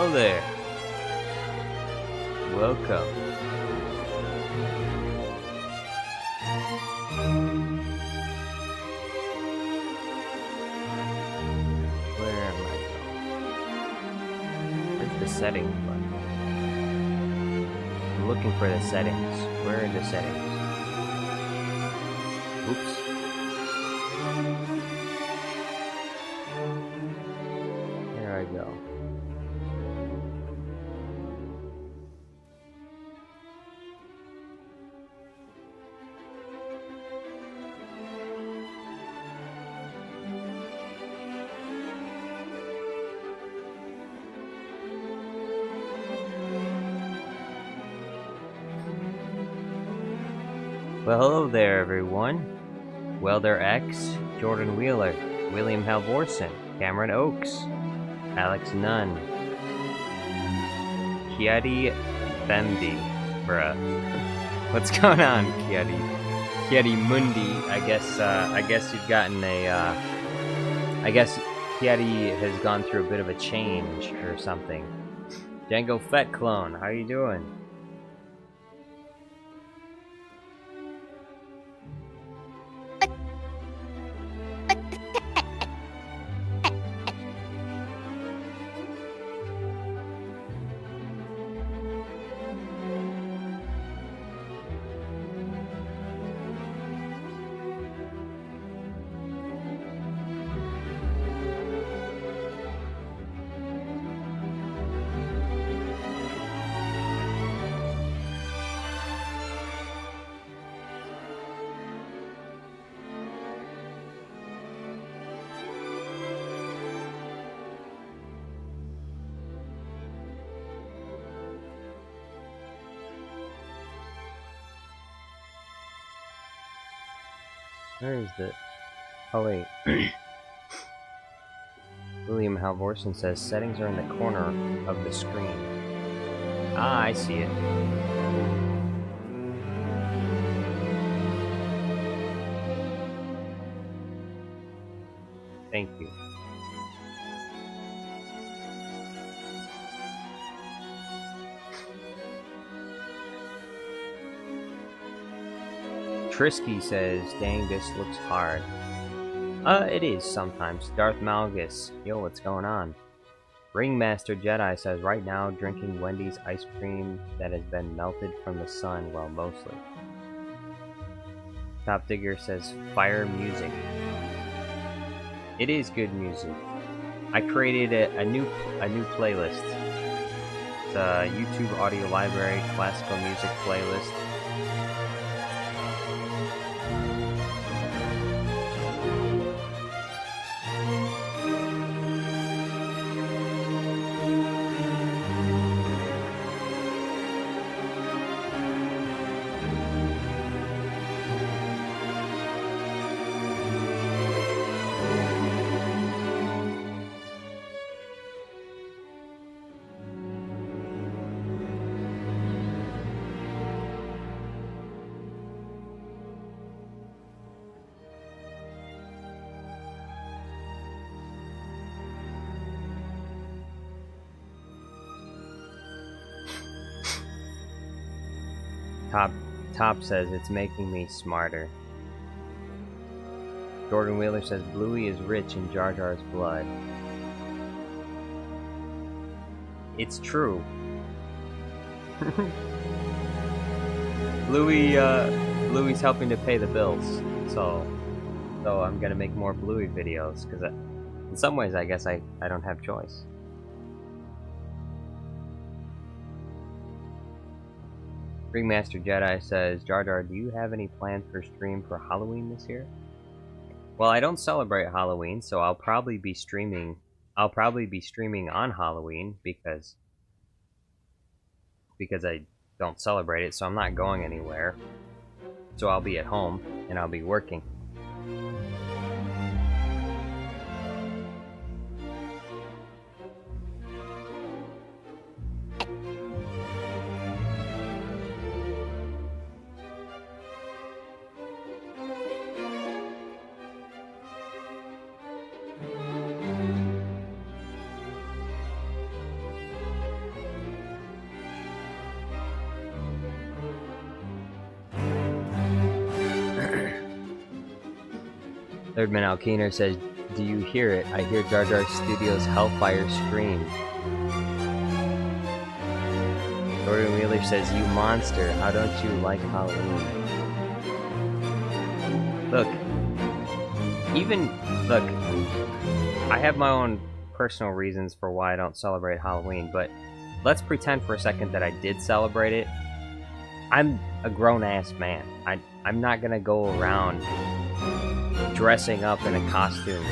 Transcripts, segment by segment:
Hello there. Welcome. Where am I going? Where's the settings button? I'm looking for the settings. Where are the settings? Oops. There I go. Well, hello there, everyone. Welder X, Jordan Wheeler, William Halvorsen, Cameron Oakes, Alex Nunn, Kiadi Femdi, bruh. What's going on, Kiadi? Kiadi Mundi. I guess you've gotten a. I guess Kiadi has gone through a bit of a change or something. Django Fett Clone, how you doing? Where is the... Oh, wait. William Halvorsen says settings are in the corner of the screen. Ah, I see it. Thank you. Trisky says, dang, this looks hard. It is sometimes. Darth Malgus, yo, what's going on? Ringmaster Jedi says, right now, drinking Wendy's ice cream that has been melted from the sun, well, mostly. Top Digger says, fire music. It is good music. I created a new playlist. It's a YouTube audio library, classical music playlist. Top says it's making me smarter. Jordan Wheeler says Bluey is rich in Jar Jar's blood. It's true. Bluey's helping to pay the bills, so I'm gonna make more Bluey videos because in some ways I guess I don't have choice. Ringmaster Jedi says, Jar Jar, do you have any plans for stream for Halloween this year? Well, I don't celebrate Halloween, so I'll probably be streaming on Halloween because I don't celebrate it, so I'm not going anywhere. So I'll be at home and I'll be working. Thirdman Alkeener says, do you hear it? I hear Jar Jar Studios' Hellfire scream. Jordan Wheeler says, you monster, how don't you like Halloween? Look, I have my own personal reasons for why I don't celebrate Halloween, but let's pretend for a second that I did celebrate it. I'm a grown-ass man. I'm not gonna go around dressing up in a costume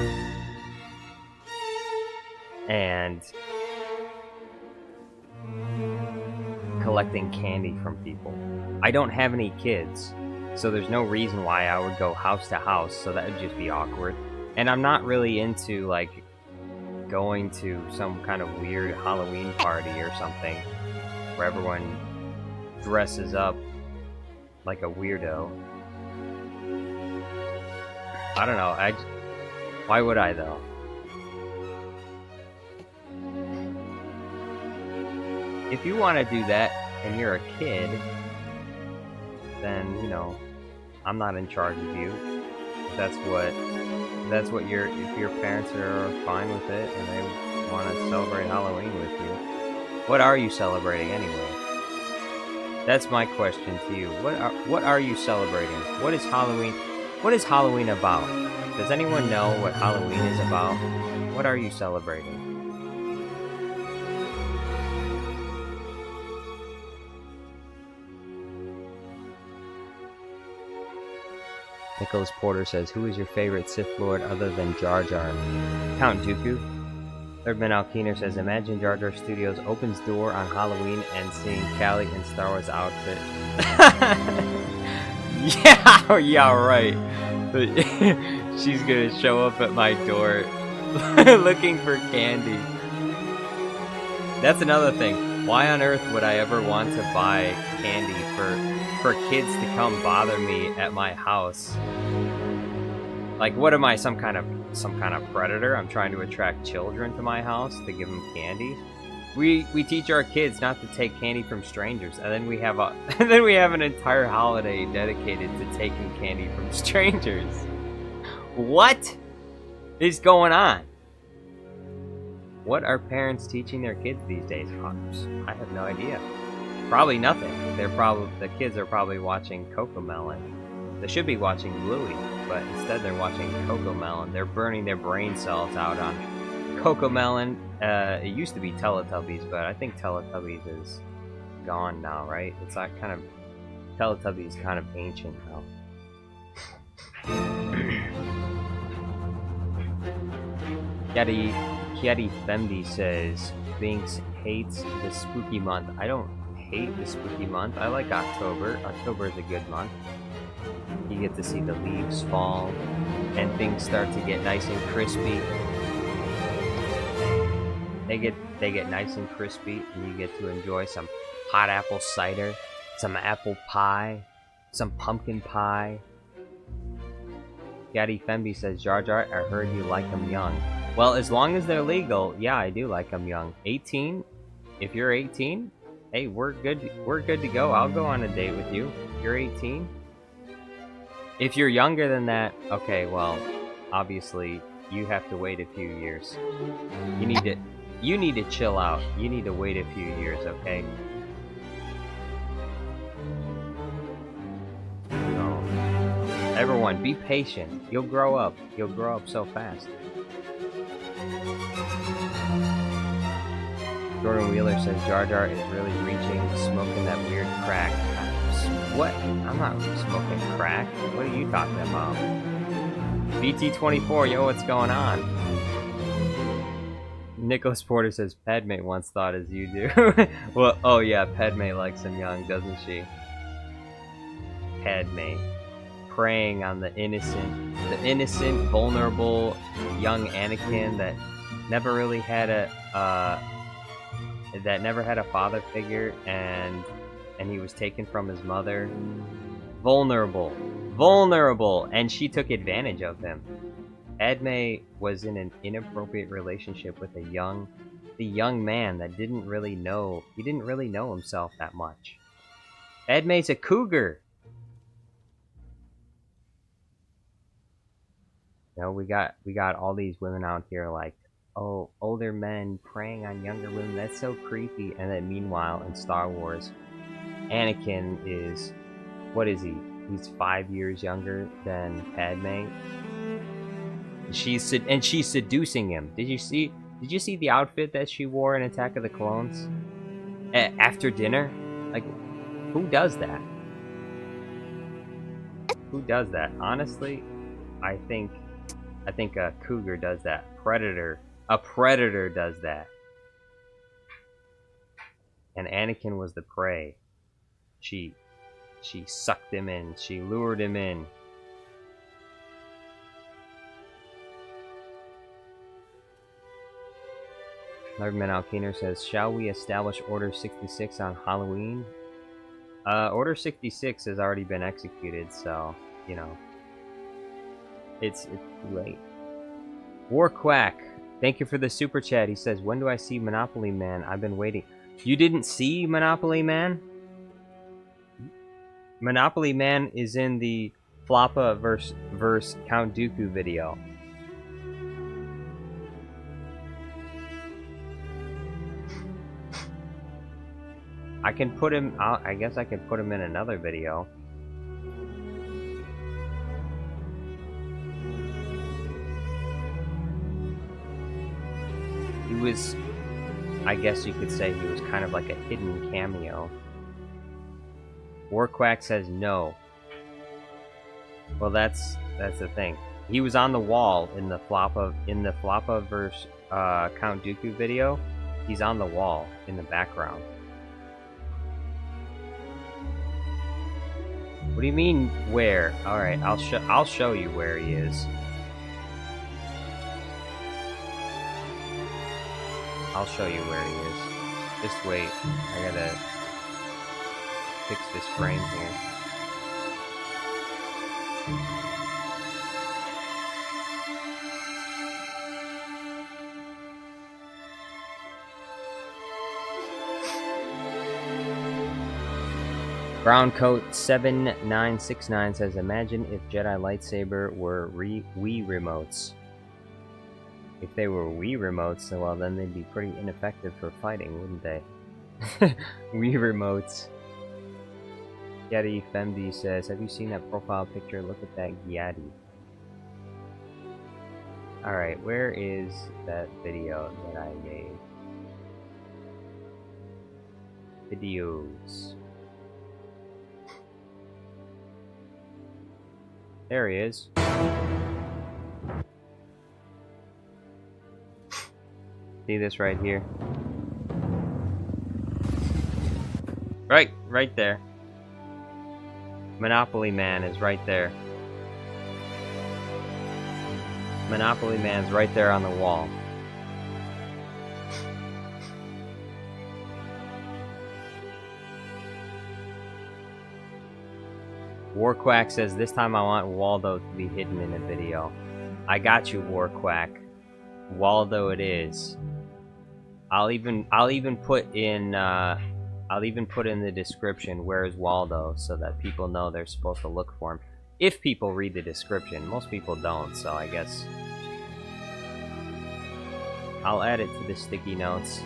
and collecting candy from people. I don't have any kids, so there's no reason why I would go house to house, so that would just be awkward. And I'm not really into, like, going to some kind of weird Halloween party or something where everyone dresses up like a weirdo. I don't know, why would I, though? If you want to do that and you're a kid, then, you know, I'm not in charge of you. If your parents are fine with it and they want to celebrate Halloween with you, what are you celebrating anyway? That's my question to you. What are you celebrating? What is Halloween? What is Halloween about? Does anyone know what Halloween is about? What are you celebrating? Nicholas Porter says, who is your favorite Sith Lord other than Jar Jar? Count Dooku. Thirdman Alkeener says, imagine Jar Jar Studios opens door on Halloween and seeing Callie in Star Wars outfit. yeah, right. She's gonna show up at my door looking for candy. That's another thing. Why on earth would I ever want to buy candy for kids to come bother me at my house? Like, what am I, some kind of predator? I'm trying to attract children to my house to give them candy. We teach our kids not to take candy from strangers, and then we have an entire holiday dedicated to taking candy from strangers. What is going on? What are parents teaching their kids these days? I have no idea. Probably nothing. The kids are probably watching Cocomelon. They should be watching Bluey, but instead they're watching Cocomelon. They're burning their brain cells out on Cocomelon. It used to be Teletubbies, but I think Teletubbies is gone now, right? It's like kind of Teletubbies is kind of ancient now. Kiadi Femdi says, Binks hates the spooky month. I don't hate the spooky month. I like October. October is a good month. You get to see the leaves fall and things start to get nice and crispy. They get nice and crispy, and you get to enjoy some hot apple cider, some apple pie, some pumpkin pie. Gaddy Femby says, Jar Jar, I heard you like them young. Well, as long as they're legal, yeah, I do like them young. 18? If you're 18, hey, we're good to go. I'll go on a date with you. You're 18? If you're younger than that, okay, well, obviously, you have to wait a few years. You need to chill out. You need to wait a few years, okay? So, everyone, be patient. You'll grow up. You'll grow up so fast. Jordan Wheeler says Jar Jar is really reaching, smoking that weird crack. What? I'm not smoking crack. What are you talking about? BT24, yo, what's going on? Nicholas Porter says Padme once thought as you do. Well, oh yeah, Padme likes him young, doesn't she? Padme. Preying on the innocent, vulnerable young Anakin that never really had never had a father figure, and he was taken from his mother. Vulnerable, and she took advantage of him. Padme was in an inappropriate relationship with the young man that didn't really know himself that much. Padme's a cougar. You know, we got all these women out here like, oh, older men preying on younger women. That's so creepy. And then meanwhile, in Star Wars, Anakin is, what is he? He's 5 years younger than Padme. She's seducing him. Did you see the outfit that she wore in Attack of the Clones? After dinner? Like, who does that? Who does that? Honestly, I think a cougar does that. A predator does that. And Anakin was the prey. She sucked him in. She lured him in. Largman Alkiner says, shall we establish Order 66 on Halloween? Order 66 has already been executed, so, you know, it's too late. Warquack, thank you for the super chat. He says, when do I see Monopoly Man? I've been waiting. You didn't see Monopoly Man? Monopoly Man is in the Floppa versus Count Dooku video. I can put him out. I guess I could put him in another video. He was, I guess you could say he was kind of like a hidden cameo. Warquack says no. Well, that's the thing. He was on the wall in the Floppa versus Count Dooku video. He's on the wall in the background. What do you mean where? All right, I'll show you where he is. I'll show you where he is. Just wait. I gotta fix this frame here. Browncoat 7969 says, imagine if Jedi lightsaber were Wii remotes. If they were Wii remotes, well then they'd be pretty ineffective for fighting, wouldn't they? Wii remotes. Yeti Fembi says, have you seen that profile picture? Look at that Yeti. Alright, where is that video that I made? Videos. There he is. See this right here? Right there. Monopoly Man is right there. Monopoly Man's right there on the wall. Warquack says, this time I want Waldo to be hidden in a video. I got you, Warquack. Waldo it is. I'll even put in the description where's Waldo so that people know they're supposed to look for him. If people read the description. Most people don't, so I guess I'll add it to the sticky notes.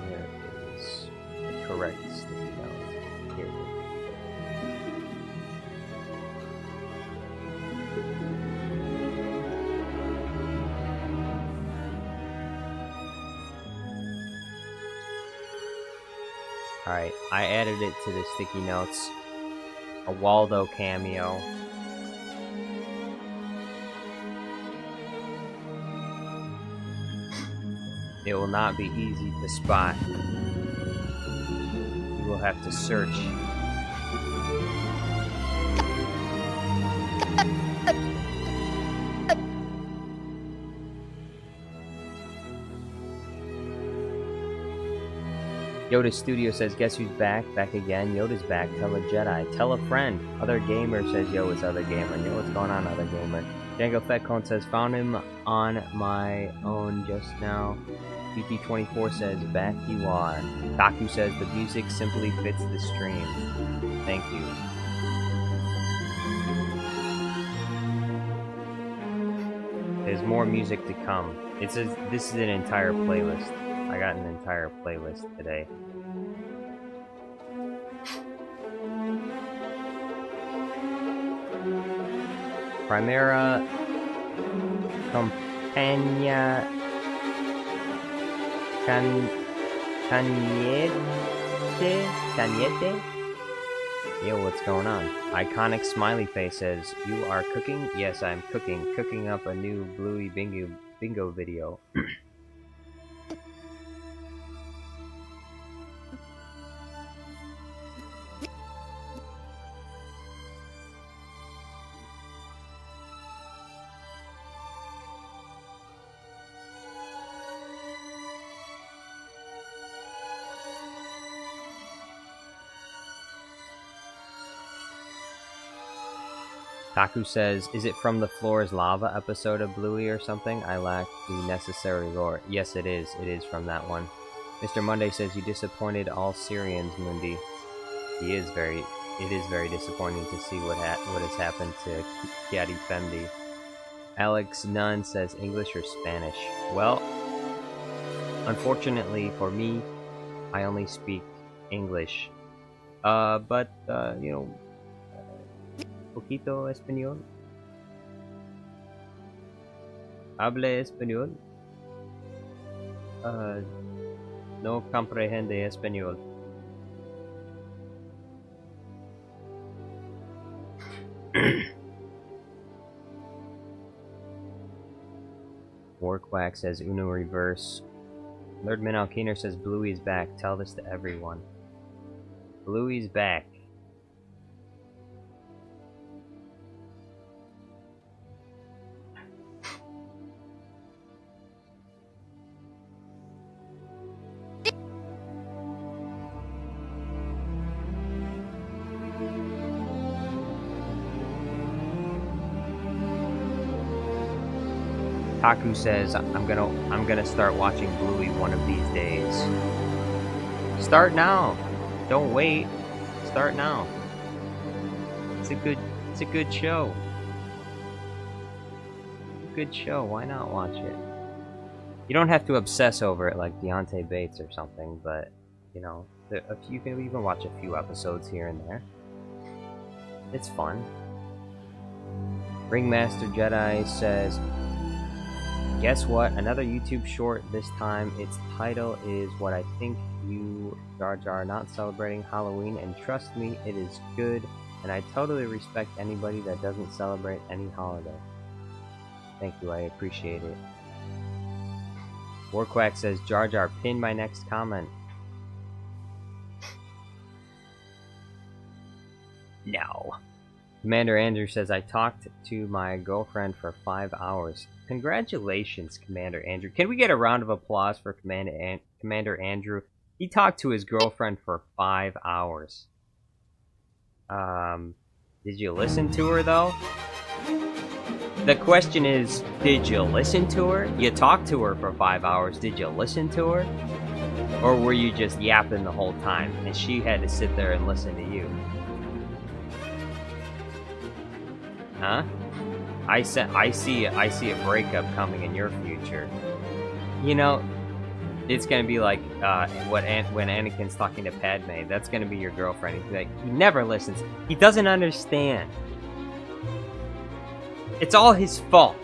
Here is the correct sticky note. Here it is. Alright, I added it to the sticky notes. A Waldo cameo. It will not be easy to spot. You will have to search. Yoda Studio says, guess who's back? Back again. Yoda's back. Tell a Jedi. Tell a friend. Other Gamer says, yo, it's Other Gamer. Yo, what's going on, Other Gamer? Django Fetcone says, found him on my own just now. BT24 says, back you are. Taku says, the music simply fits the stream. Thank you. There's more music to come. This is an entire playlist. I got an entire playlist today. Primera Compañía Cañete? Yo, what's going on? Iconic smiley face says, "You are cooking?" Yes, I'm cooking. Cooking up a new Bluey bingo video. Taku says, "Is it from the Floor is Lava episode of Bluey or something? I lack the necessary lore." Yes, it is. It is from that one. Mr. Monday says, "You disappointed all Syrians, Mundi." It is very disappointing to see what has happened to Kiadi Femdi. Alex Nunn says, "English or Spanish?" Well, unfortunately for me, I only speak English. But you know, poquito español. Hable español. No comprehende español. Warquack says Uno reverse. Lordman Alkeener says Bluey's back. Tell this to everyone. Bluey's back. Taku says, I'm gonna start watching Bluey one of these days. Start now. Don't wait. Start now. It's a good show. Good show. Why not watch it? You don't have to obsess over it like Deontay Bates or something, but you know, you can watch a few episodes here and there. It's fun. Ringmaster Jedi says, "Guess what? Another YouTube short this time. Its title is What I Think You, Jar Jar, Not Celebrating Halloween, and trust me, it is good, and I totally respect anybody that doesn't celebrate any holiday." Thank you, I appreciate it. Warquack says, "Jar Jar, pin my next comment." No. Commander Andrew says, "I talked to my girlfriend for 5 hours. Congratulations, Commander Andrew. Can we get a round of applause for Commander Andrew? He talked to his girlfriend for 5 hours. Did you listen to her, though? The question is, did you listen to her? You talked to her for 5 hours. Did you listen to her? Or were you just yapping the whole time, and she had to sit there and listen to you? Huh? I see a breakup coming in your future. You know, it's gonna be like when Anakin's talking to Padme. That's gonna be your girlfriend. He's like, he never listens. He doesn't understand. It's all his fault.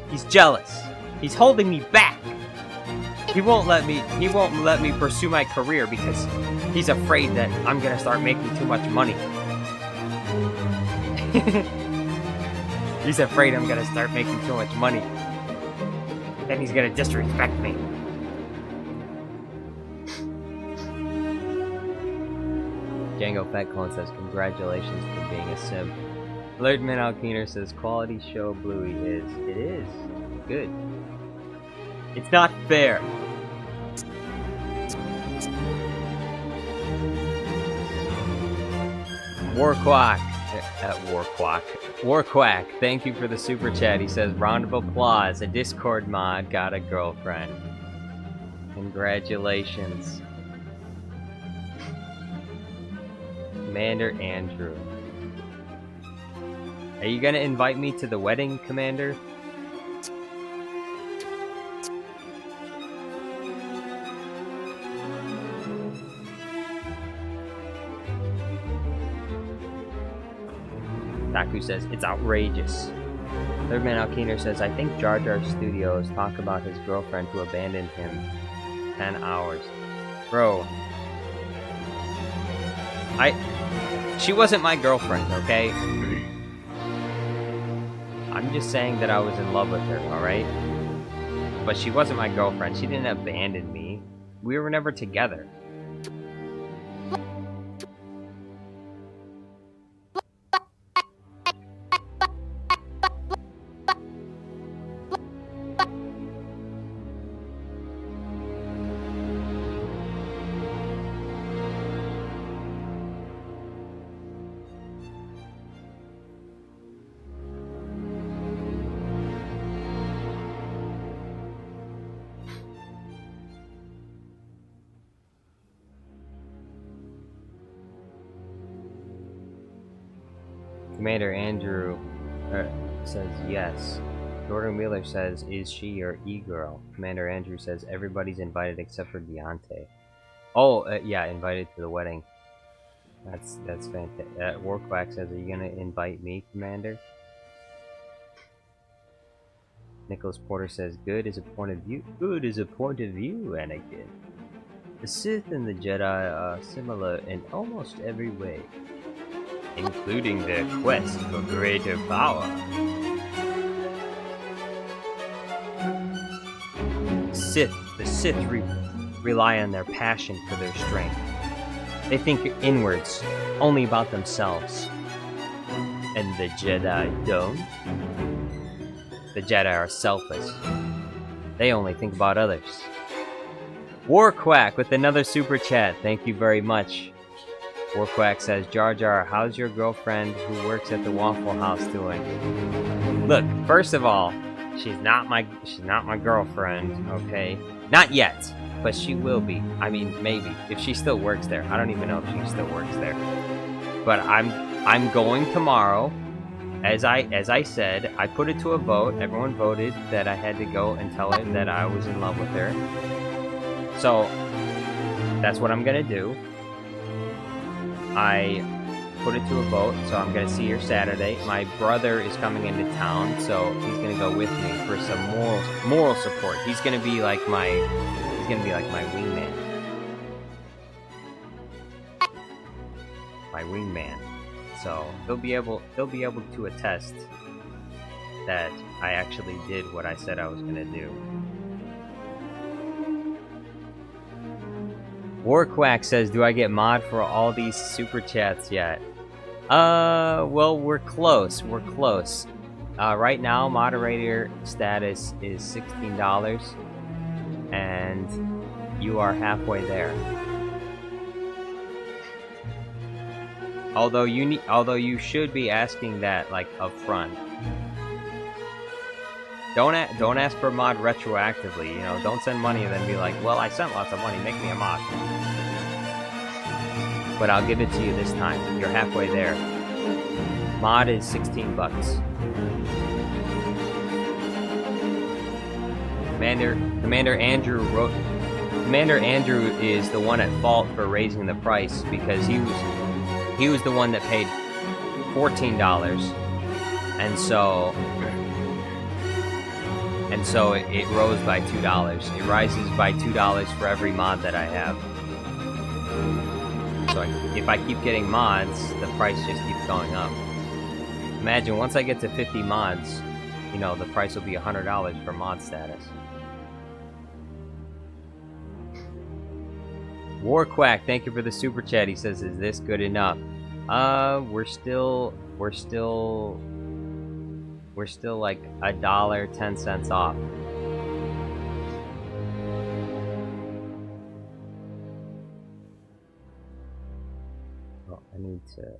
He's jealous. He's holding me back. He won't let me pursue my career because he's afraid that I'm gonna start making too much money. He's afraid I'm gonna start making too much money. Then he's gonna disrespect me. Django Fat Clone says, "Congratulations for being a simp." Lordman Alkeener says, "Quality show Bluey is." It is. Good. It's not fair. Warquack, thank you for the super chat. He says, "Round of applause. A Discord mod got a girlfriend." Congratulations. Commander Andrew. Are you gonna invite me to the wedding, Commander? Taku says, it's outrageous. Thirdman Alkeener says, I think Jar Jar Studios talk about his girlfriend who abandoned him 10 hours. Bro. She wasn't my girlfriend, okay? I'm just saying that I was in love with her, alright? But she wasn't my girlfriend. She didn't abandon me. We were never together. Commander Andrew says yes. Jordan Wheeler says, is she your e-girl? Commander Andrew says, everybody's invited except for Deontay. Oh, yeah, invited to the wedding. That's fantastic. Warquack says, are you gonna invite me, Commander? Nicholas Porter says, good is a point of view. Good is a point of view, Anakin. The Sith and the Jedi are similar in almost every way, including their quest for greater power. The Sith rely on their passion for their strength. They think inwards, only about themselves. And the Jedi don't. The Jedi are selfless. They only think about others. Warquack with another super chat. Thank you very much. Warquack says, Jar Jar, how's your girlfriend who works at the Waffle House doing? Look, first of all, she's not my girlfriend, okay? Not yet, but she will be. I mean, maybe if she still works there. I don't even know if she still works there. But I'm going tomorrow. As I said, I put it to a vote. Everyone voted that I had to go and tell her that I was in love with her. So that's what I'm gonna do. I put it to a vote, so I'm gonna see her Saturday. My brother is coming into town, so he's gonna go with me for some moral support. He's gonna be like my wingman. My wingman. So they'll be able to attest that I actually did what I said I was gonna do. Warquack says, do I get mod for all these super chats yet? Well, we're close. Right now, moderator status is $16, and you are halfway there. Although you should be asking that like up front. Don't ask for mod retroactively. You know, don't send money and then be like, well, I sent lots of money, make me a mod. But I'll give it to you this time. You're halfway there. Mod is $16. Commander Andrew is the one at fault for raising the price because he was the one that paid $14, and so it rose by $2. It rises by $2 for every mod that I have. So if I keep getting mods, the price just keeps going up. Imagine once I get to 50 mods, you know, the price will be $100 for mod status. Warquack, thank you for the super chat. He says, "Is this good enough?" We're still like $1.10 off. Oh, I need to.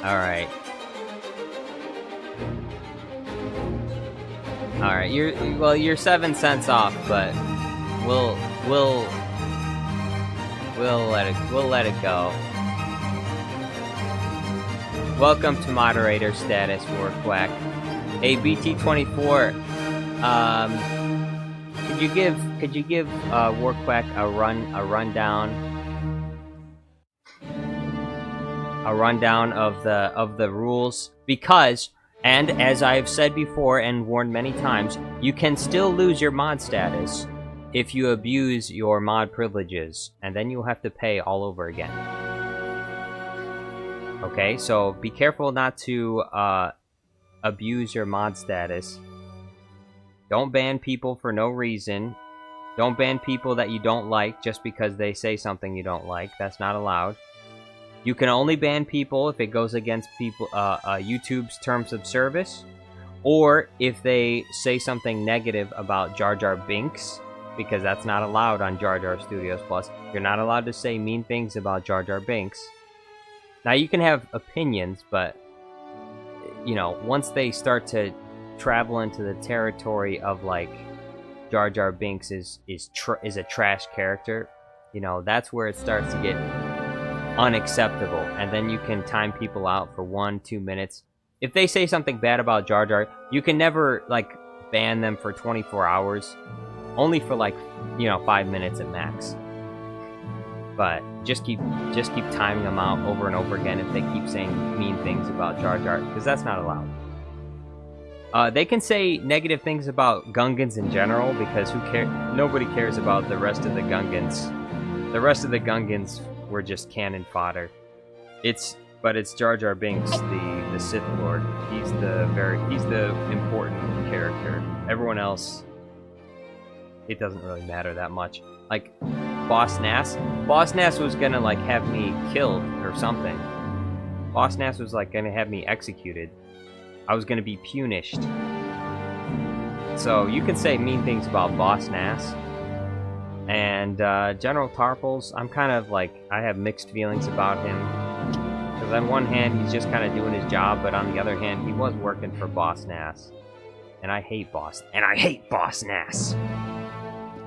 All right. Alright, you're 7 cents off, but we'll let it go. Welcome to moderator status, Warquack. Hey, BT24, could you give Warquack a rundown of the rules? Because, and as I've said before and warned many times, you can still lose your mod status if you abuse your mod privileges, and then you'll have to pay all over again. Okay, so be careful not to abuse your mod status. Don't ban people for no reason. Don't ban people that you don't like just because they say something you don't like. That's not allowed. You can only ban people if it goes against YouTube's terms of service, or if they say something negative about Jar Jar Binks, because that's not allowed on Jar Jar Studios Plus. You're not allowed to say mean things about Jar Jar Binks. Now, you can have opinions, but, you know, once they start to travel into the territory of, like, Jar Jar Binks is a trash character, you know, that's where it starts to get unacceptable. And then you can time people out for 1-2 minutes. If they say something bad about Jar Jar, you can never, like, ban them for 24 hours. Only for, like, you know, 5 minutes at max. But just keep timing them out over and over again if they keep saying mean things about Jar Jar, because that's not allowed. They can say negative things about Gungans in general, because nobody cares about the rest of the Gungans. The rest of the Gungans were just cannon fodder. But it's Jar Jar Binks, the Sith Lord. He's the important character. Everyone else, it doesn't really matter that much. Like Boss Nass was gonna, like, have me killed or something. Boss Nass was, like, gonna have me executed. I was gonna be punished. So you can say mean things about Boss Nass. And General Tarples, I'm kind of like, I have mixed feelings about him. Because on one hand, he's just kind of doing his job, but on the other hand, he was working for Boss Nass. And I hate Boss Nass.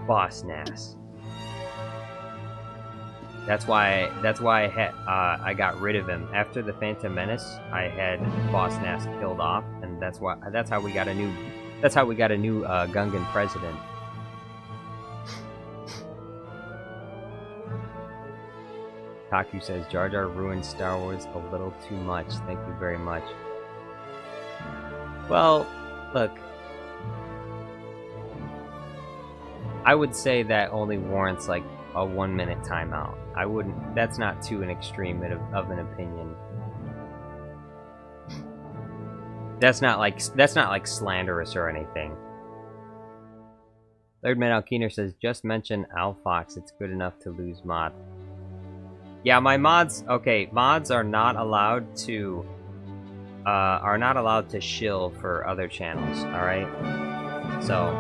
Boss Nass. That's why I got rid of him after the Phantom Menace. I had Boss Nass killed off, and that's how we got a new Gungan president. Taku says Jar Jar ruined Star Wars a little too much. Thank you very much. Well, look, I would say that only warrants like a 1-minute timeout. I wouldn't. That's not too an extreme of an opinion. That's not like slanderous or anything. Third Man Alkeener says just mention Alfox. It's good enough to lose mod. Yeah, my mods. Okay, mods are not allowed to shill for other channels. All right, so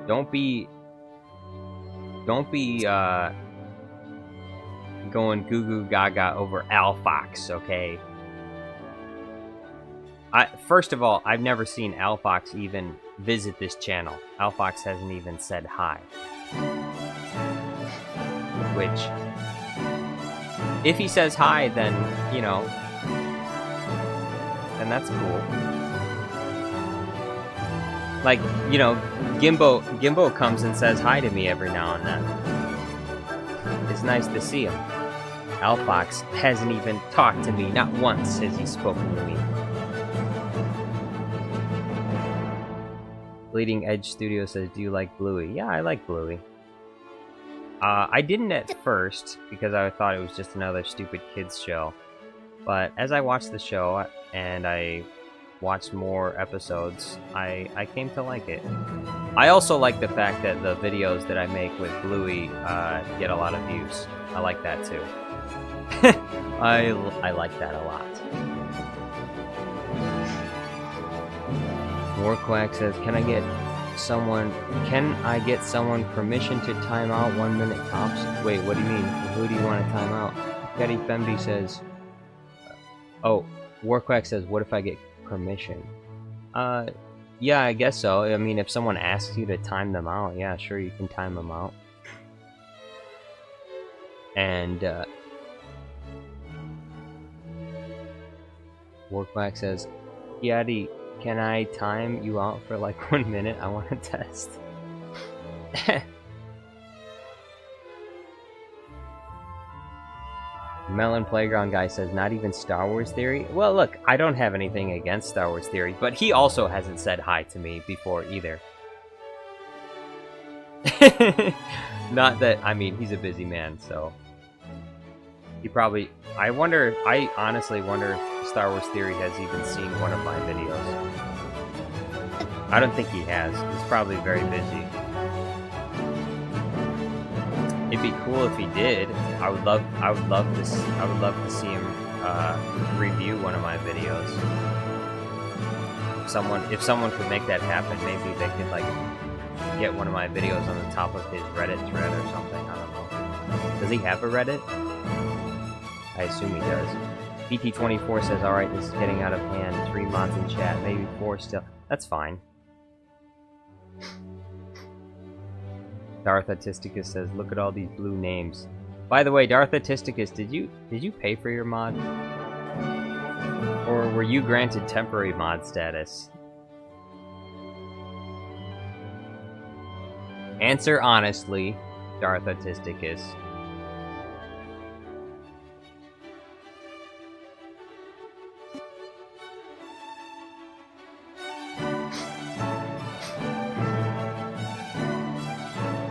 don't be going goo goo gaga over Alfox, okay? First of all, I've never seen Alfox even visit this channel. Alfox hasn't even said hi. Which, if he says hi, then, you know, then that's cool. Like, you know, Gimbo comes and says hi to me every now and then. It's nice to see him. Alfox hasn't even talked to me. Not once has he spoken to me. Bleeding Edge Studio says, do you like Bluey? Yeah, I like Bluey. I didn't at first, because I thought it was just another stupid kids show. But as I watched the show, and I watched more episodes, I came to like it. I also like the fact that the videos that I make with Bluey get a lot of views. I like that too. I like that a lot. Warquack says, can I get someone permission to time out 1 minute tops? Wait, what do you mean? Who do you want to time out? Getty Femby says, oh, Warquack says, what if I get permission? Yeah, I guess so. I mean, if someone asks you to time them out, yeah, sure, you can time them out. And Workback says, Yadi, can I time you out for like 1 minute? I want to test. Melon Playground guy says, not even Star Wars Theory? Well, look, I don't have anything against Star Wars Theory, but he also hasn't said hi to me before either. Not that, I mean, he's a busy man, so... He probably... I honestly wonder if Star Wars Theory has even seen one of my videos. I don't think he has. He's probably very busy. It'd be cool if he did. I would love to see him review one of my videos. If someone could make that happen, maybe they could like get one of my videos on the top of his Reddit thread or something. I don't know. Does he have a Reddit? I assume he does. BT24 says, "Alright, this is getting out of hand. 3 mods in chat, maybe 4 still. That's fine." Darth Atisticus says, "Look at all these blue names." By the way, Darth Atisticus, did you pay for your mod? Or were you granted temporary mod status? Answer honestly, Darth Atisticus.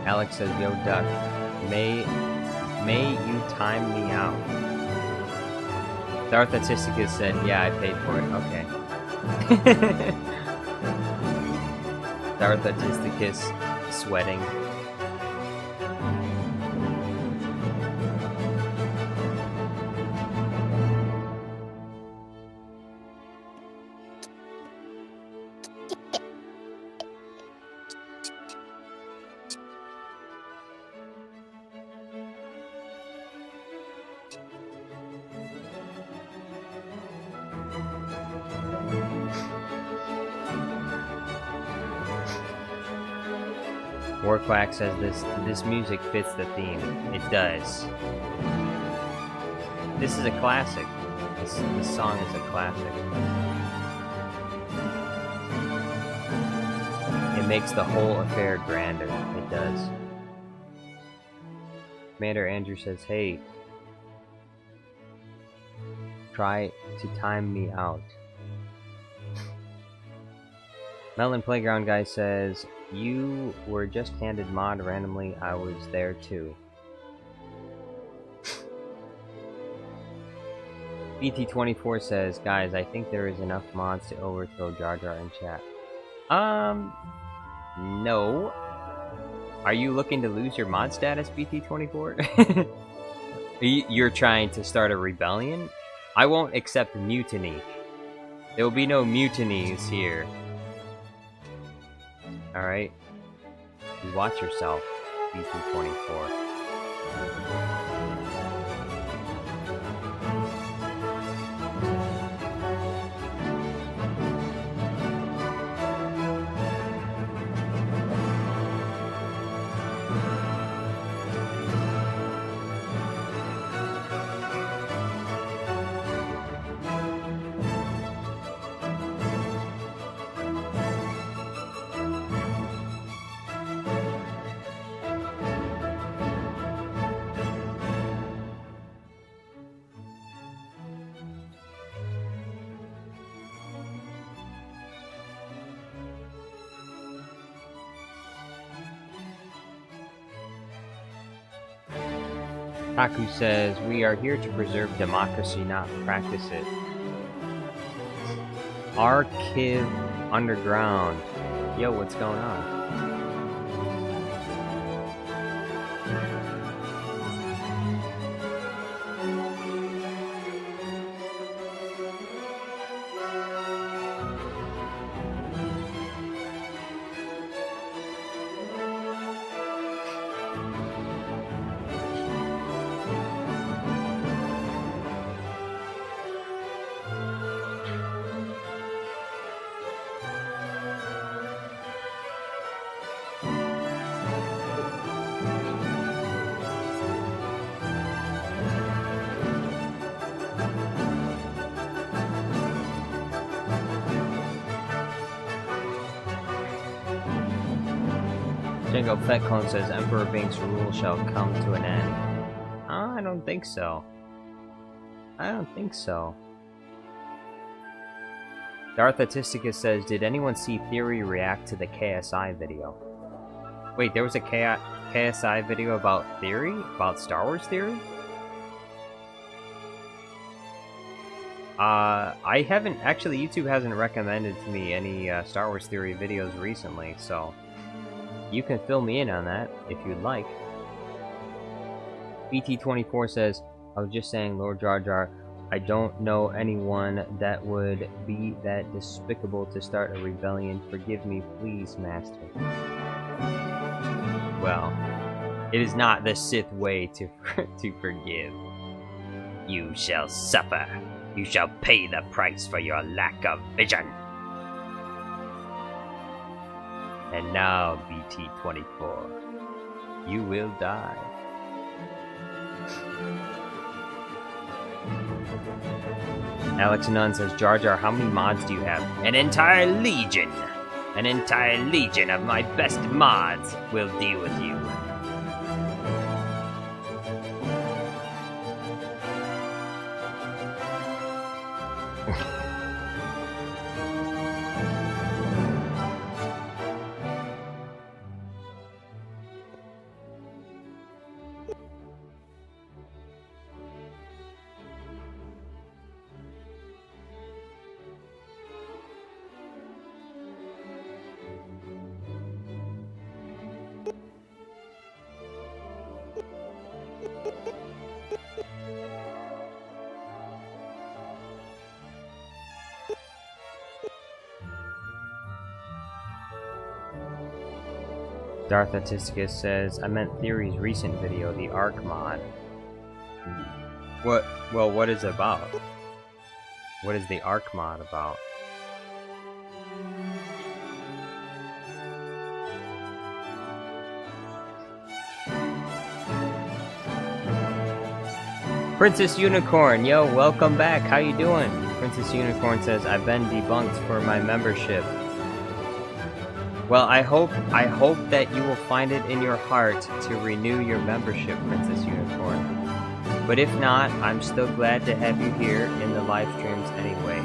Alex says, "Yo, Duck, may you time me out?" Darth Atisticus said, "Yeah, I paid for it." Okay. Darth Atisticus sweating. Warquack says this music fits the theme. It does. This is a classic. This song is a classic. It makes the whole affair grander. It does. Commander Andrew says, "Hey, try to time me out." Melon Playground guy says, "You were just handed mod randomly. I was there too." BT24 says, "Guys, I think there is enough mods to overthrow Jar Jar in chat." No. Are you looking to lose your mod status, BT24? You're trying to start a rebellion? I won't accept mutiny. There will be no mutinies here. Alright? You watch yourself, BT24. Taku says, "We are here to preserve democracy, not practice it." Archive Underground. Yo, what's going on? Jango Fetclone says Emperor Bink's rule shall come to an end. I don't think so. I don't think so. Darth Atisticus says, did anyone see Theory react to the KSI video? Wait, there was a KSI video about Theory? About Star Wars Theory? I haven't, actually YouTube hasn't recommended to me any Star Wars Theory videos recently, so you can fill me in on that if you'd like. BT24 says, I was just saying, Lord Jar Jar, I don't know anyone that would be that despicable to start a rebellion. Forgive me, please, Master. Well, it is not the Sith way to forgive. You shall suffer. You shall pay the price for your lack of vision. And now, BT24, you will die. Alex Nunn says, Jar Jar, how many mods do you have? An entire legion! An entire legion of my best mods will deal with you. Darth Atisticus says, I meant Theory's recent video, the Arc mod. What? Well, what is it about? What is the Arc mod about? Princess Unicorn, yo, welcome back. How you doing? Princess Unicorn says, I've been debunked for my membership. Well, I hope that you will find it in your heart to renew your membership, Princess Unicorn. But if not, I'm still glad to have you here in the live streams anyway.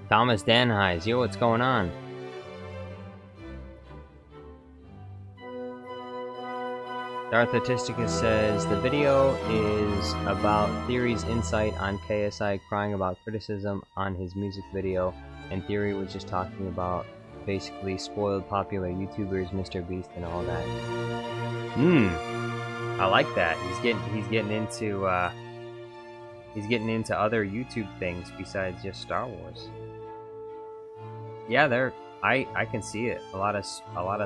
Thomas Danheis, yo, what's going on? Darth Atisticus says, the video is about Theory's insight on KSI crying about criticism on his music video, and Theory was just talking about basically spoiled popular YouTubers, Mr. Beast and all that. I like that. He's getting into other YouTube things besides just Star Wars. Yeah, I can see it. A lot of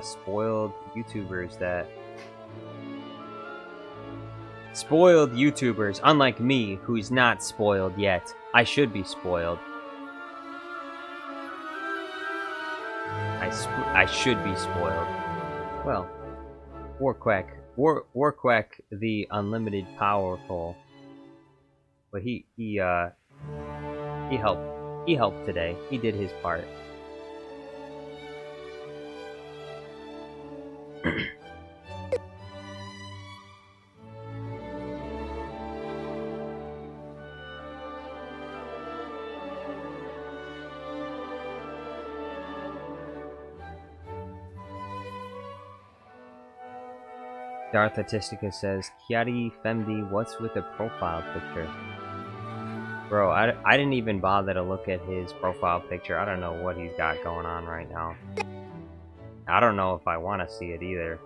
spoiled YouTubers spoiled YouTubers, unlike me, who's not spoiled yet. I should be spoiled. I should be spoiled. Well, Warquack the unlimited powerful. But he He helped. He helped today. He did his part. Darth Artistica says, Kiadi Femdi, what's with the profile picture? Bro, I didn't even bother to look at his profile picture. I don't know what he's got going on right now. I don't know if I want to see it either.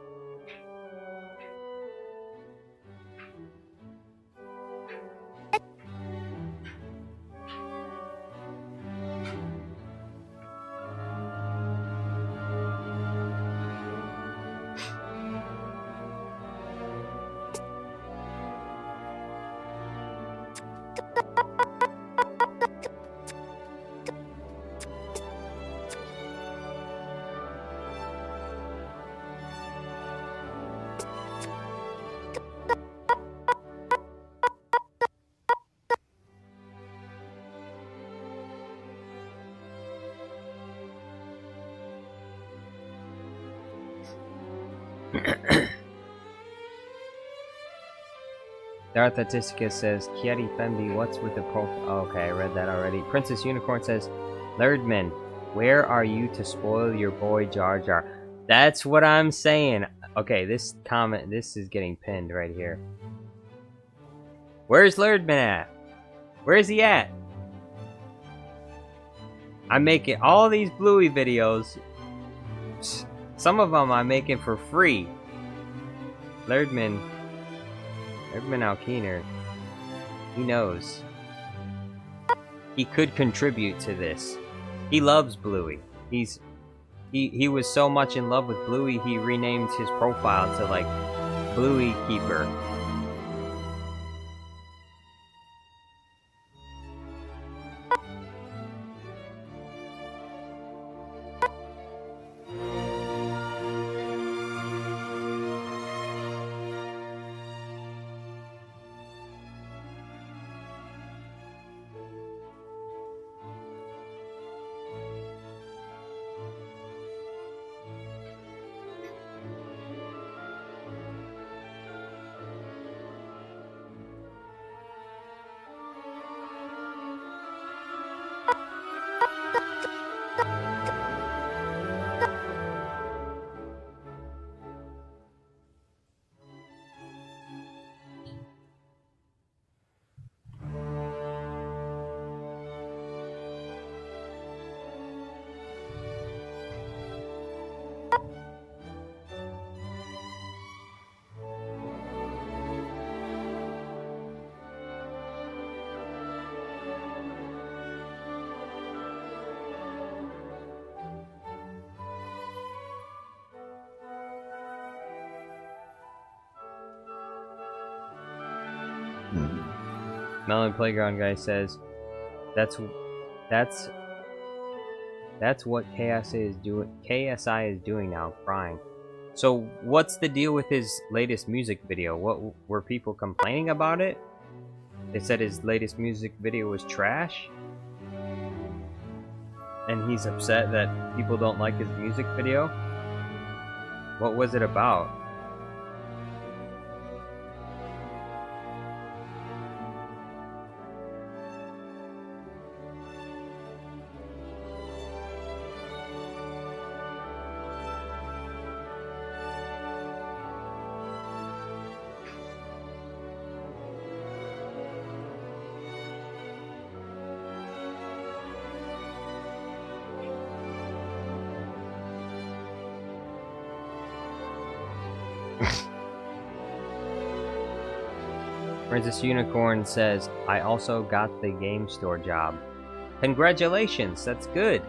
Darth Artistica says, Kiadi Femdi, what's with the profile? Oh, okay, I read that already. Princess Unicorn says, Lerdman, where are you to spoil your boy Jar Jar? That's what I'm saying. Okay, this comment, this is getting pinned right here. Where's Lerdman at? Where's he at? I'm making all these Bluey videos. Some of them I'm making for free. Lerdman Alkeener, he knows. He could contribute to this. He loves Bluey. He was so much in love with Bluey, he renamed his profile to like Bluey Keeper. Melon Playground guy says, that's what KSI is doing now, crying. So what's the deal with his latest music video? What were people complaining about it? They said his latest music video was trash? And he's upset that people don't like his music video? What was it about? Princess Unicorn says, I also got the game store job. Congratulations, that's good.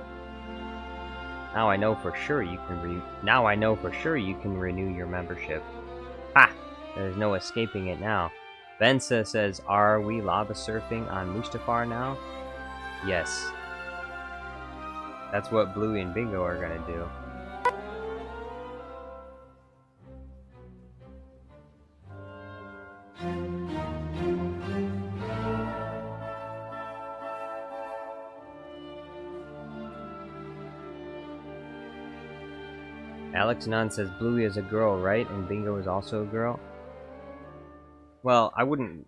Now I know for sure you can renew your membership. Ha! There's no escaping it now. Bensa says, are we lava surfing on Mustafar now? Yes. That's what Bluey and Bingo are gonna do. Alex Nunn says Bluey is a girl, right? And Bingo is also a girl? Well, I wouldn't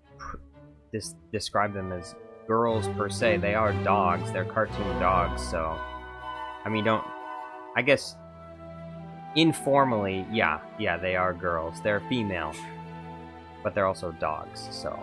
describe them as girls per se. They are dogs. They're cartoon dogs, so... I mean, I guess... Informally, yeah, they are girls. They're female. But they're also dogs, so...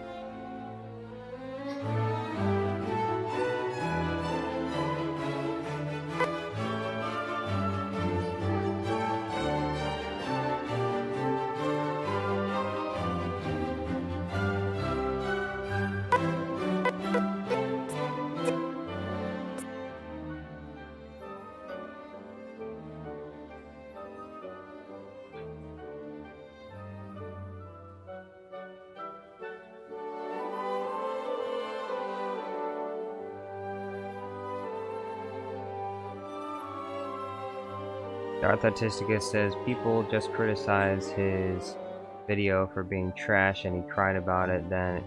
Darth Artisticus says people just criticize his video for being trash and he cried about it. Then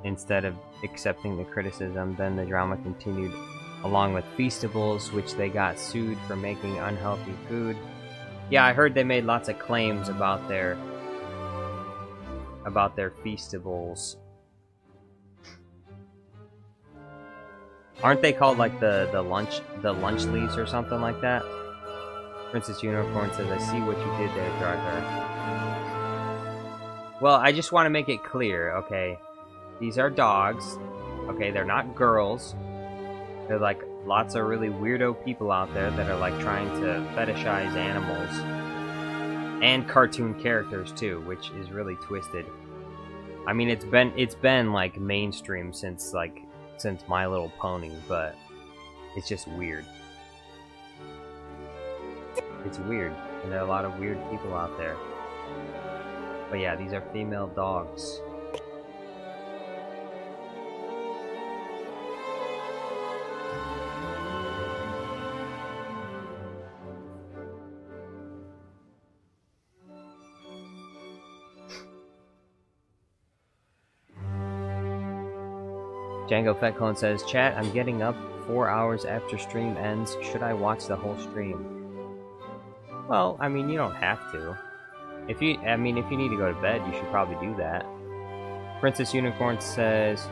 instead of accepting the criticism, then the drama continued along with Feastables, which they got sued for making unhealthy food. Yeah, I heard they made lots of claims about their Feastables. Aren't they called like the Lunchleys or something like that? Princess Unicorn says, I see what you did there, Jar Jar. Well, I just want to make it clear, okay? These are dogs. Okay, they're not girls. They're like lots of really weirdo people out there that are like trying to fetishize animals. And cartoon characters too, which is really twisted. I mean, it's been like mainstream since My Little Pony, but it's just weird. It's weird, and there are a lot of weird people out there. But yeah, these are female dogs. Django Fetclone says, Chat, I'm getting up 4 hours after stream ends. Should I watch the whole stream? Well, I mean, you don't have to. If you need to go to bed, you should probably do that. Princess Unicorn says,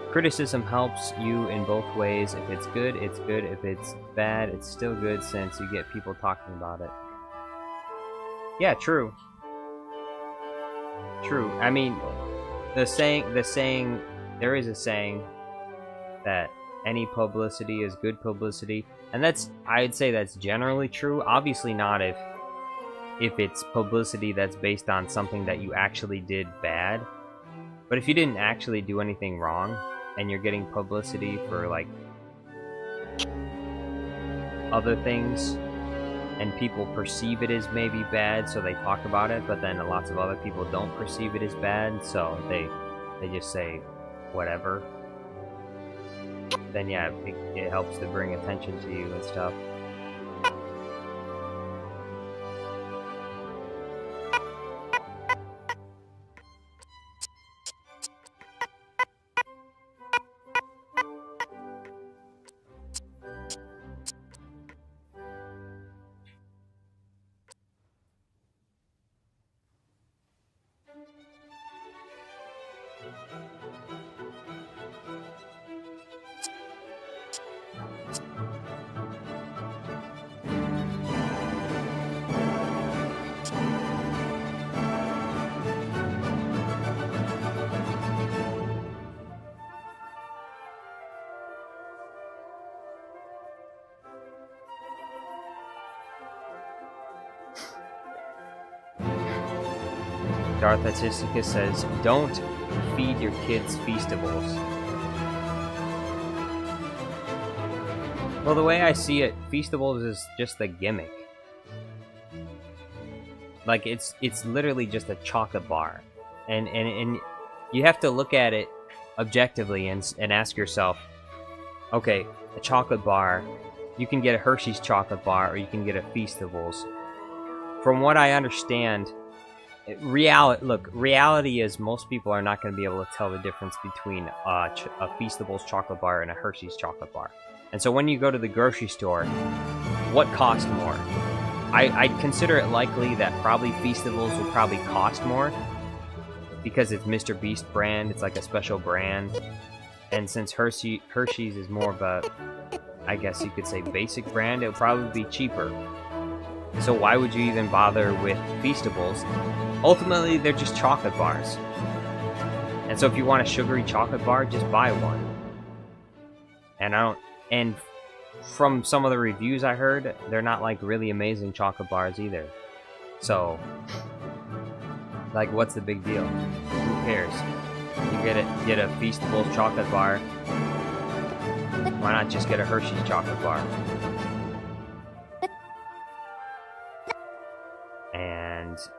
criticism helps you in both ways. If it's good, it's good. If it's bad, it's still good since you get people talking about it. Yeah, true. True. I mean, there is a saying that any publicity is good publicity. And I'd say that's generally true. Obviously not if it's publicity that's based on something that you actually did bad. But if you didn't actually do anything wrong, and you're getting publicity for, like, other things, and people perceive it as maybe bad, so they talk about it, but then lots of other people don't perceive it as bad, so they just say whatever. Then yeah, it helps to bring attention to you and stuff. Darth Atisticus says, don't feed your kids Feastables. Well, the way I see it, Feastables is just a gimmick. Like, it's literally just a chocolate bar. And you have to look at it objectively and ask yourself, okay, a chocolate bar, you can get a Hershey's chocolate bar or you can get a Feastables. From what I understand, reality is most people are not going to be able to tell the difference between a Feastables chocolate bar and a Hershey's chocolate bar. And so when you go to the grocery store, what costs more? I'd consider it likely that probably Feastables will probably cost more because it's Mr. Beast brand. It's like a special brand, and since Hershey's is more of a, I guess you could say, basic brand, it'll probably be cheaper. So why would you even bother with Feastables? Ultimately, they're just chocolate bars. And so if you want a sugary chocolate bar, just buy one. And from some of the reviews I heard, they're not like really amazing chocolate bars either. So, like, what's the big deal? Who cares? You get a Feastables chocolate bar. Why not just get a Hershey's chocolate bar?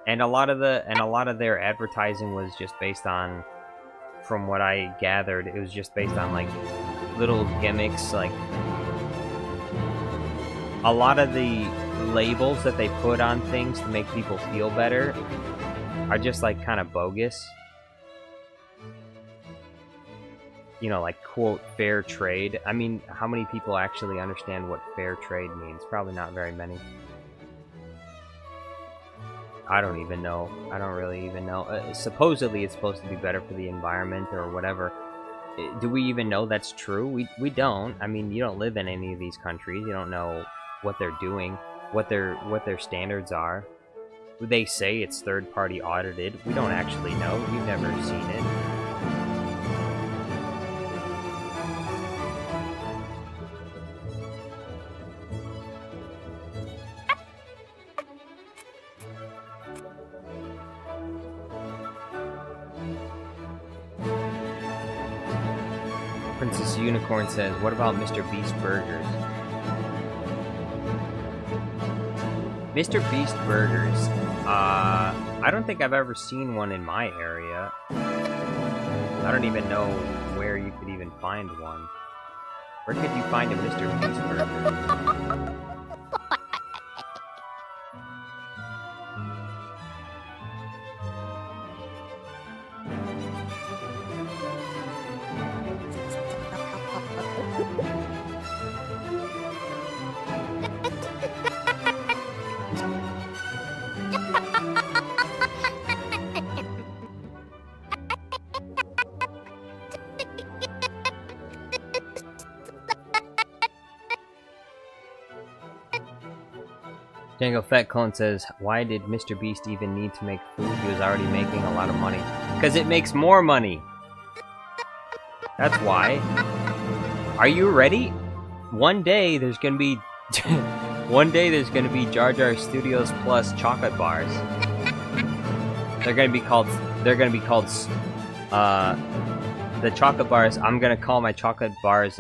And a lot of their advertising was just based on, from what I gathered, it was just based on like little gimmicks. Like a lot of the labels that they put on things to make people feel better are just like kind of bogus. You know, like, quote, fair trade. I mean, how many people actually understand what fair trade means? Probably not very many. I don't even know. I don't really even know. Supposedly it's supposed to be better for the environment or whatever. Do we even know that's true? We don't. I mean, you don't live in any of these countries. You don't know what they're doing, what their standards are. They say it's third-party audited. We don't actually know. You've never seen it. Princess Unicorn says, what about Mr. Beast Burgers? Mr. Beast Burgers, I don't think I've ever seen one in my area. I don't even know where you could even find one. Where could you find a Mr. Beast Burger? Django Fat Clone says, why did Mr. Beast even need to make food? He was already making a lot of money. Because it makes more money! That's why. Are you ready? One day there's gonna be Jar Jar Studios Plus chocolate bars. They're gonna be called the chocolate bars. I'm gonna call my chocolate bars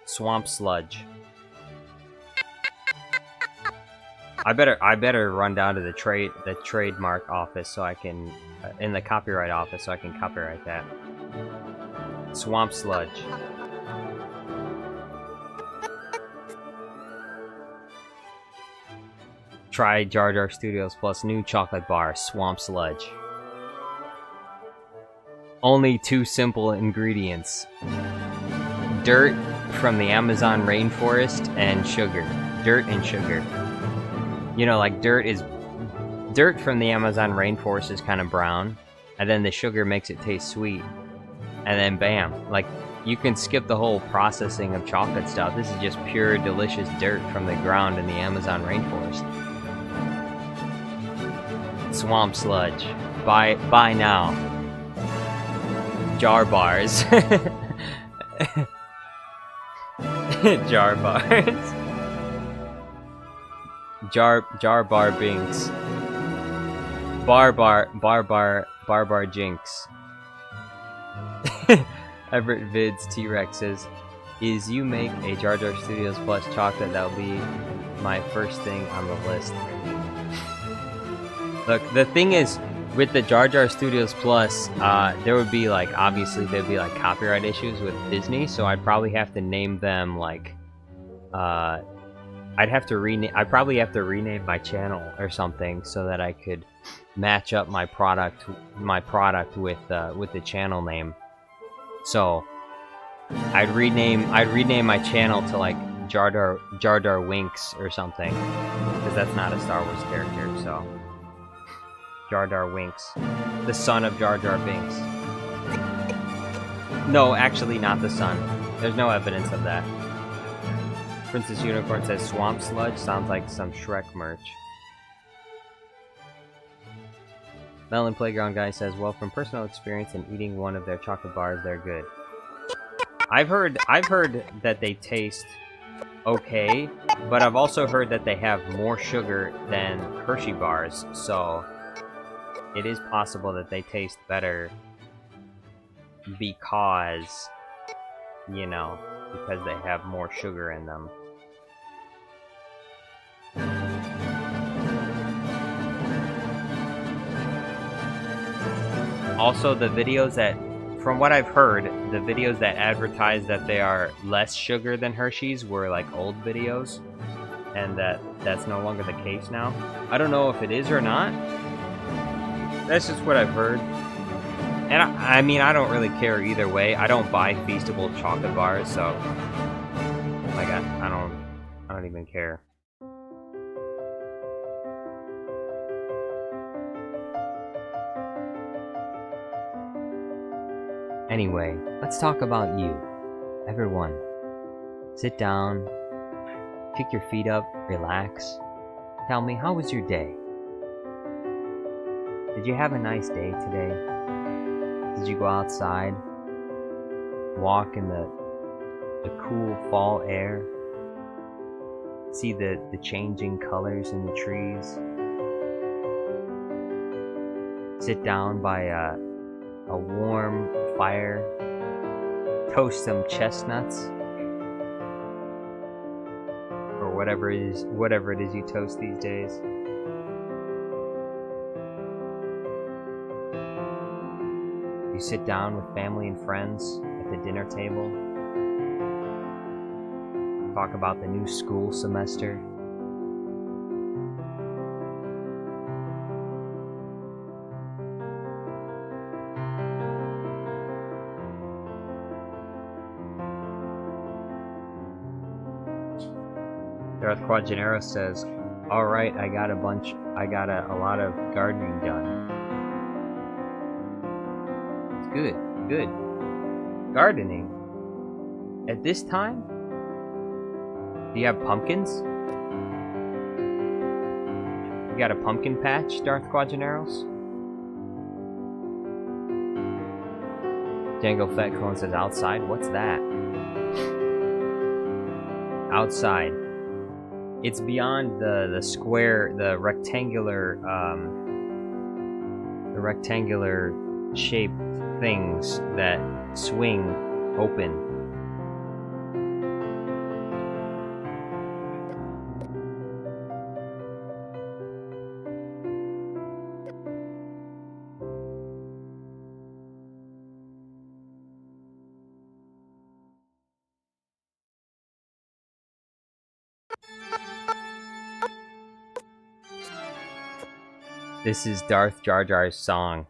Swamp Sludge. I better run down to the trademark office so I can in the copyright office so I can copyright that. Swamp Sludge. Try Jar Jar Studios Plus new chocolate bar, Swamp Sludge. Only 2 simple ingredients. Dirt from the Amazon rainforest and sugar. Dirt and sugar. You know, like dirt from the Amazon rainforest is kind of brown, and then the sugar makes it taste sweet. And then bam, like you can skip the whole processing of chocolate stuff. This is just pure delicious dirt from the ground in the Amazon rainforest. Swamp Sludge. Buy now. Jar bars. Jar bars. Jar bar binks. Bar jinx. Everett Vids T-Rex says, is you make a Jar Jar Studios Plus chocolate, that'll be my first thing on the list. Look, the thing is, with the Jar Jar Studios Plus, there would be like, obviously there'd be like copyright issues with Disney, so I'd probably have to name them like, I'd probably have to rename my channel or something so that I could match up my product with the channel name. So I'd rename my channel to like Jar Jar Winks or something, because that's not a Star Wars character. So Jar Jar Winks, the son of Jar Jar Binks. No, actually not the son. There's no evidence of that. Princess Unicorn says Swamp Sludge sounds like some Shrek merch. Melon Playground Guy says, well, from personal experience in eating one of their chocolate bars, they're good. I've heard that they taste okay, but I've also heard that they have more sugar than Hershey bars, so it is possible that they taste better because, you know, because they have more sugar in them. Also, the videos that, from what I've heard, the videos that advertise that they are less sugar than Hershey's were like old videos, and that's no longer the case now. I don't know if it is or not. That's just what I've heard. And I mean, I don't really care either way. I don't buy Feastable chocolate bars, so like I don't even care. Anyway, let's talk about you. Everyone, sit down, kick your feet up, relax. Tell me, how was your day? Did you have a nice day today? Did you go outside, walk in the cool fall air, see the changing colors in the trees, sit down by a warm fire, toast some chestnuts, or whatever it is you toast these days. You sit down with family and friends at the dinner table, talk about the new school semester. Darth Quajanero says, "Alright, I got a lot of gardening done." It's good. Gardening? At this time? Do you have pumpkins? You got a pumpkin patch, Darth Quajaneros? Django Fat Clone says, outside? What's that? Outside. It's beyond the square, the rectangular shaped things that swing open. This is Darth Jar Jar's song.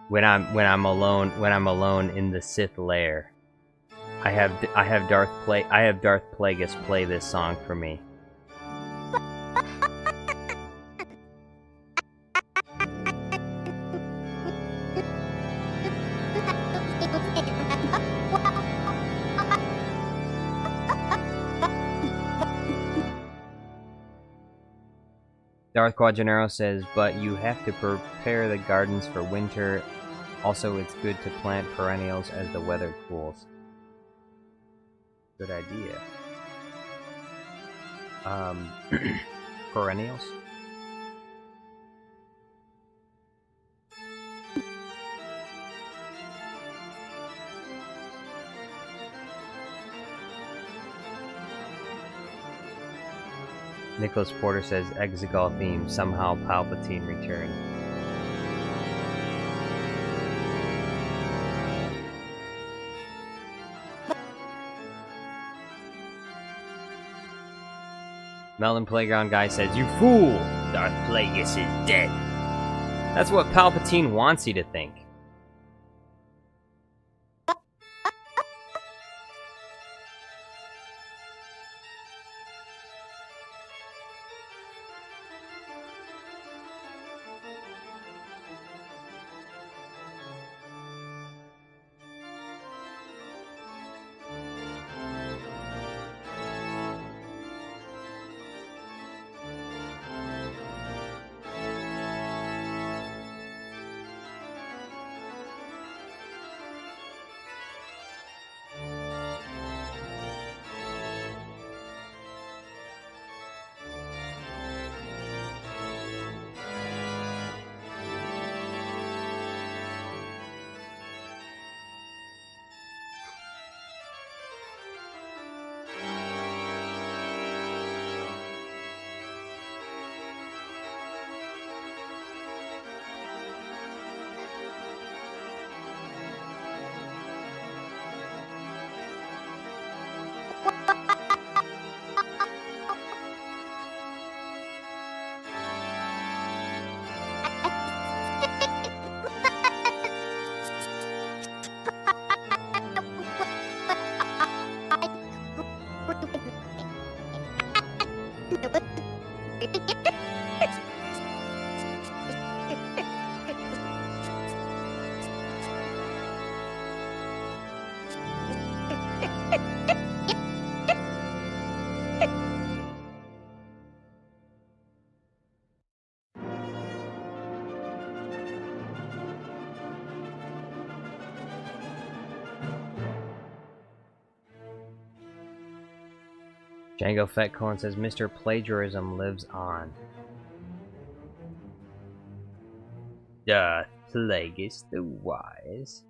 When I'm alone in the Sith lair, I have Darth Plagueis play this song for me. Darth Quajanero says, but you have to prepare the gardens for winter. Also, it's good to plant perennials as the weather cools. Good idea. Perennials? Nicholas Porter says, Exegol theme, somehow Palpatine returned. Melon Playground Guy says, you fool! Darth Plagueis is dead. That's what Palpatine wants you to think. Django Fetcorn says Mr. Plagiarism lives on. Doth plaguest the wise.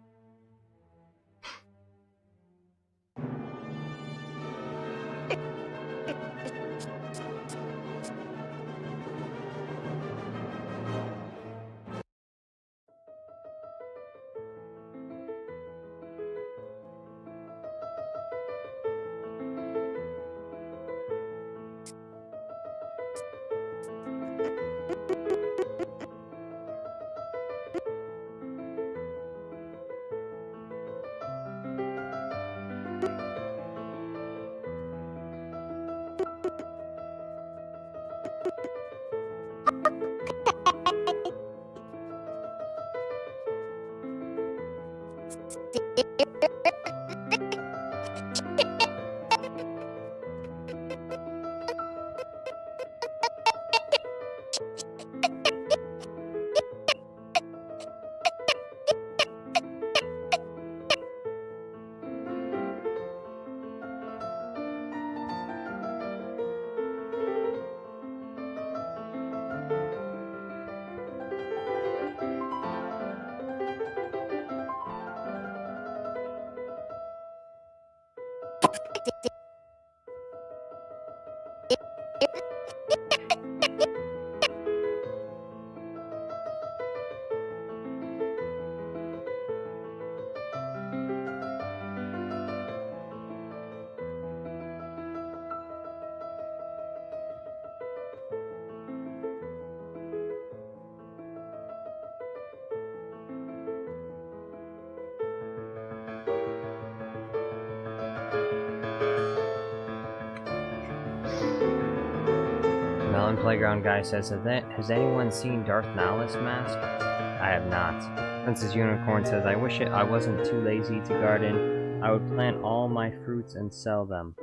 Melon Playground Guy says, has anyone seen Darth Nihilus Mask? I have not. Princess Unicorn says, I wish I wasn't too lazy to garden. I would plant all my fruits and sell them.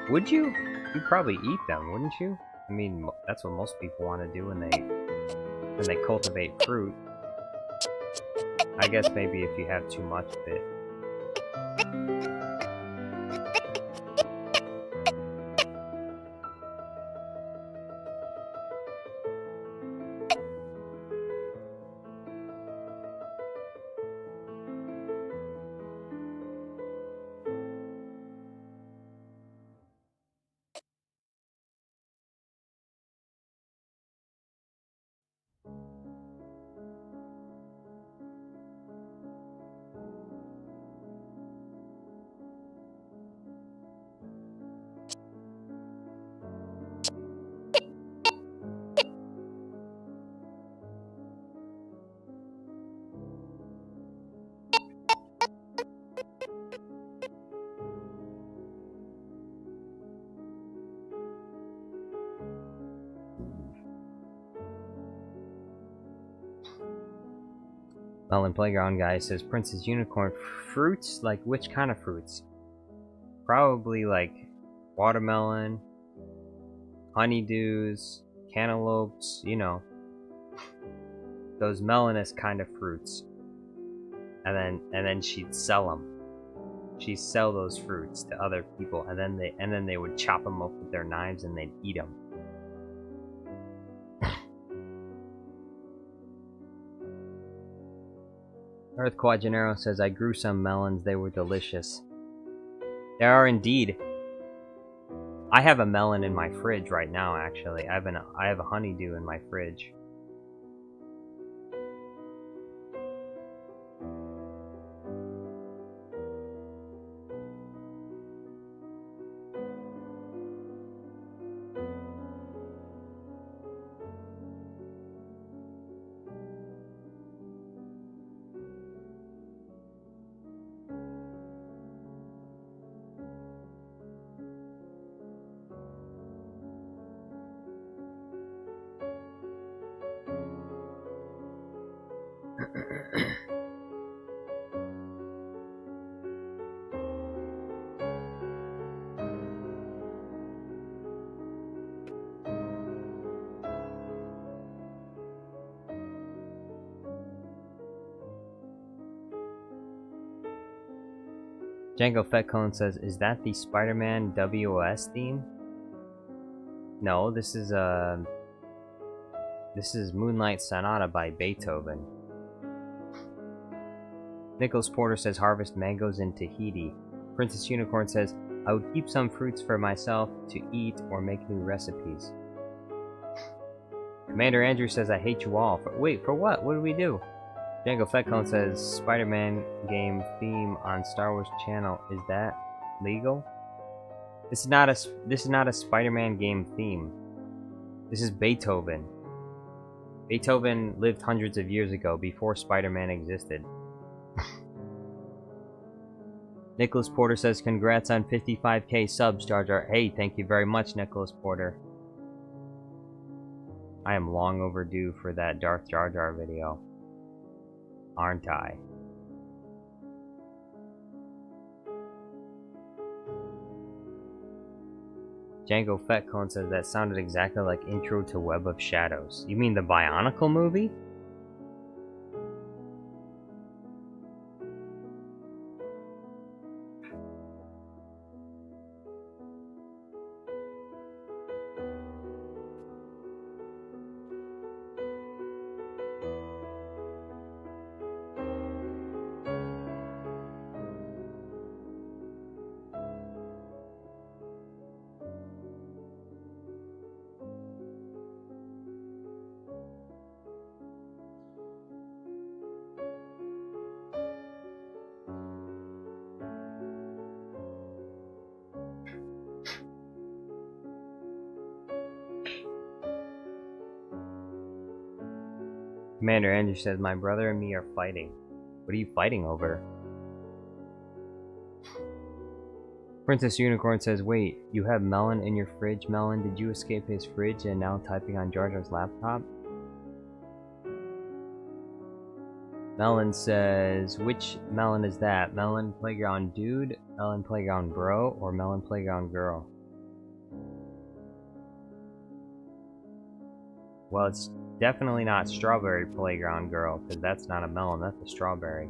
Would you? You'd probably eat them, wouldn't you? I mean, that's what most people want to do when they cultivate fruit. I guess maybe if you have too much of it. Melon Playground Guy says, Princess Unicorn, fruits? Like which kind of fruits? Probably like watermelon, honeydews, cantaloupes, you know. Those melanous kind of fruits. And then she'd sell them. She'd sell those fruits to other people, and then they would chop them up with their knives and they'd eat them. Earth Quadraro says, I grew some melons, they were delicious. They are indeed. I have a melon in my fridge right now, actually. I have a honeydew in my fridge. Django Fetcone says, is that the Spider-Man WOS theme? No, this is Moonlight Sonata by Beethoven. Nicholas Porter says, harvest mangoes in Tahiti. Princess Unicorn says, I would keep some fruits for myself to eat or make new recipes. Commander Andrew says, I hate you all. Wait, for what? What did we do? Django Fetcone says, Spider-Man game theme on Star Wars channel. Is that legal? This is not a Spider-Man game theme. This is Beethoven. Beethoven lived hundreds of years ago, before Spider-Man existed. Nicholas Porter says, congrats on 55k subs, Jar Jar. Hey, thank you very much, Nicholas Porter. I am long overdue for that Darth Jar Jar video. Aren't I? Django Fetcone says, that sounded exactly like intro to Web of Shadows. You mean the Bionicle movie? Commander Andrew says, my brother and me are fighting. What are you fighting over? Princess Unicorn says, wait, you have Melon in your fridge? Melon, did you escape his fridge and now typing on Jar Jar's laptop? Melon says, which Melon is that? Melon Playground Dude, Melon Playground Bro, or Melon Playground Girl? Well, it's definitely not Strawberry Playground Girl, because that's not a melon, that's a strawberry.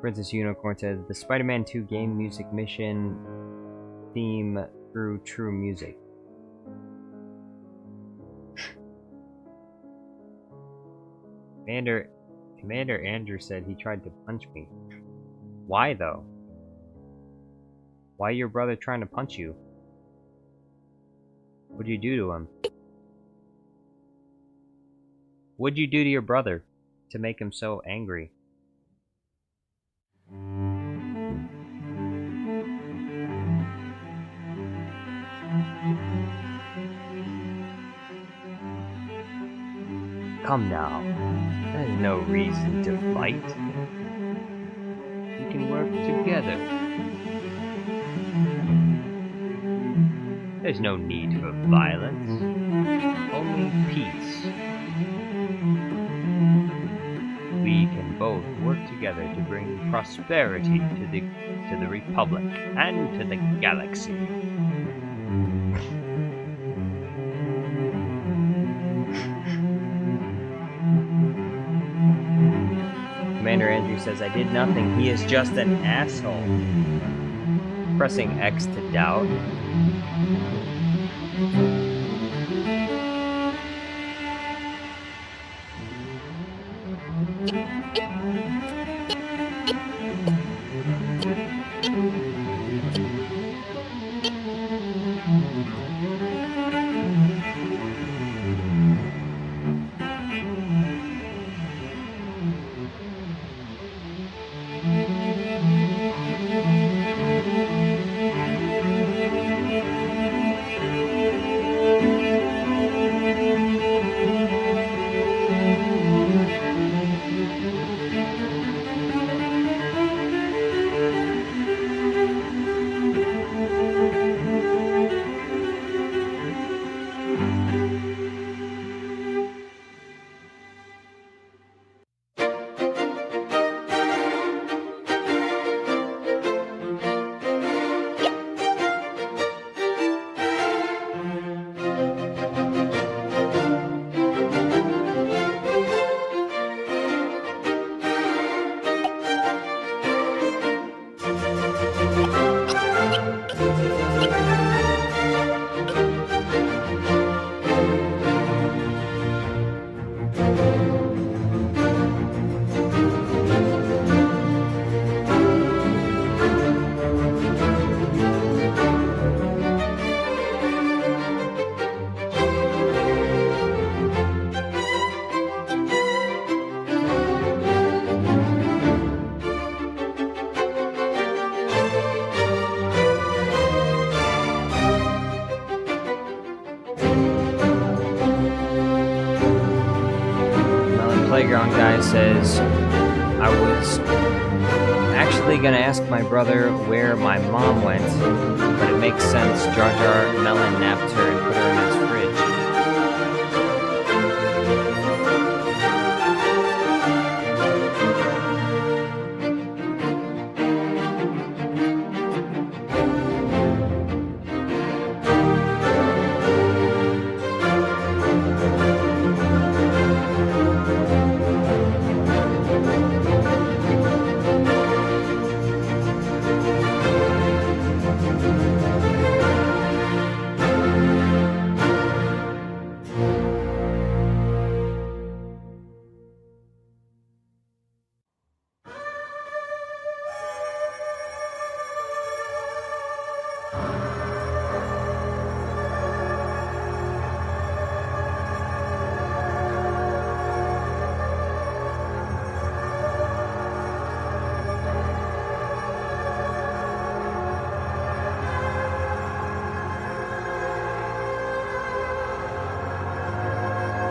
Princess Unicorn says, the Spider-Man 2 game music mission theme through true music. Commander Andrew said he tried to punch me. Why, though? Why your brother trying to punch you? What'd you do to him? What'd you do to your brother to make him so angry? Come now. There's no reason to fight. We can work together. There's no need for violence. Only peace. We can both work together to bring prosperity to the Republic and to the galaxy. Commander Andrew says, I did nothing. He is just an asshole. Pressing X to doubt. Digger on Guy says, I was actually gonna ask my brother where my mom went, but it makes sense. Jar Jar Melon napped her and put her in his fridge.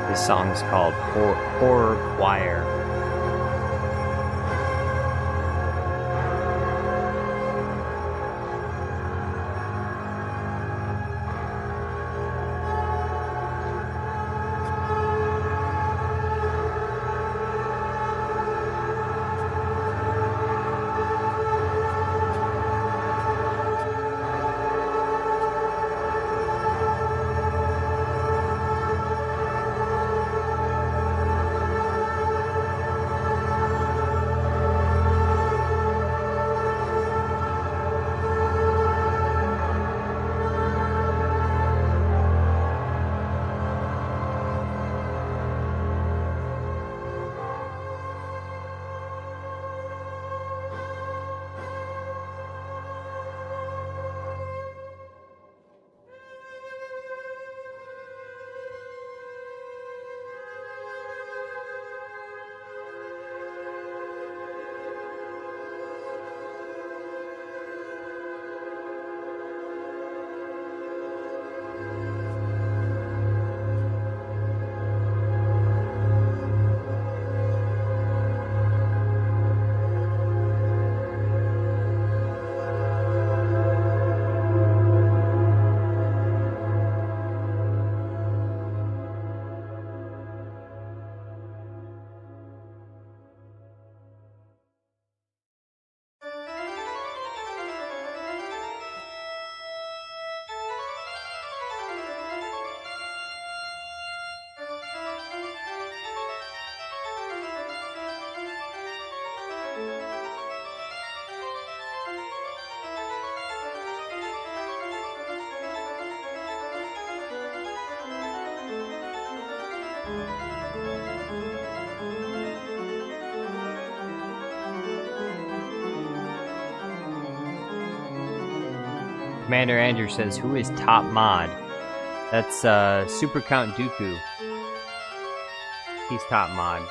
This song's called Horror Choir. Commander Andrew says, who is top mod? That's Super Count Dooku. He's top mod.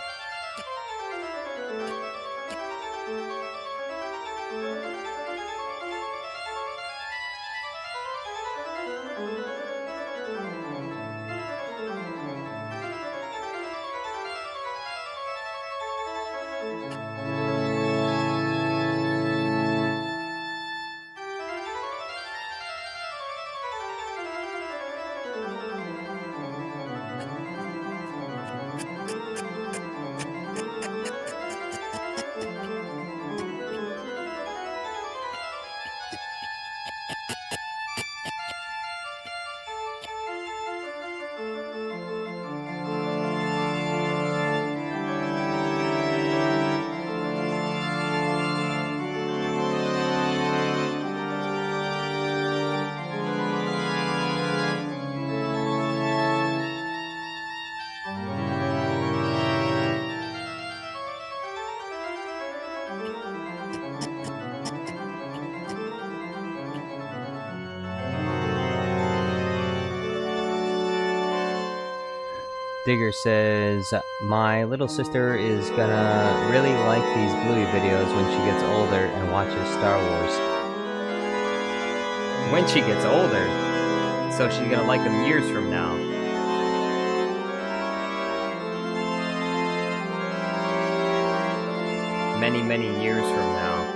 Digger says, my little sister is gonna really like these Bluey videos when she gets older and watches Star Wars. When she gets older? So she's gonna like them years from now. many, many years from now.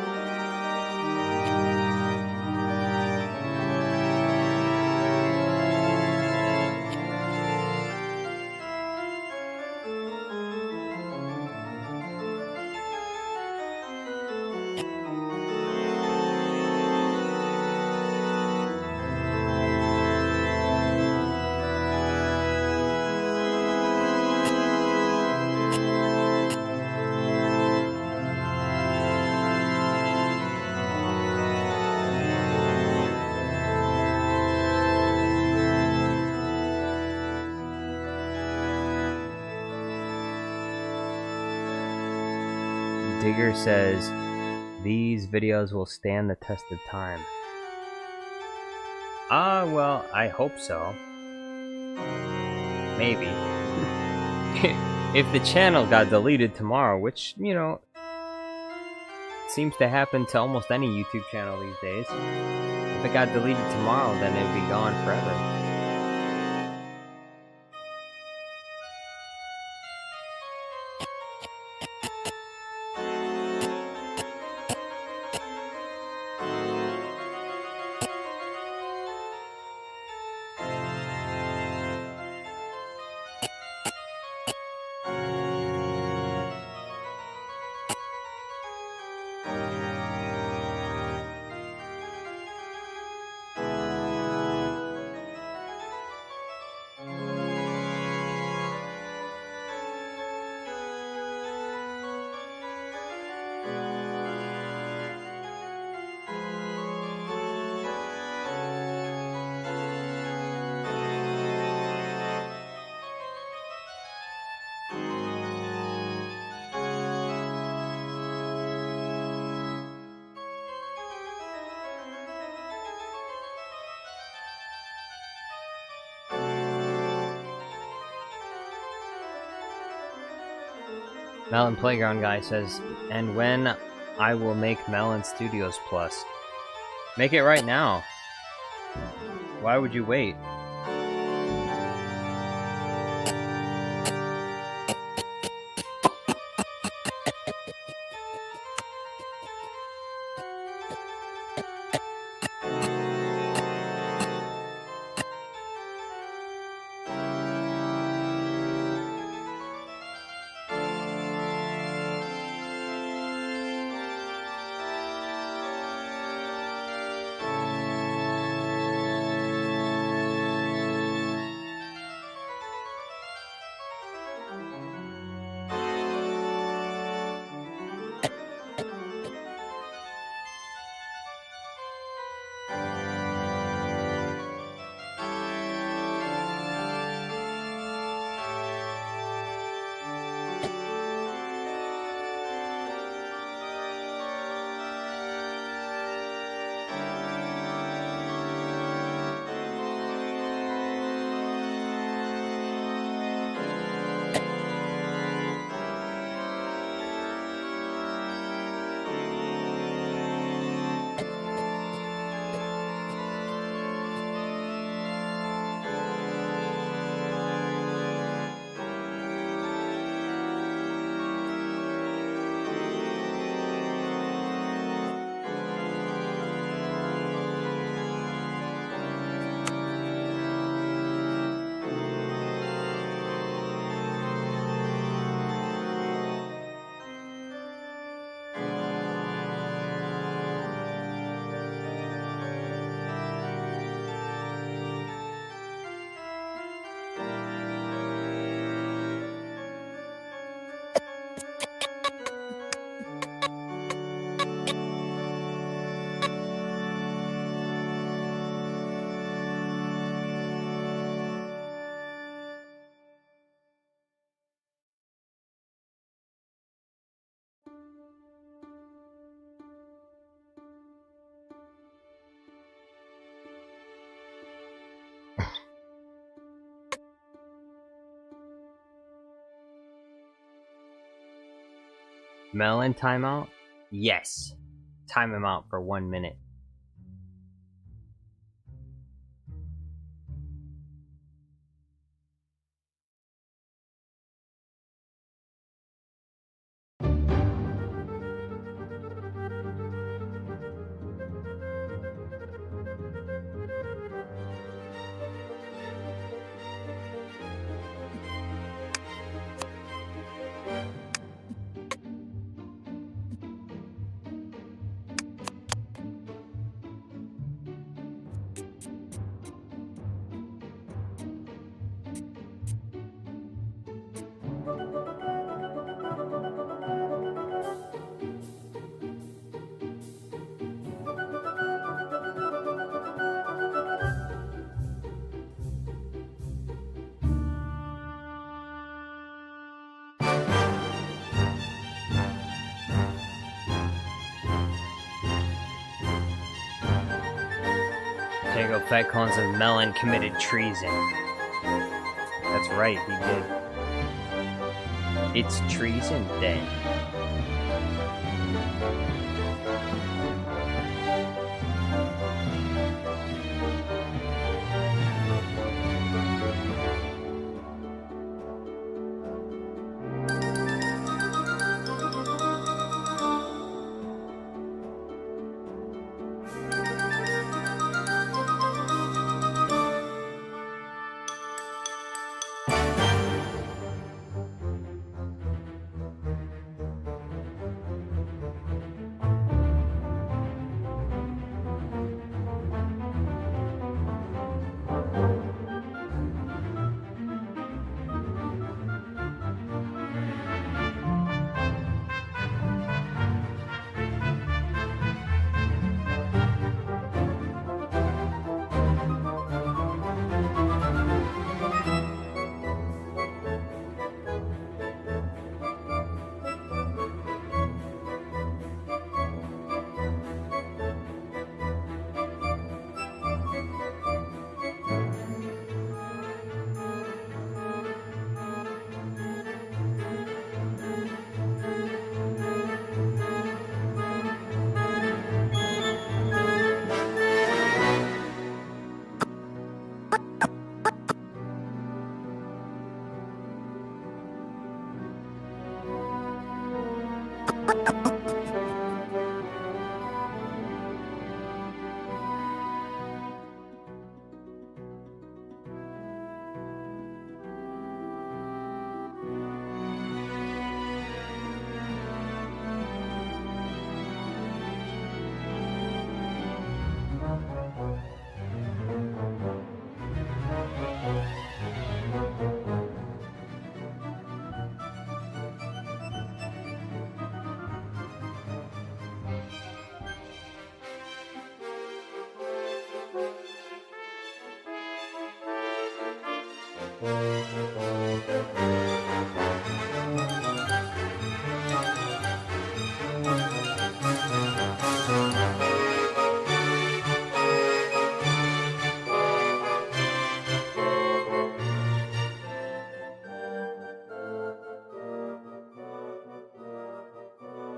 Digger says, these videos will stand the test of time. Well, I hope so. Maybe. If the channel got deleted tomorrow, which, you know, seems to happen to almost any YouTube channel these days. If it got deleted tomorrow, then it would be gone forever. Melon Playground Guy says, and when I will make Melon Studios Plus. Make it right now. Why would you wait? Melon timeout? Yes. Time him out for 1 minute. Tango Fat calls him Melon committed treason. That's right, he did. It's treason day.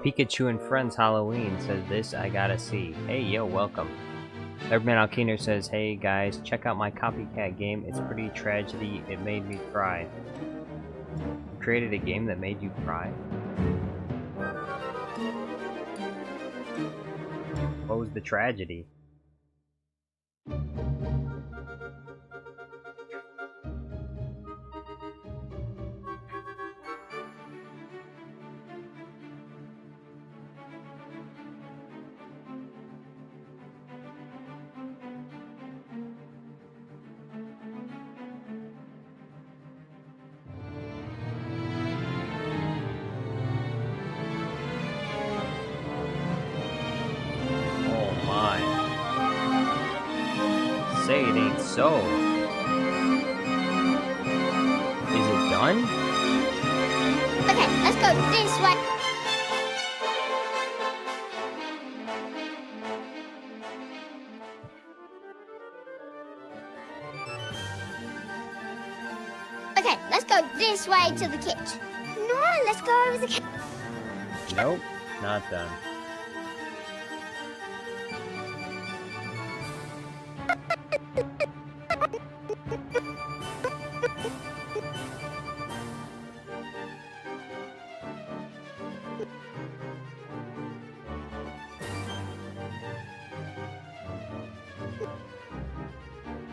Pikachu and Friends Halloween says this I gotta see. Hey yo, welcome. Everman Alkiner says, hey guys, check out my copycat game. It's pretty tragedy. It made me cry. You created a game that made you cry? What was the tragedy? Say it ain't so. Is it done? Okay, let's go this way. Okay, let's go this way to the kitchen. No, let's go over the kitchen. Nope, not done.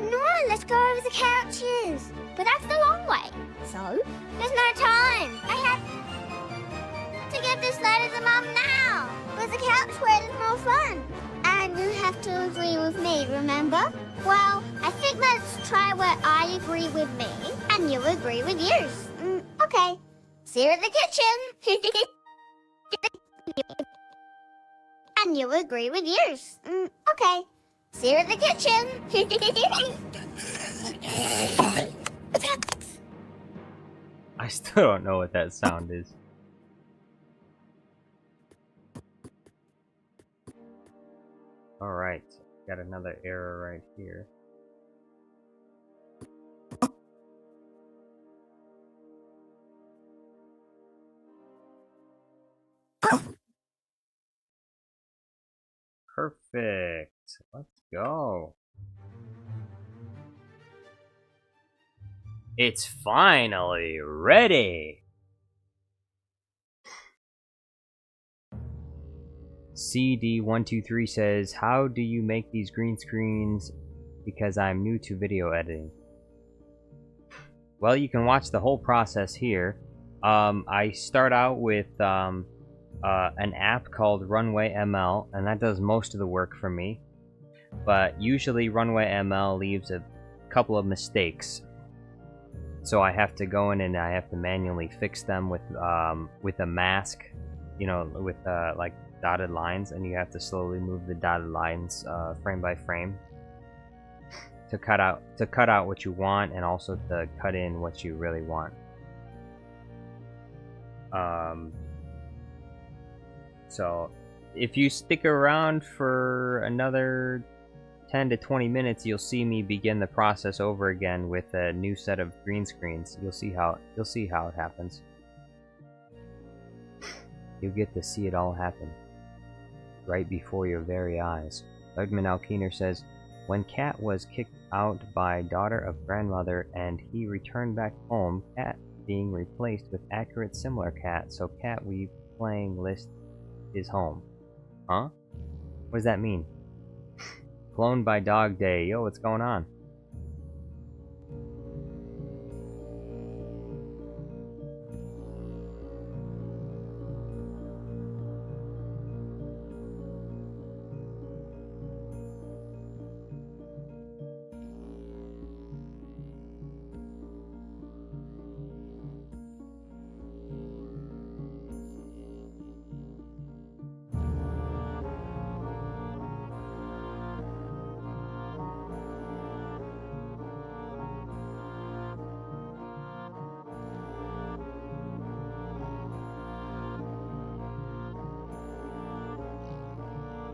No, let's go over the couches. But that's the long way. So? There's no time. I have to get this letter to Mum now. But the couch where is more fun. And you have to agree with me, remember? Well, I think let's try where I agree with me and you agree with yours. Okay. See you at the kitchen. And you agree with yours. Okay. See you at the kitchen. I still don't know what that sound is. Alright. got another error right here. Perfect. Let's go. It's finally ready. CD123 says, how do you make these green screens? Because I'm new to video editing. Well, you can watch the whole process here. I start out with an app called Runway ML, and that does most of the work for me. But usually Runway ML leaves a couple of mistakes. So I have to go in and I have to manually fix them with a mask, you know, with like dotted lines, and you have to slowly move the dotted lines frame by frame to cut out what you want, and also to cut in what you really want. So if you stick around for another 10 to 20 minutes, you'll see me begin the process over again with a new set of green screens. You'll see how it happens. You'll get to see it all happen right before your very eyes. Erdman Alkeener says, when Cat was kicked out by daughter of grandmother and he returned back home, Cat being replaced with accurate similar Cat, so Cat we playing list is home. Huh? What does that mean? Cloned by Dog Day. Yo, what's going on?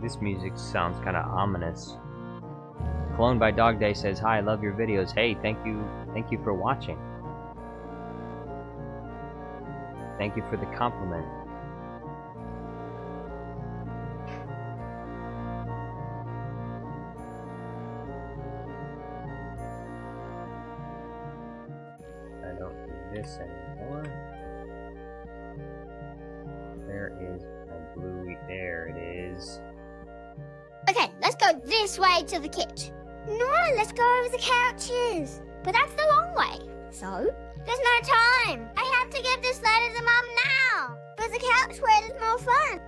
This music sounds kind of ominous. Cloned by Dog Day says, hi, love your videos. Hey, thank you for watching. Thank you for the compliment. I don't do this anymore. There is my bluey. There it is. Okay, let's go this way to the kitchen. No, let's go over the couches. But that's the long way. So? There's no time. I have to get this letter to Mom now. But the couch where is more fun.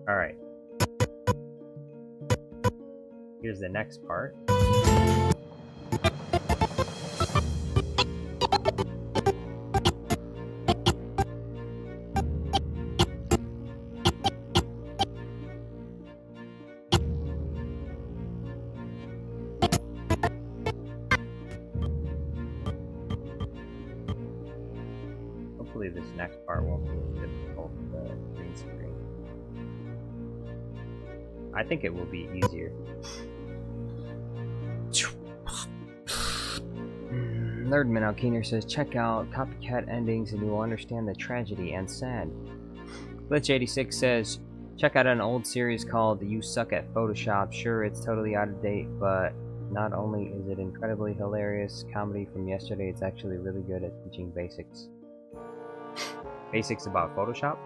Alright. Here's the next part. Hopefully this next part won't be as difficult with the green screen. I think it will be easier. Nerdman Alkeener says, check out Copycat Endings and you will understand the tragedy and sad. Glitch86 says, check out an old series called You Suck at Photoshop. Sure, it's totally out of date, but not only is it incredibly hilarious comedy from yesterday, it's actually really good at teaching basics. Basics about Photoshop?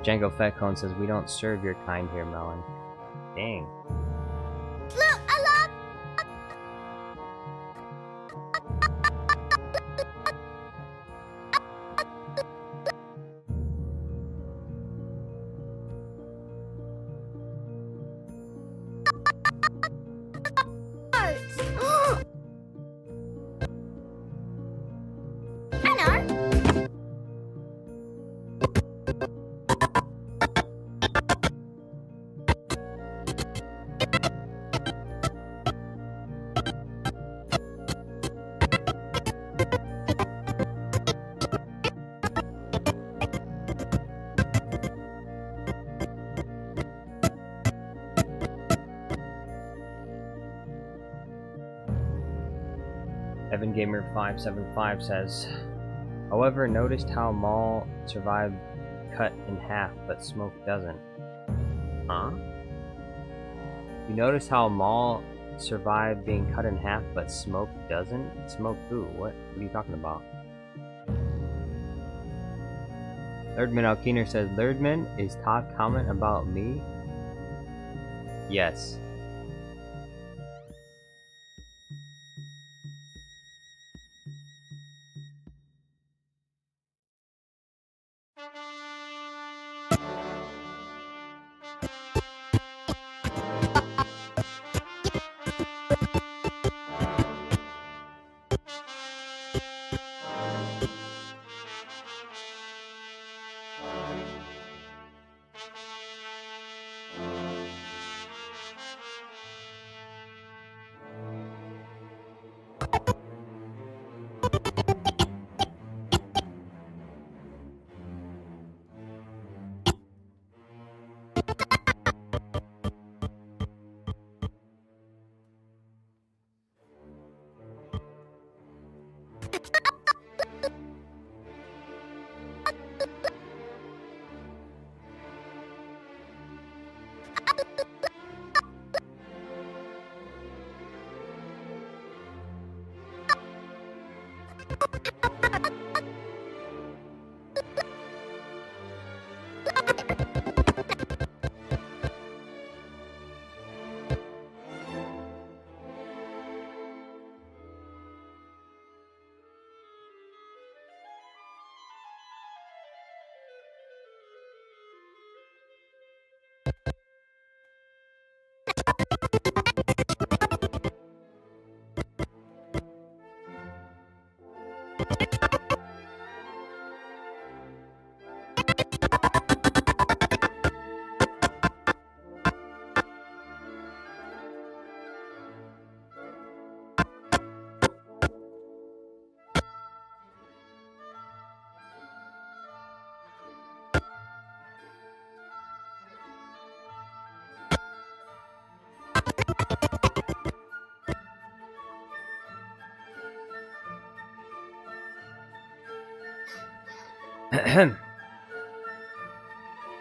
Django Fetcone says, we don't serve your kind here, Melon. Dang. Look, I love... 7gamer575 says, however, noticed how Maul survived cut in half, but Smoke doesn't. Huh? You notice how Maul survived being cut in half, but Smoke doesn't? Smoke who? What are you talking about? Lerdman Alkeener says, Lerdman, is Todd comment about me? Yes.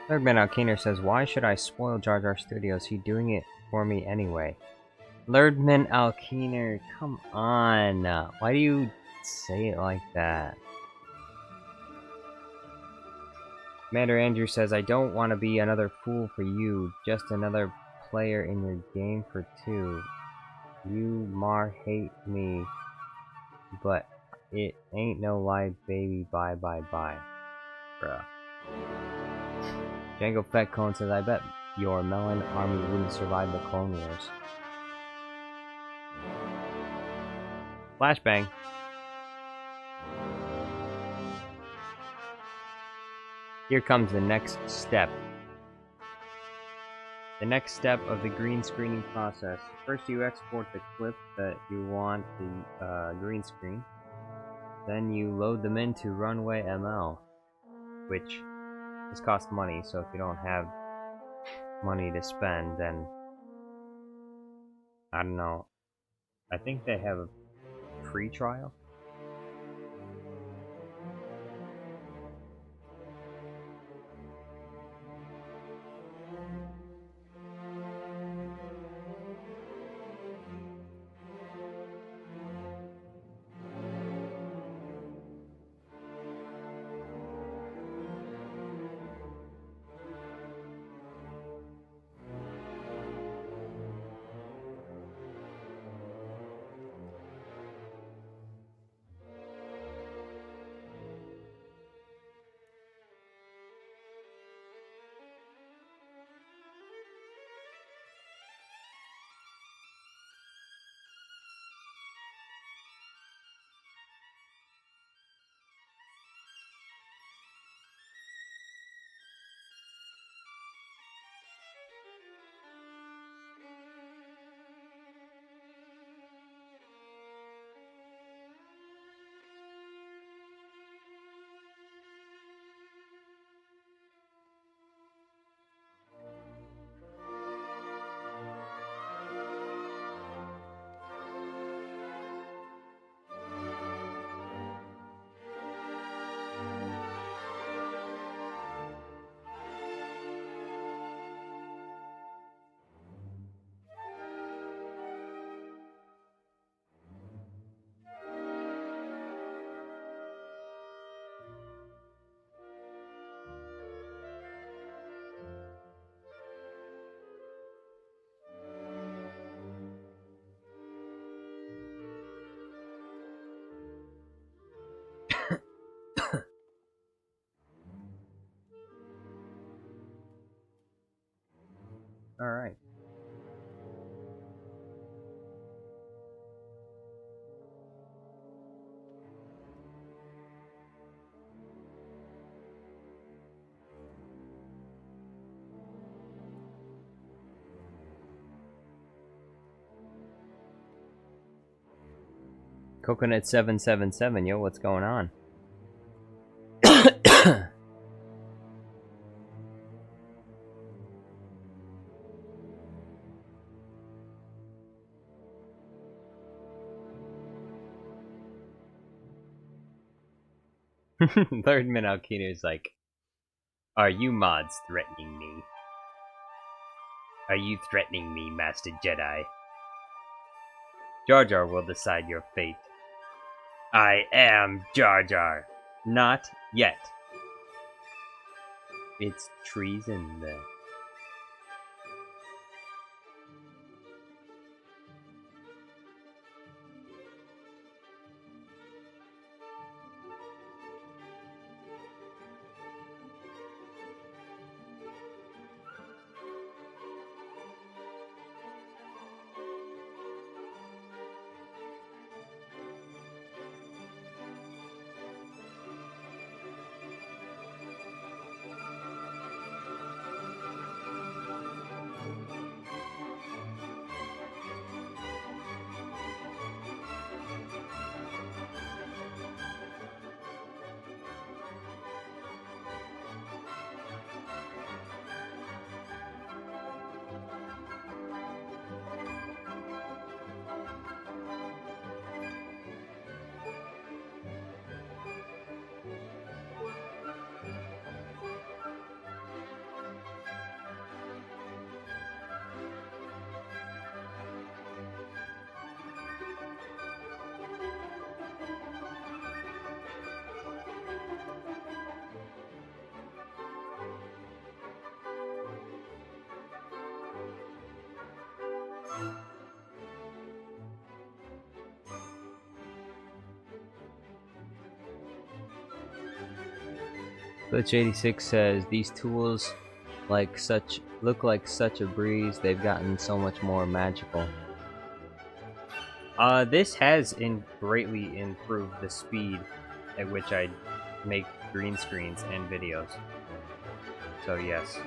Lerdman Alkeener says, why should I spoil Jar Jar Studios? He doing it for me anyway. Lerdman Alkeener, come on. Why do you say it like that? Commander Andrew says, I don't want to be another fool for you, just another player in your game for two. You Mar hate me, but it ain't no life, baby. Bye, bye, bye. Bruh. Django Fetcone says, I bet your melon army wouldn't survive the Clone Wars. Flashbang. Here comes the next step. The next step of the green screening process. First you export the clip that you want the green screen. Then you load them into Runway ML, which this costs money, so if you don't have money to spend, then I don't know. I think they have a free trial. Alright. Coconut 777, yo, what's going on? Lord Minalkino is like, are you mods threatening me? Are you threatening me, Master Jedi? Jar Jar will decide your fate. I am Jar Jar. Not yet. It's treason then. Glitch86 says these tools look like such a breeze. They've gotten so much more magical. This has greatly improved the speed at which I make green screens and videos. So yes.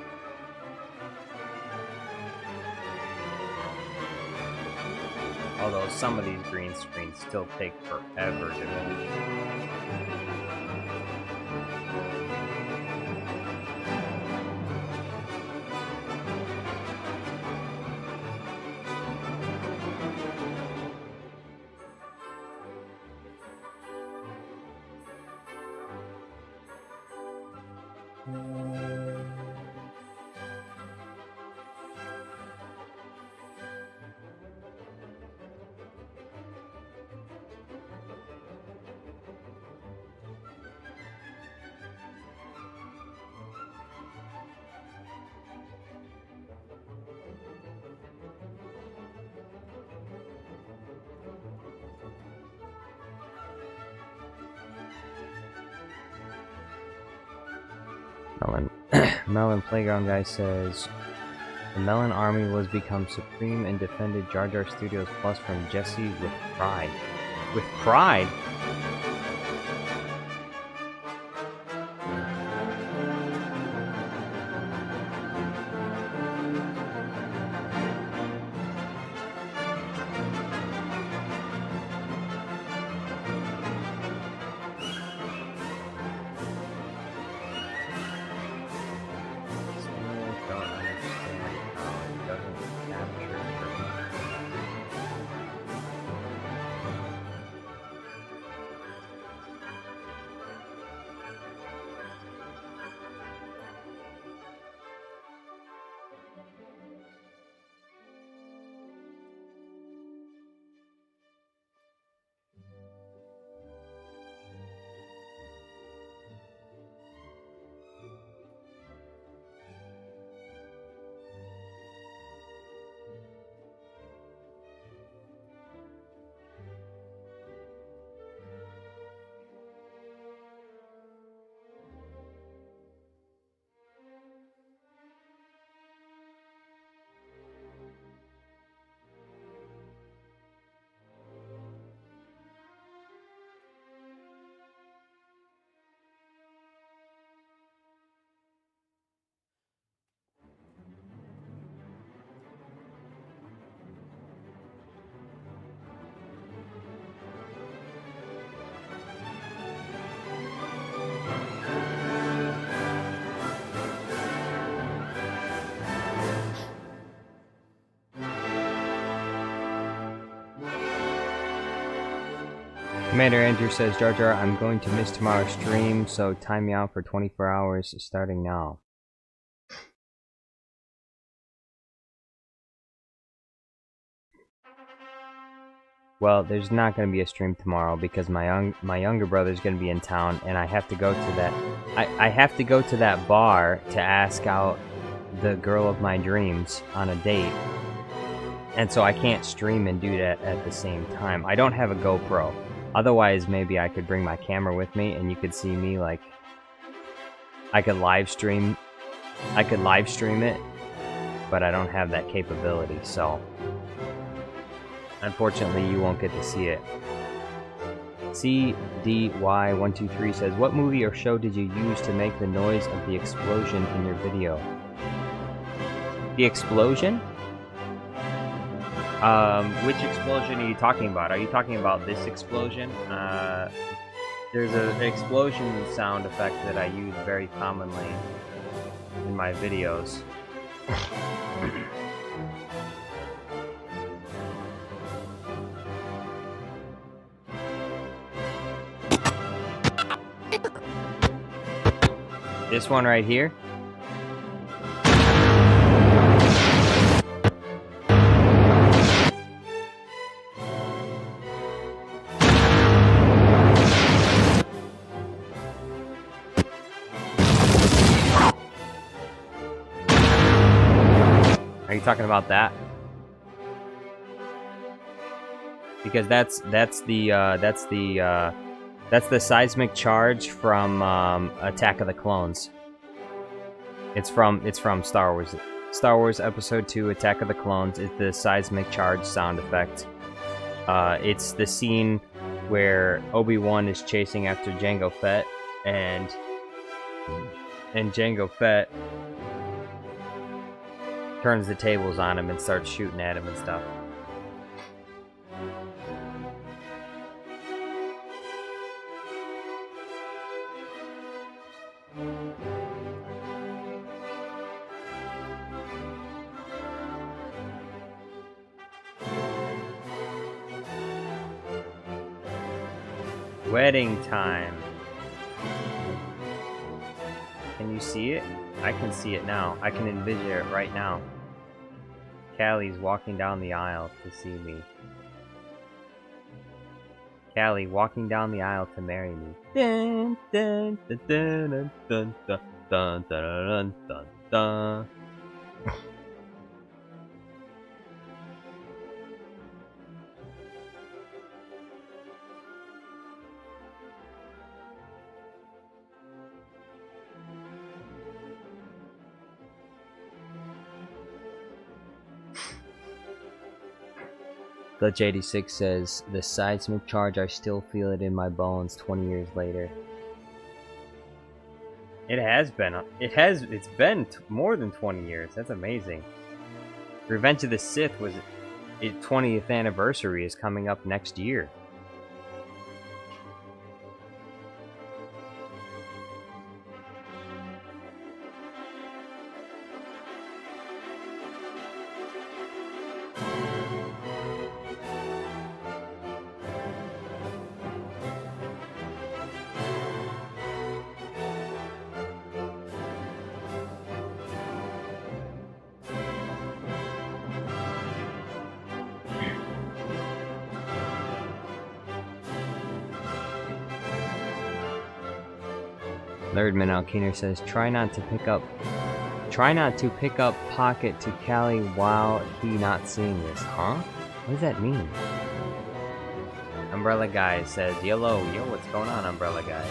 Although some of these green screens still take forever to finish. Melon Playground guy says the Melon Army was become supreme and defended Jar Jar Studios Plus from Jesse with pride. With pride? Commander Andrew says, Jar Jar, I'm going to miss tomorrow's stream, so time me out for 24 hours starting now. Well, there's not going to be a stream tomorrow because my younger brother's going to be in town, and I have to go to that. I have to go to that bar to ask out the girl of my dreams on a date, and so I can't stream and do that at the same time. I don't have a GoPro. Otherwise, maybe I could bring my camera with me, and you could see me like. I could live stream. I could live stream it, but I don't have that capability, so. Unfortunately, you won't get to see it. CDY123 says, what movie or show did you use to make the noise of the explosion in your video? The explosion? Which explosion are you talking about? Are you talking about this explosion? There's an explosion sound effect that I use very commonly in my videos. This one right here. Are you talking about that? Because that's the seismic charge from Attack of the Clones. It's from Star Wars. Star Wars Episode 2, Attack of the Clones. It's the seismic charge sound effect. It's the scene where Obi-Wan is chasing after Jango Fett, and Jango Fett turns the tables on him and starts shooting at him and stuff. Wedding time. Can you see it? I can see it now. I can envision it right now. Callie's walking down the aisle to see me. Callie walking down the aisle to marry me. Dun, dun, dun, dun, dun, dun, dun, dun, dun, dun. Glitch 86 says, the seismic charge, I still feel it in my bones 20 years later. It's been more than 20 years. That's amazing. Revenge of the Sith was its 20th anniversary is coming up next year. Lerdman Alkiner says, try not to pick up pocket to Callie while he not seeing this. Huh? What does that mean? Umbrella Guy says, yellow, yo, what's going on, Umbrella Guy?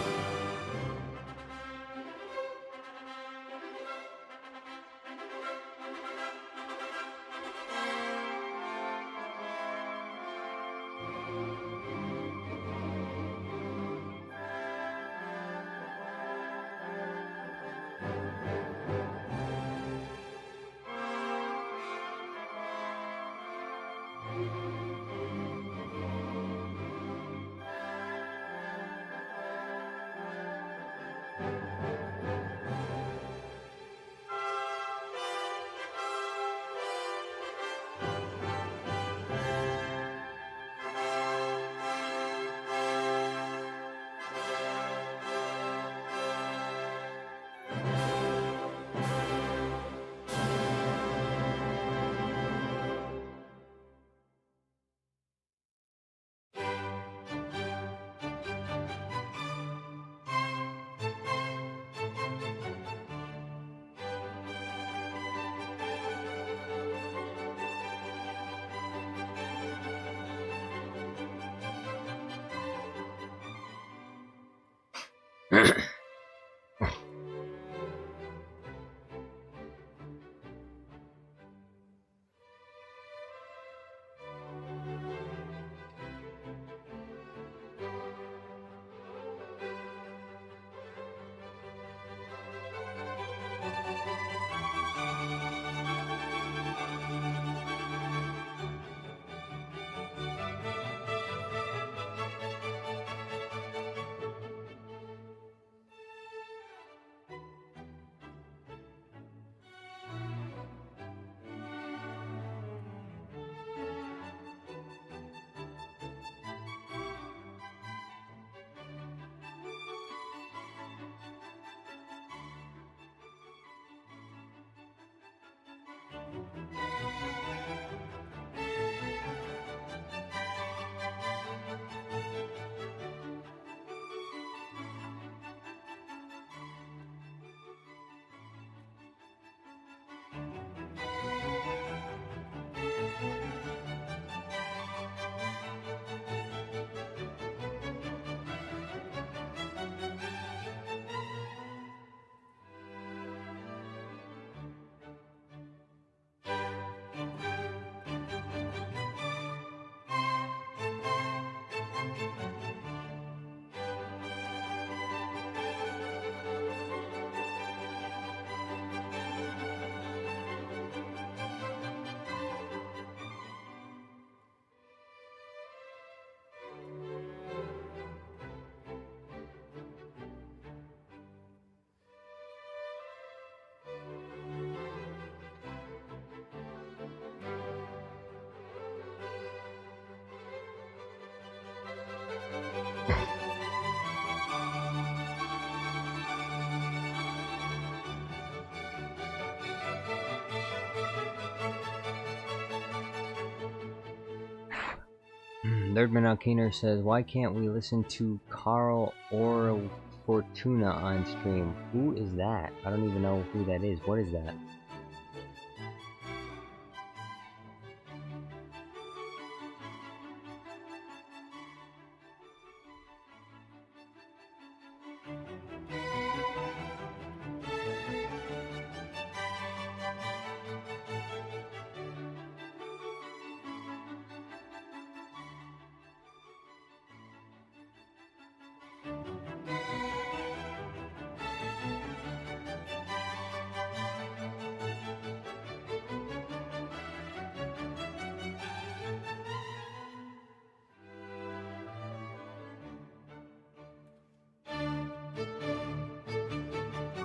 Lerdman Alkiner says, why can't we listen to Carl or Fortuna on stream? Who is that? I don't even know who that is. What is that?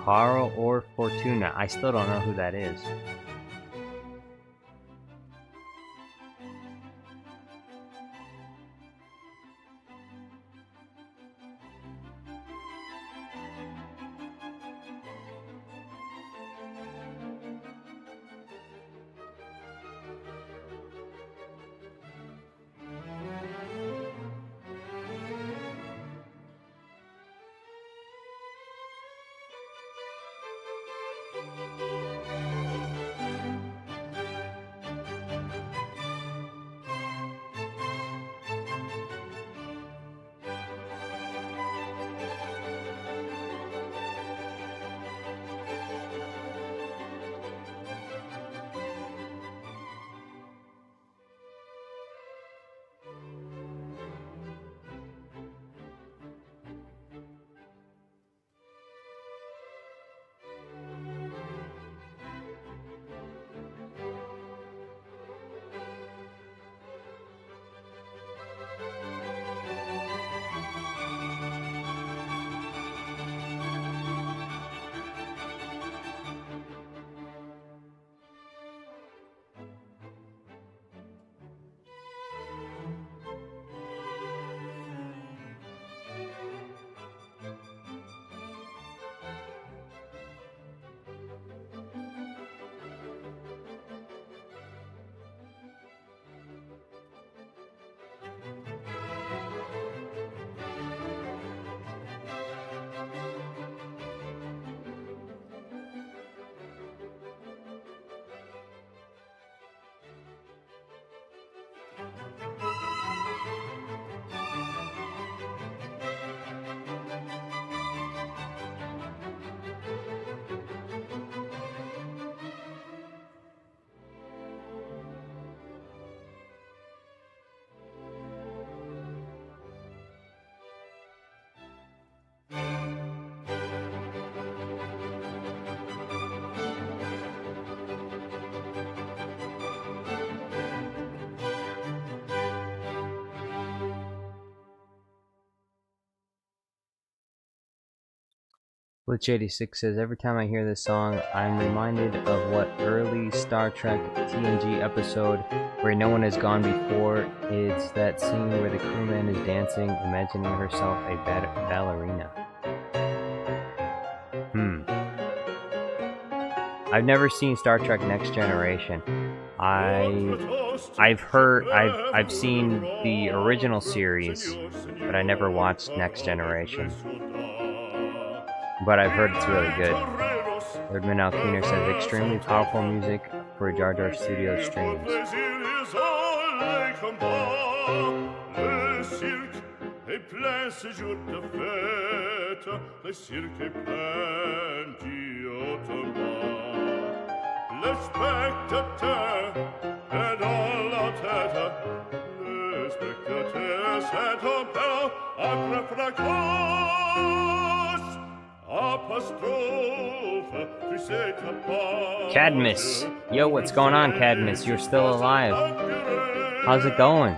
Carl or Fortuna. I still don't know who that is. Glitch86 says, every time I hear this song, I'm reminded of what early Star Trek TNG episode where no one has gone before. It's that scene where the crewman is dancing, imagining herself a ballerina. I've never seen Star Trek Next Generation. I've seen the original series, but I never watched Next Generation. But I've heard it's really good. Erdman Alkiner says, extremely powerful music for Jar Jar Studios streams. Cadmus! Yo, what's going on, Cadmus? You're still alive. How's it going?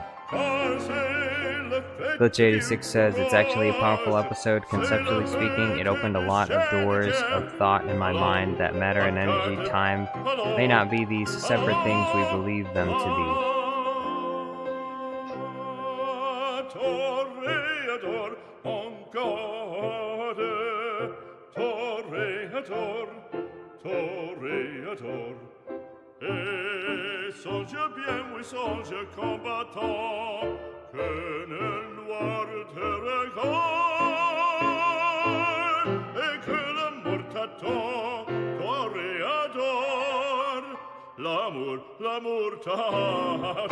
Glitch86 says, it's actually a powerful episode. Conceptually speaking, it opened a lot of doors of thought in my mind that matter and energy, time may not be these separate things we believe them to be. Et songe bien, oui, songe combattant, che nel noir te regal et que l'amour t'attend, toréador, l'amour t'attend.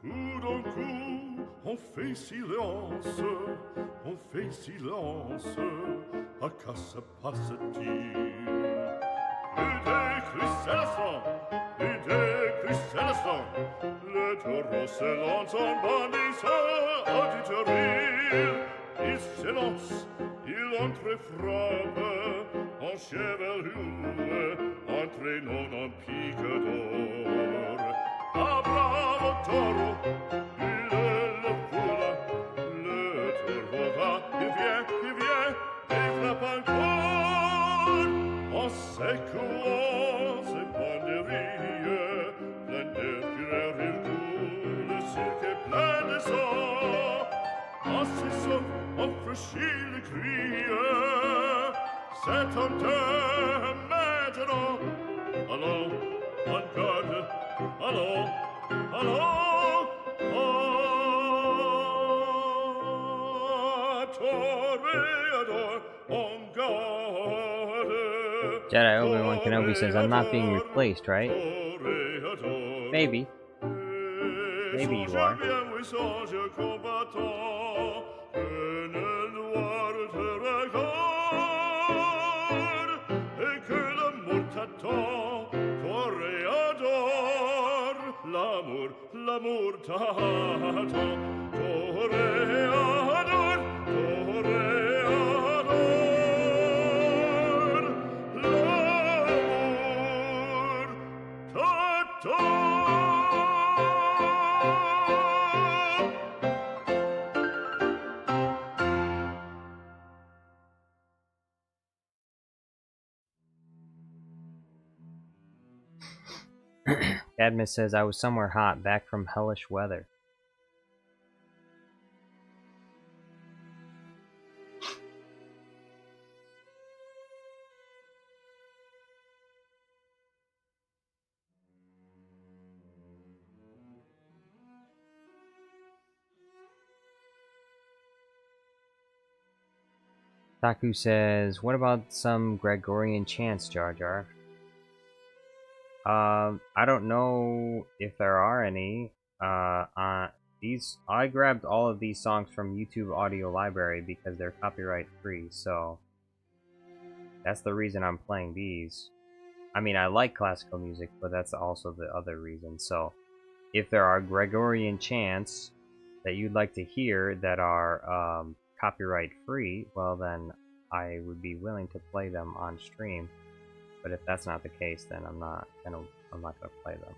Tout d'un coup, on fait silence, à quoi se passe-t-il? Plus d'écrit le taureau se lance en bandissant auditorie. Il s'élance, il entre et frappe, en chevelure, entraînant un pic d'or. Ah, bravo taureau, il le foule, le taureau va, il vient, et frappe encore, en secouant ses banderilles, plein de fureur il coule, le cirque est plein de sang, en cessant, on franchit le cri, c'est un temps maintenant, allons, en garde, allons, toréador, en garde. Jedi Obi-Wan Kenobi says, I'm not being replaced, right? Maybe. Maybe you are. L'amour t'attend, toréador, toréador, l'amour t'attend. Cadmus says, I was somewhere hot, back from hellish weather. Taku says, what about some Gregorian chants, Jar Jar? I don't know if there are any. I grabbed all of these songs from YouTube Audio Library because they're copyright free, so that's the reason I'm playing these. I mean, I like classical music, but that's also the other reason. So, if there are Gregorian chants that you'd like to hear that are copyright free, well then I would be willing to play them on stream. But if that's not the case, then I'm not gonna play them.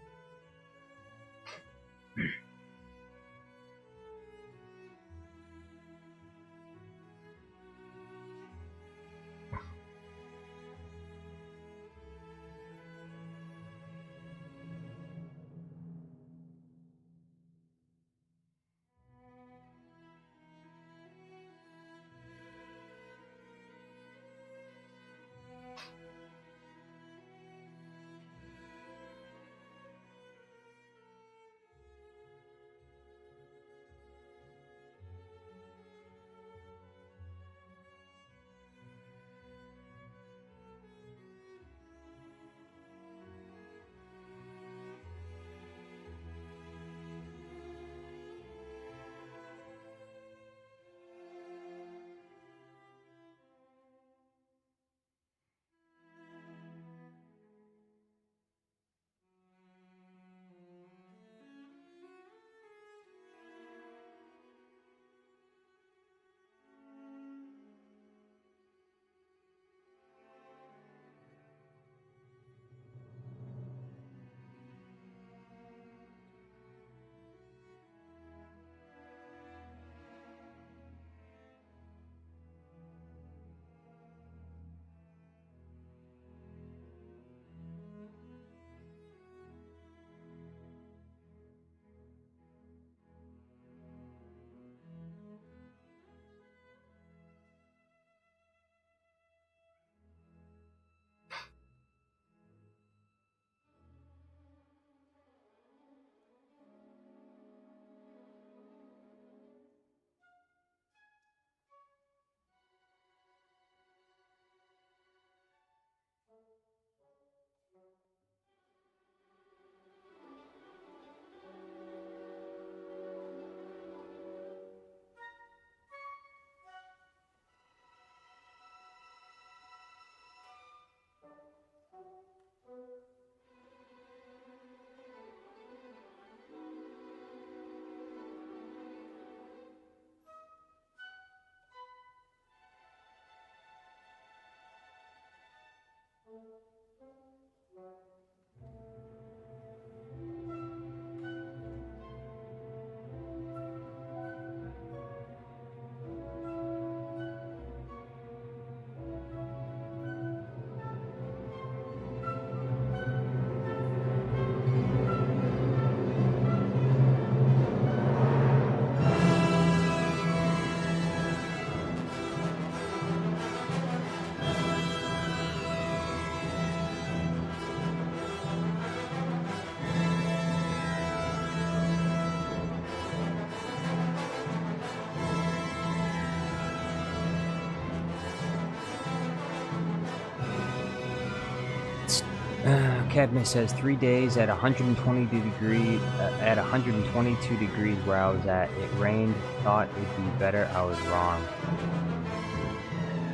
Cadmus says 3 days at 122 degrees where I was at. It rained. Thought it'd be better. I was wrong.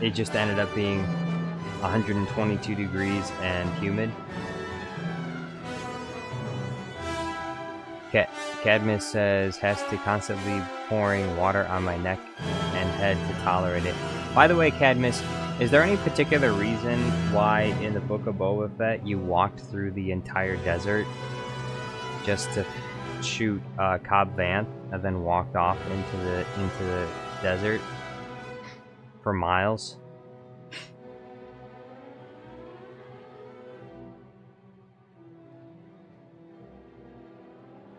It just ended up being 122 degrees and humid. Cadmus says has to constantly pouring water on my neck and head to tolerate it. By the way, Cadmus, is there any particular reason why in the Book of Boba Fett you walked through the entire desert just to shoot Cobb Vanth and then walked off into the desert for miles?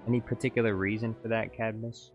Any particular reason for that, Cadmus?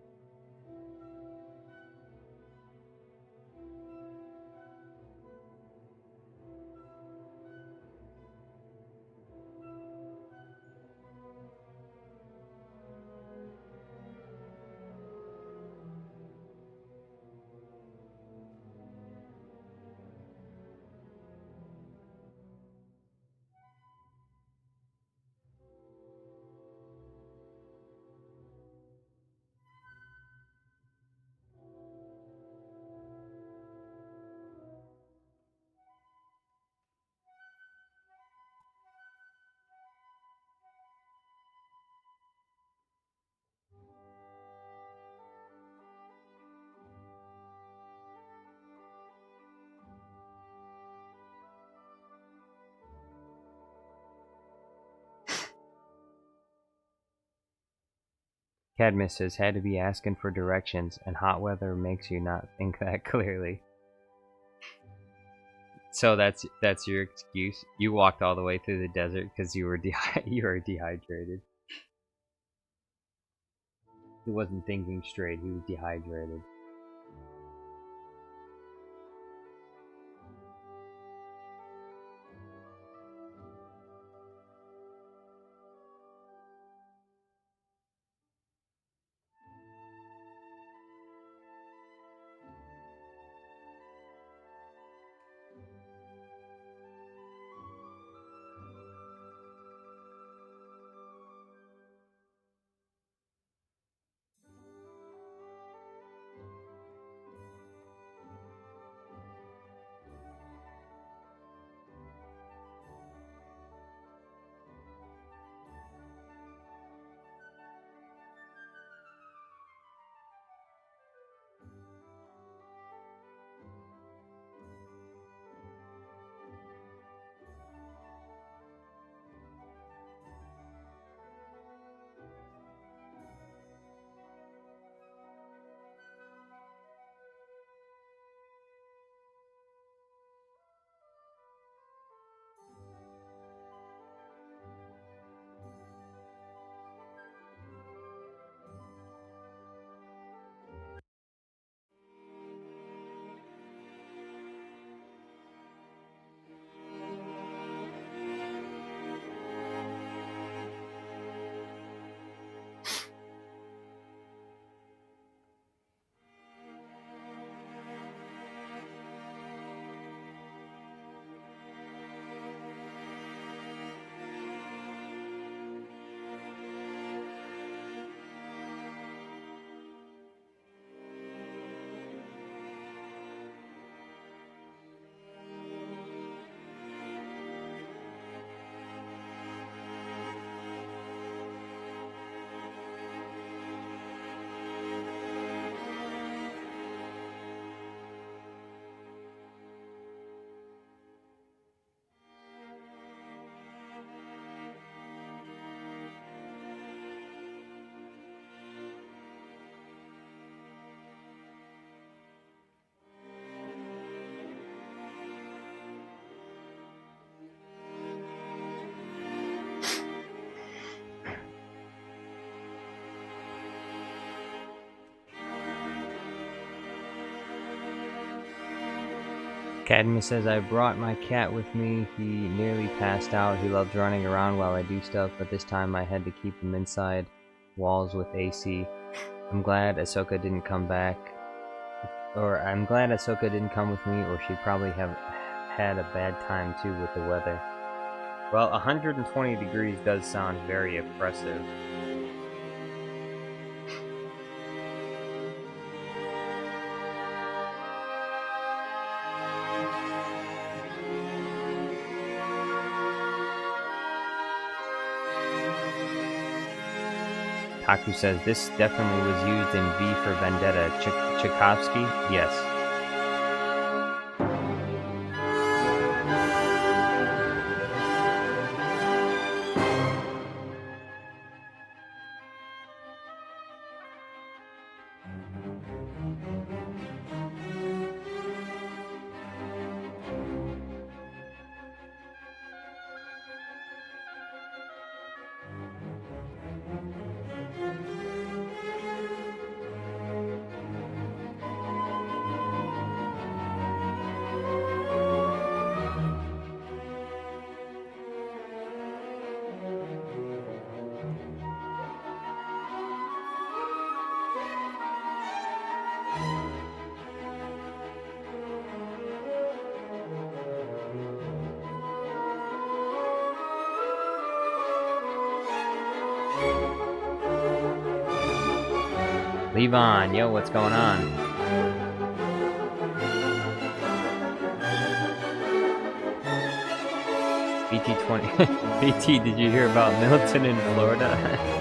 Cadmus says had to be asking for directions, and hot weather makes you not think that clearly. So that's your excuse. You walked all the way through the desert because you were dehydrated. He wasn't thinking straight. He was dehydrated. Cadmus says, I brought my cat with me. He nearly passed out. He loves running around while I do stuff, but this time I had to keep him inside walls with AC. I'm glad Ahsoka didn't come back. Or I'm glad Ahsoka didn't come with me, or she'd probably have had a bad time too with the weather. Well, 120 degrees does sound very oppressive. Taku says, this definitely was used in V for Vendetta. Tchaikovsky? Yes. Levon, yo, what's going on? BT20. BT, did you hear about Milton in Florida?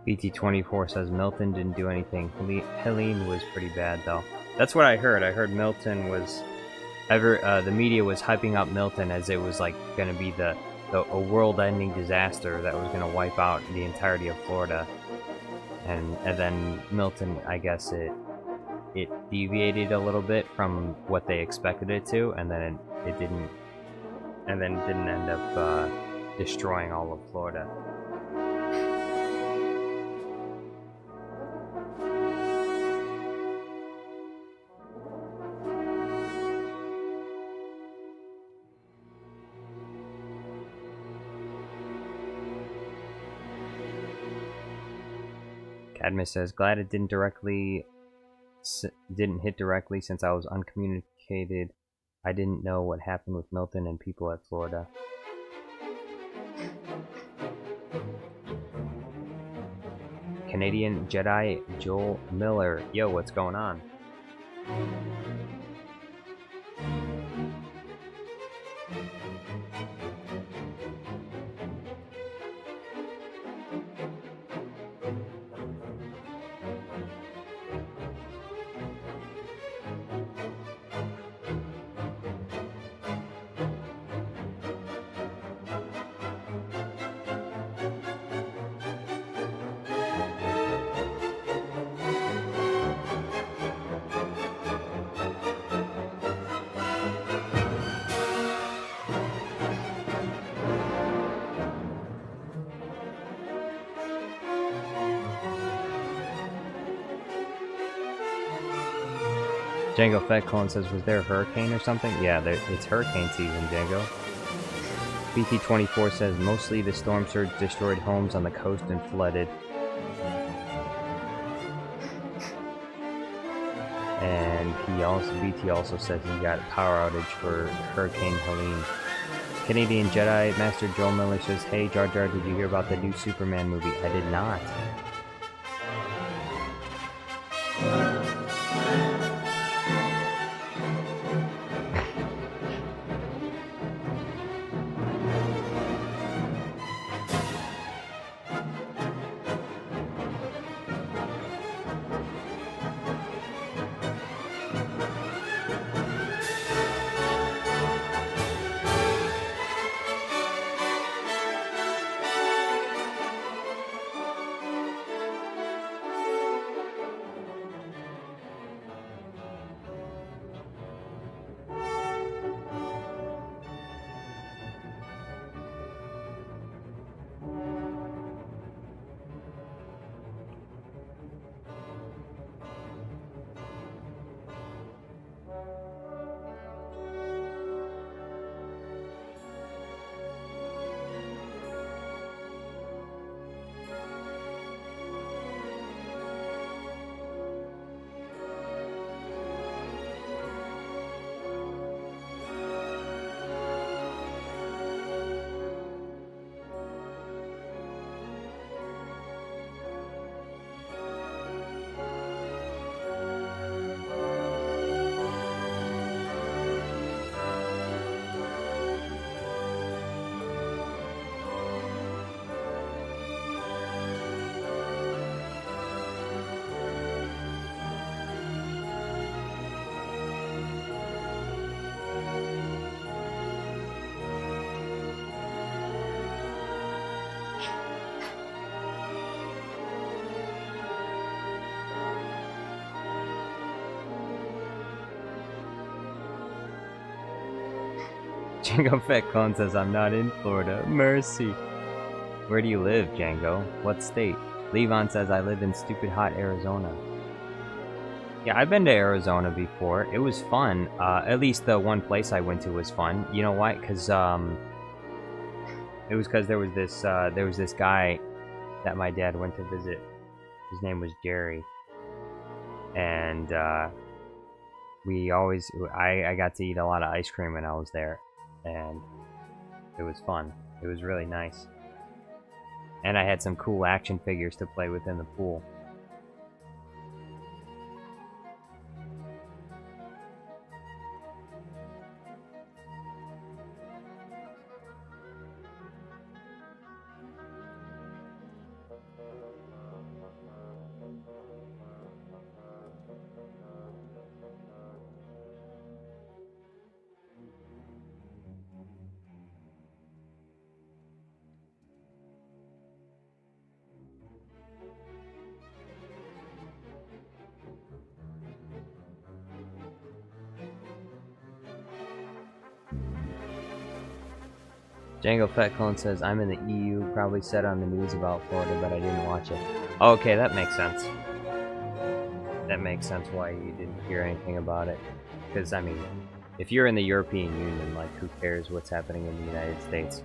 BT24 says Milton didn't do anything. Helene was pretty bad though. That's what I heard. I heard Milton was the media was hyping up Milton as it was like going to be a world-ending disaster that was going to wipe out the entirety of Florida. And then Milton, I guess it deviated a little bit from what they expected it to, and then it didn't end up destroying all of Florida. Cadmus says, glad it didn't hit directly since I was uncommunicated. I didn't know what happened with Milton and people at Florida. Canadian Jedi Joel Miller. Yo, what's going on? Django Fett Clone says, was there a hurricane or something? Yeah, it's hurricane season, Django. BT24 says, mostly the storm surge destroyed homes on the coast and flooded. And BT also says he got a power outage for Hurricane Helene. Canadian Jedi Master Joel Miller says, "Hey Jar Jar, did you hear about the new Superman movie?" I did not. Django Fett Clone says, "I'm not in Florida. Mercy." Where do you live, Django? What state? Levon says, "I live in stupid hot Arizona." Yeah, I've been to Arizona before. It was fun. At least the one place I went to was fun. You know why? Because it was because there was this guy that my dad went to visit. His name was Jerry, and I got to eat a lot of ice cream when I was there, and it was fun. It was really nice. And I had some cool action figures to play with in the pool. Django Fett Clone says, "I'm in the EU, probably said on the news about Florida, but I didn't watch it." Oh, okay, that makes sense. That makes sense why you didn't hear anything about it. Because, I mean, if you're in the European Union, like, who cares what's happening in the United States?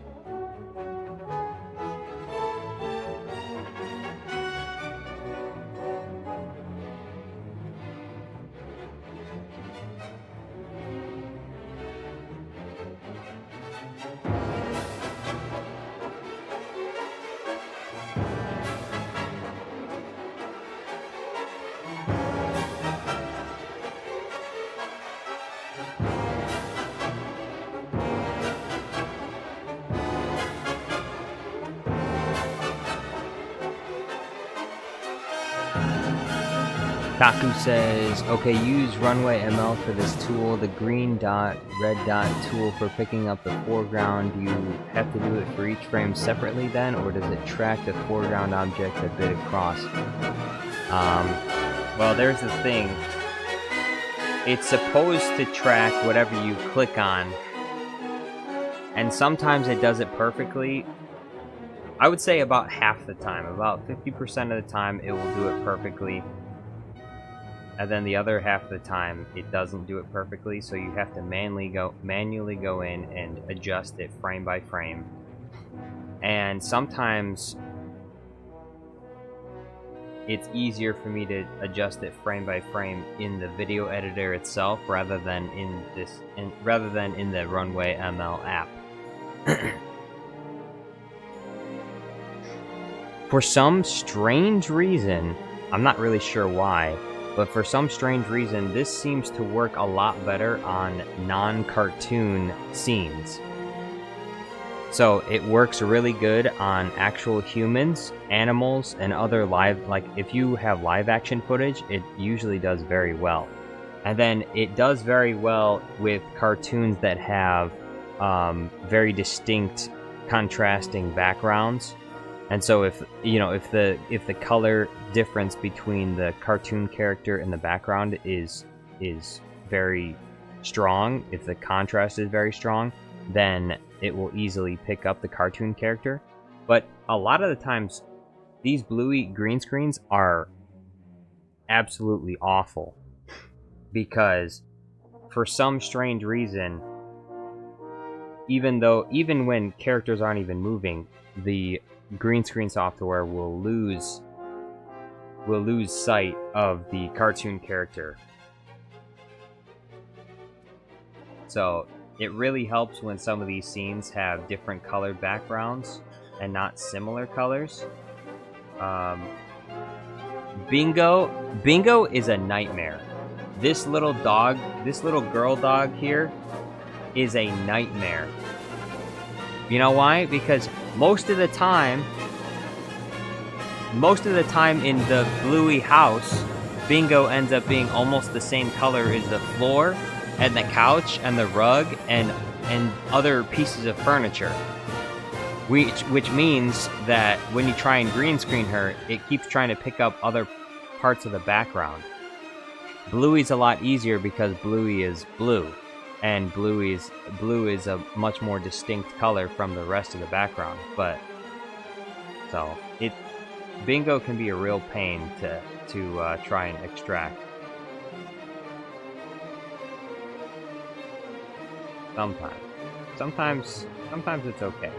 Taku says, "Okay, use runway ML for this tool. The green dot, red dot tool for picking up the foreground. Do you have to do it for each frame separately then, or does it track the foreground object a bit across?" Well, there's the thing. It's supposed to track whatever you click on, and sometimes it does it perfectly. I would say about half the time, about 50% of the time, it will do it perfectly. And then the other half of the time, it doesn't do it perfectly, so you have to manually go in and adjust it frame by frame. And sometimes it's easier for me to adjust it frame by frame in the video editor itself rather than in the Runway ML app. For some strange reason, I'm not really sure why, but for some strange reason, this seems to work a lot better on non-cartoon scenes. So it works really good on actual humans, animals, and other live, like if you have live action footage, it usually does very well. And then it does very well with cartoons that have very distinct contrasting backgrounds. And so if the color difference between the cartoon character and the background is very strong, if the contrast is very strong, then it will easily pick up the cartoon character. But a lot of the times, these Bluey green screens are absolutely awful because for some strange reason, even when characters aren't even moving, the green screen software will lose sight of the cartoon character. So it really helps when some of these scenes have different colored backgrounds and not similar colors. Bingo is a nightmare. This little girl dog here is a nightmare. You know why? Because most of the time in the Bluey house, Bingo ends up being almost the same color as the floor and the couch and the rug and other pieces of furniture. Which means that when you try and green screen her, it keeps trying to pick up other parts of the background. Bluey's a lot easier because Bluey is blue, and blue is a much more distinct color from the rest of the background. But so Bingo can be a real pain to try and extract. Sometimes it's okay.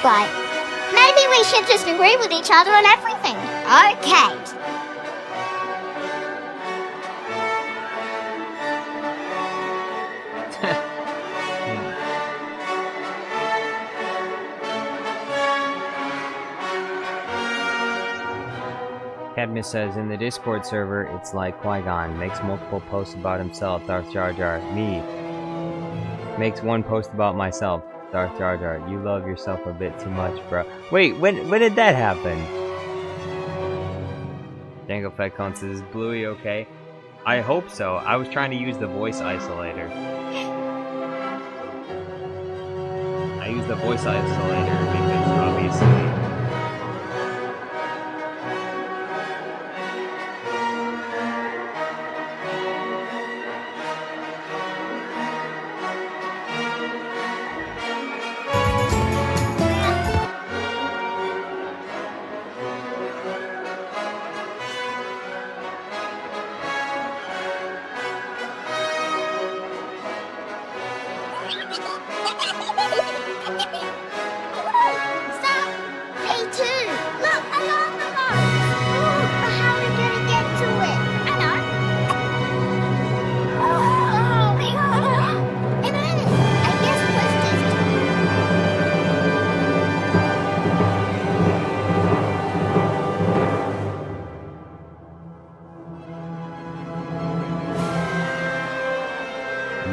like, maybe we should just agree with each other on everything. Okay. Cadmus says, in the Discord server, it's like Qui-Gon. Makes multiple posts about himself, Darth Jar Jar. Me. Makes one post about myself, Darth Jar Jar. You love yourself a bit too much, bro. Wait, when did that happen? Django Fett Cone says, is Bluey okay? I hope so. I was trying to use the voice isolator. I used the voice isolator because obviously...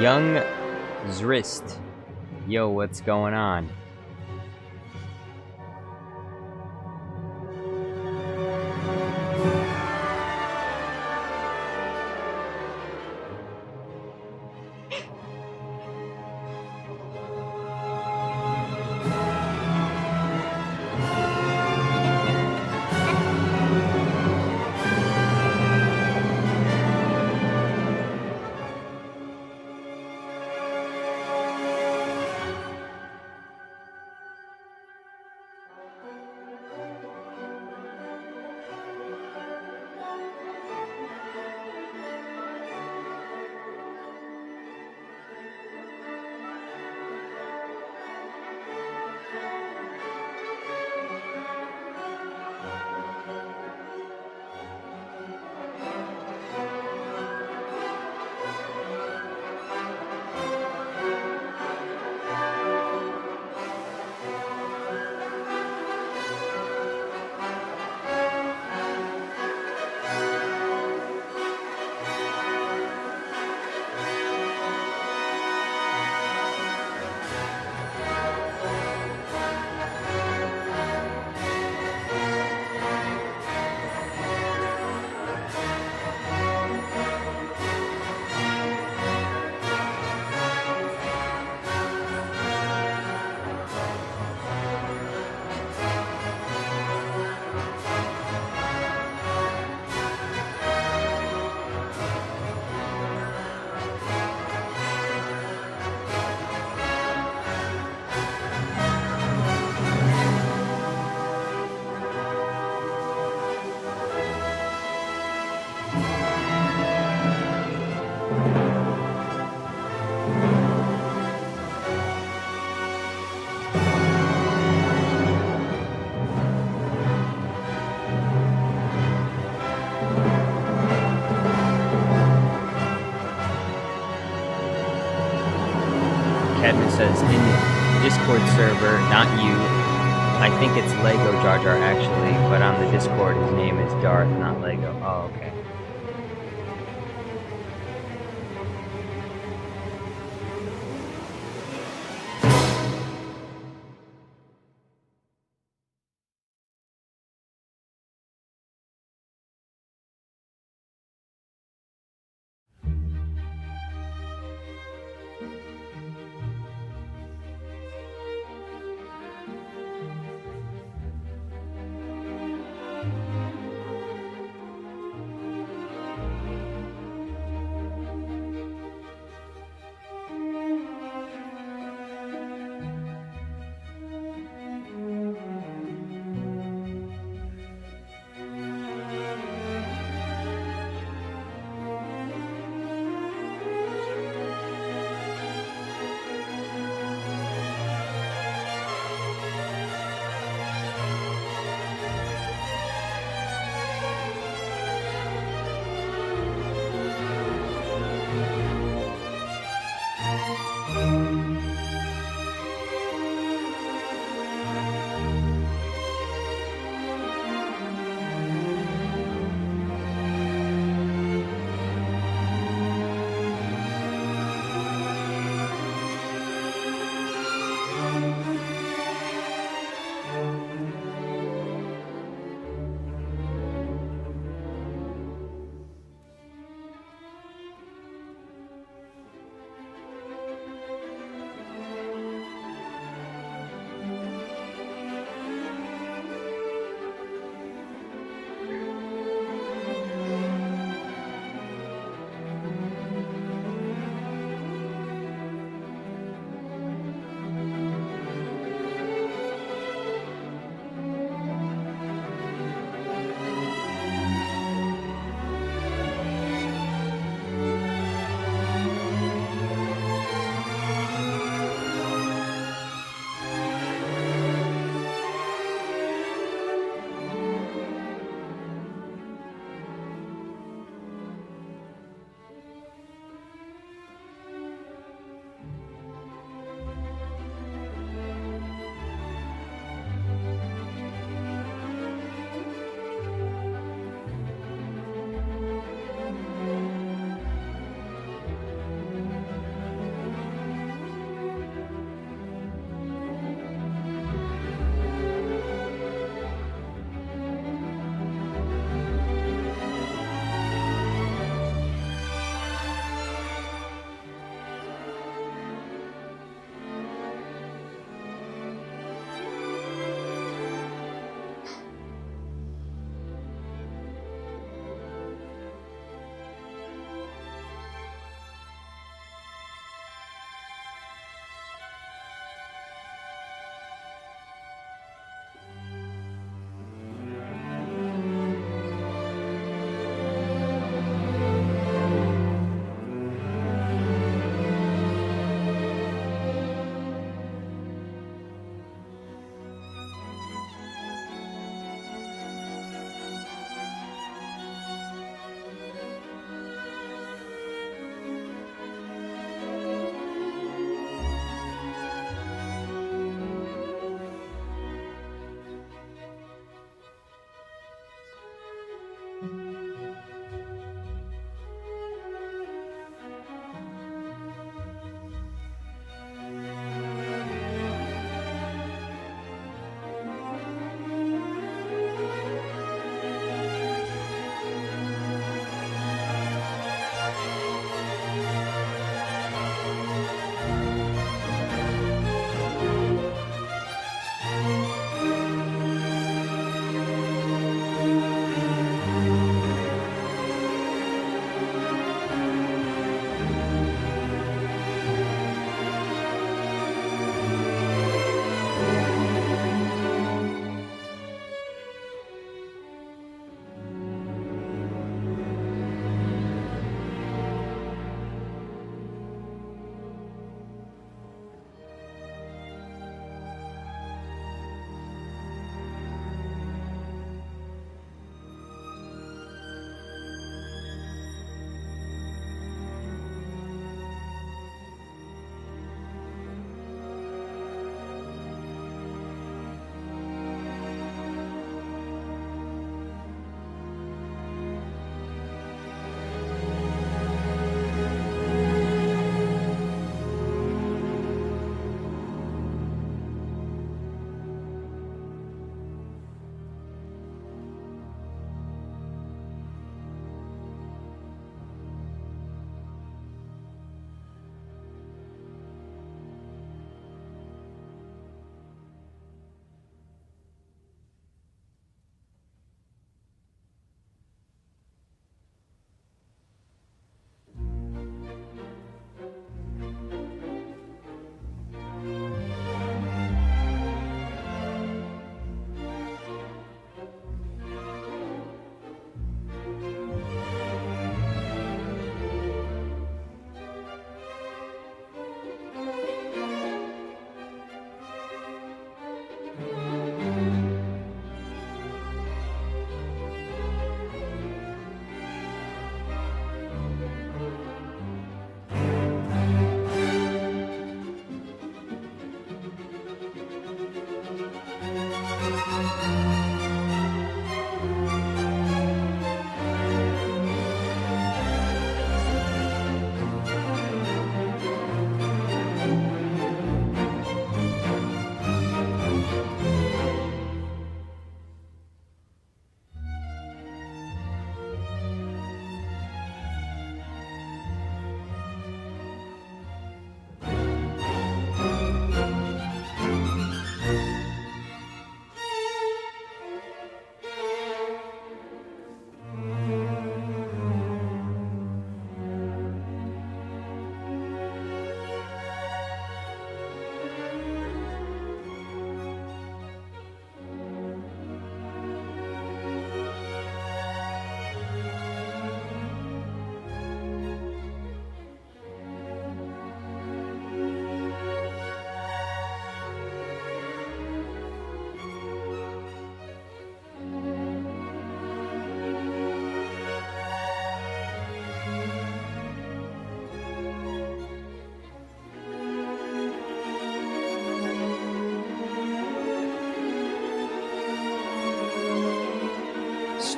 Young Zrist. Yo, what's going on? Cadmus says, in Discord server, not you. I think it's Lego Jar Jar actually, but on the Discord his name is Darth, not Lego. Oh, okay.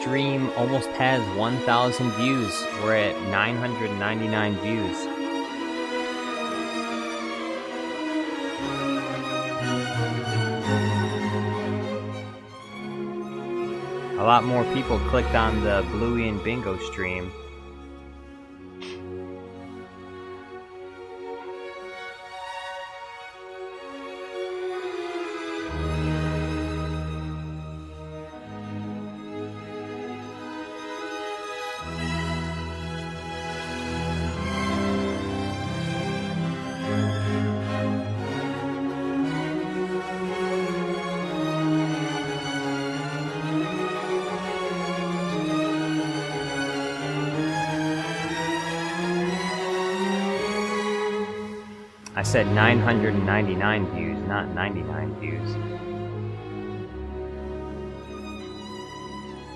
stream almost has 1,000 views. We're at 999 views. A lot more people clicked on the Bluey and Bingo stream. I said 999 views, not 99 views.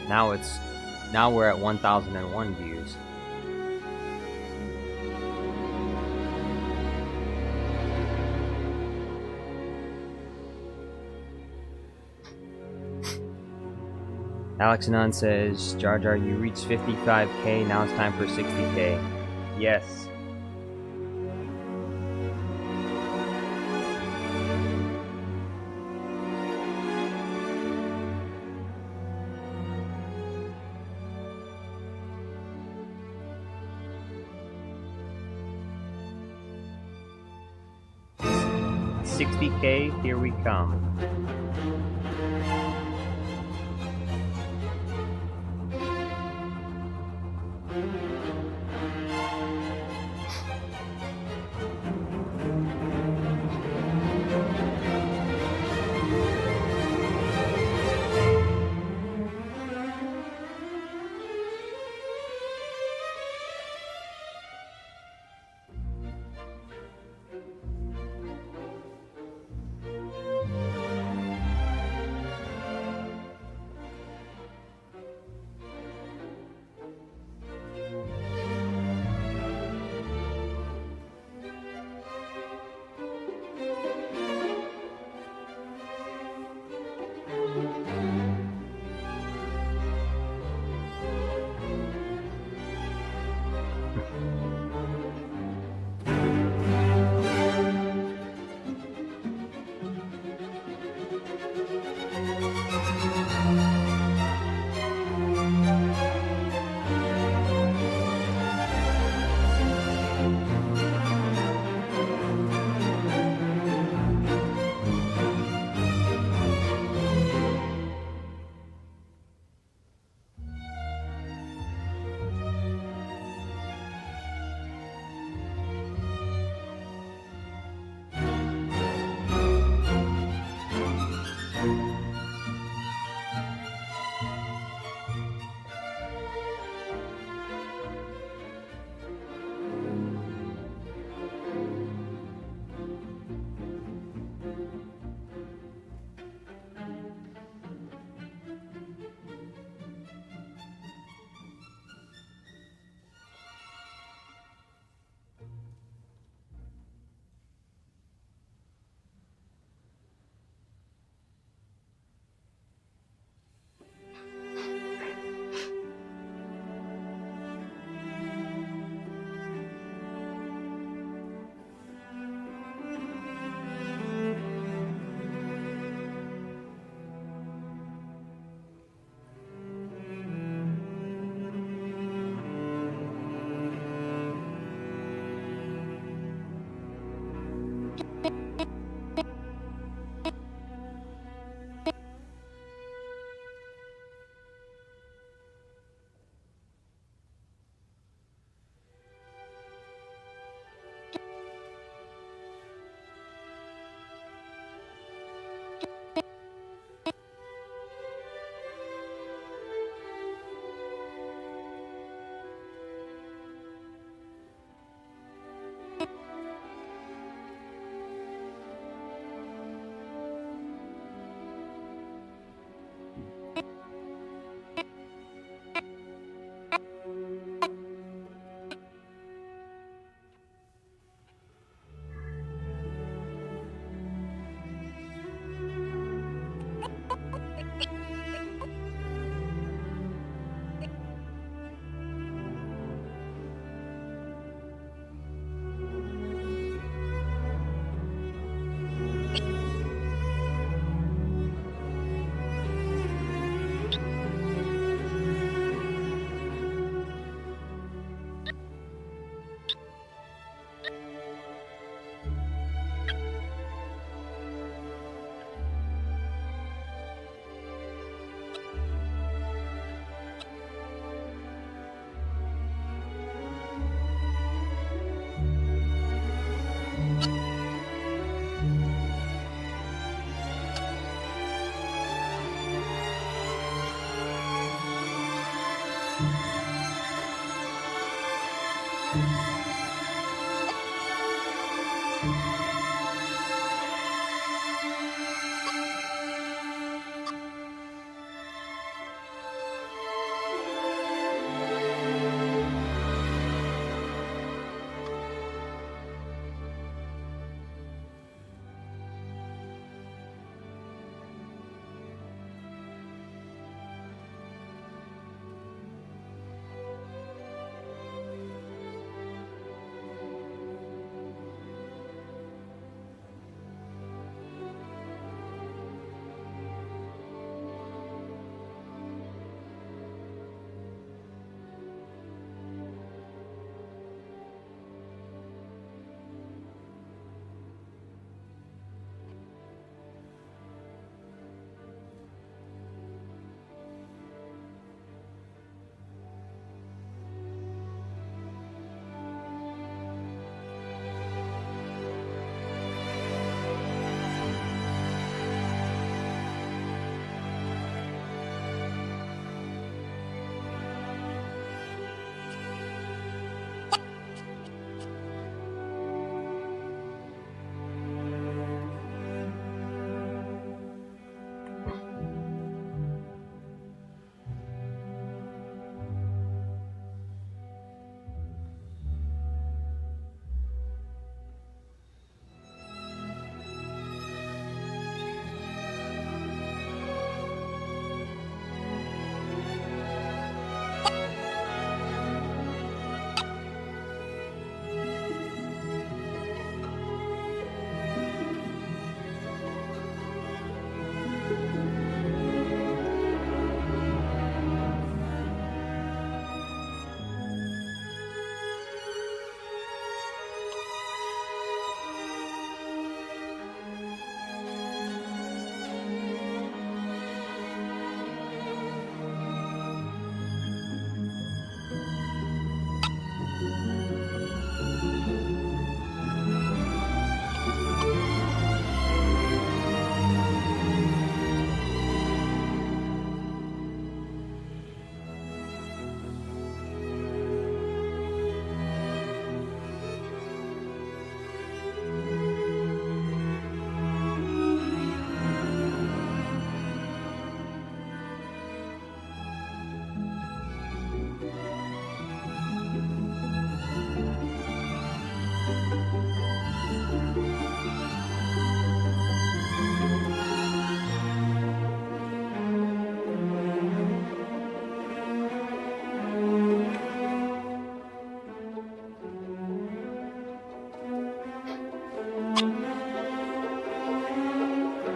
Now we're at 1,001 views. Alex Nunn says, Jar Jar, you reached 55k, now it's time for 60k. Yes. $60k, here we come.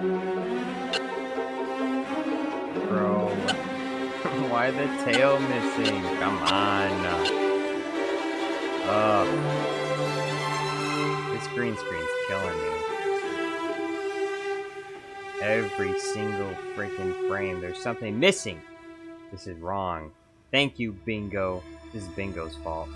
Bro, why the tail missing? Come on. This green screen's killing me. Every single freaking frame, there's something missing. This is wrong. Thank you, Bingo. This is Bingo's fault.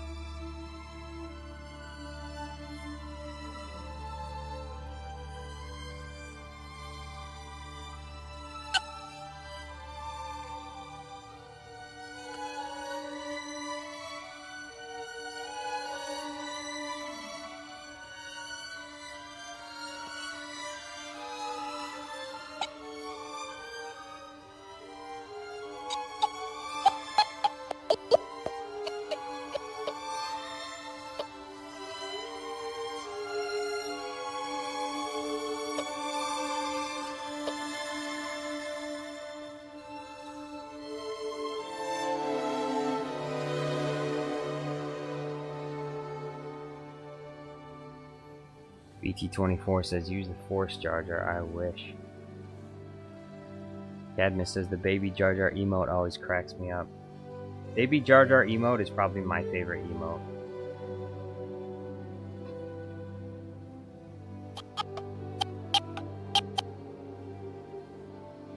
BT24 says use the Force Jar Jar. I wish. Cadmus says the Baby Jar Jar emote always cracks me up. Baby Jar Jar emote is probably my favorite emote.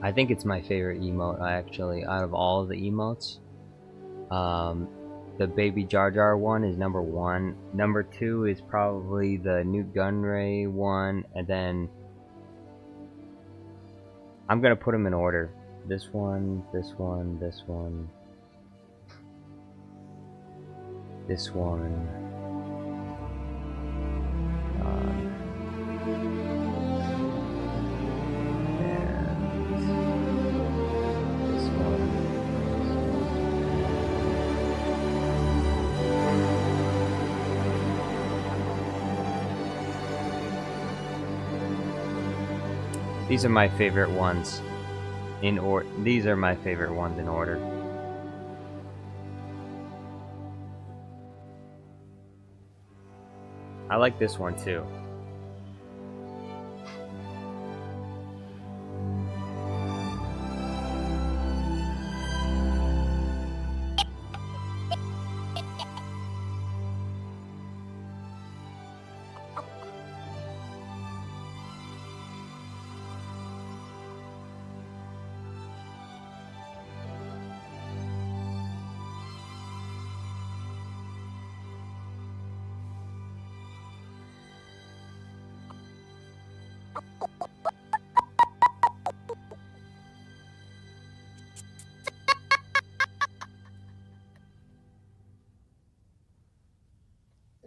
I think it's my favorite emote actually out of all of the emotes. The Baby Jar Jar one is number 1. Number 2 is probably the Newt Gunray one, and then I'm gonna put them in order. This one, this one, this one, this one. These are my favorite ones in order. These are my favorite ones in order. I like this one too.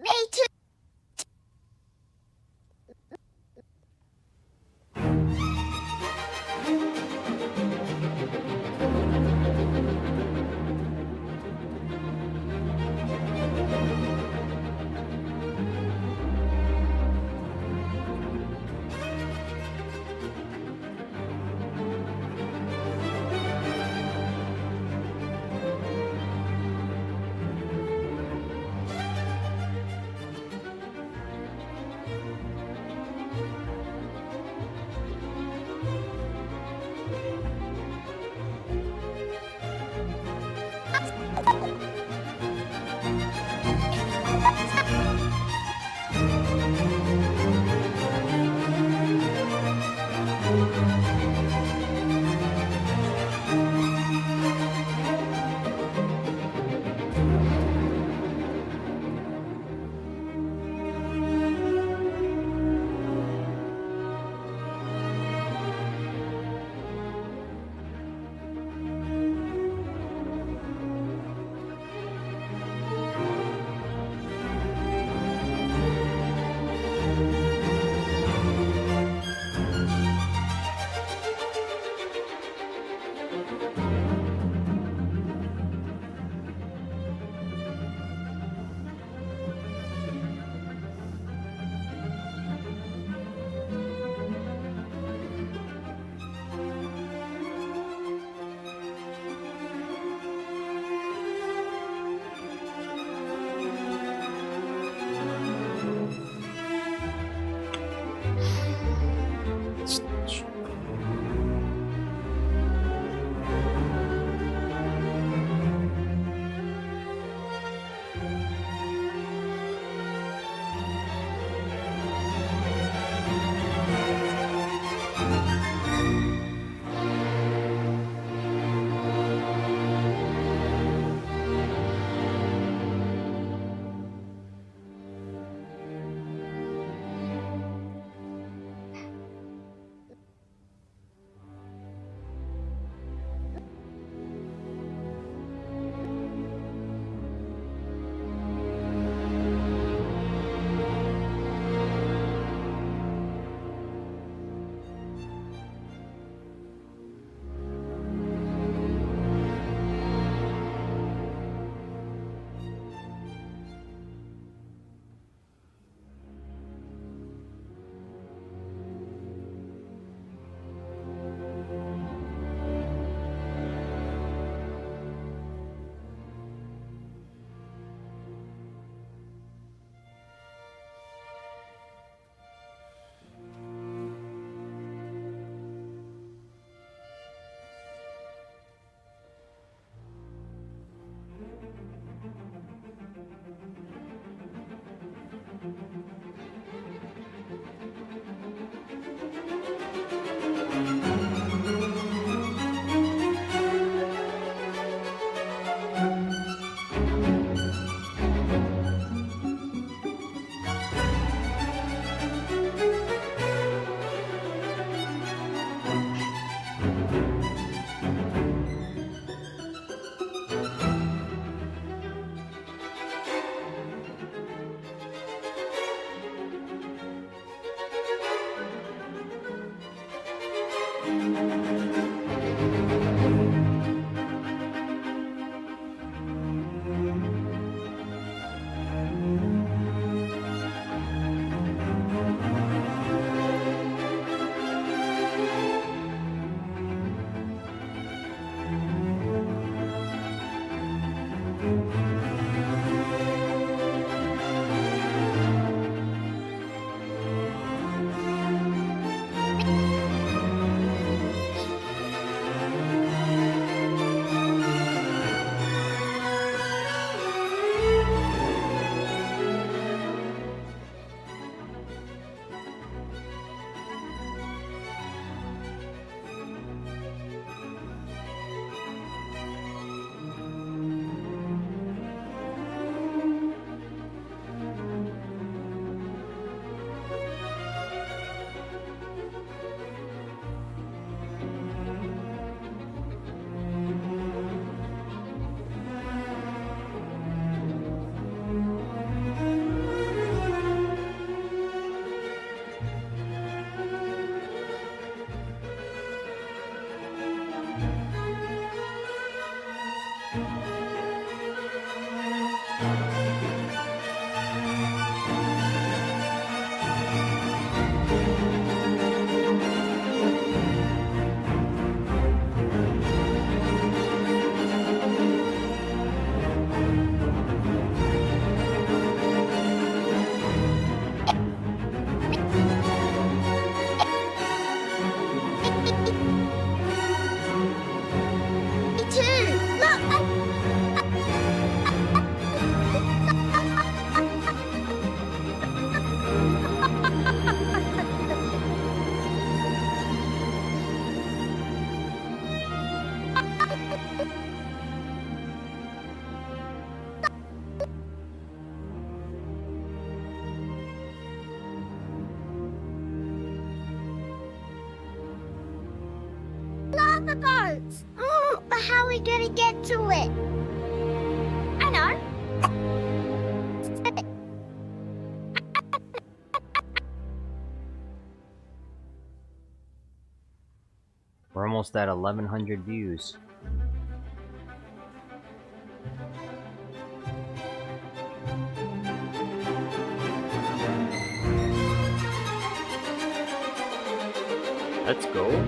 Me too. love the boats. Oh, but how are we gonna get to it? I know. We're almost at 1,100 views. Let's go.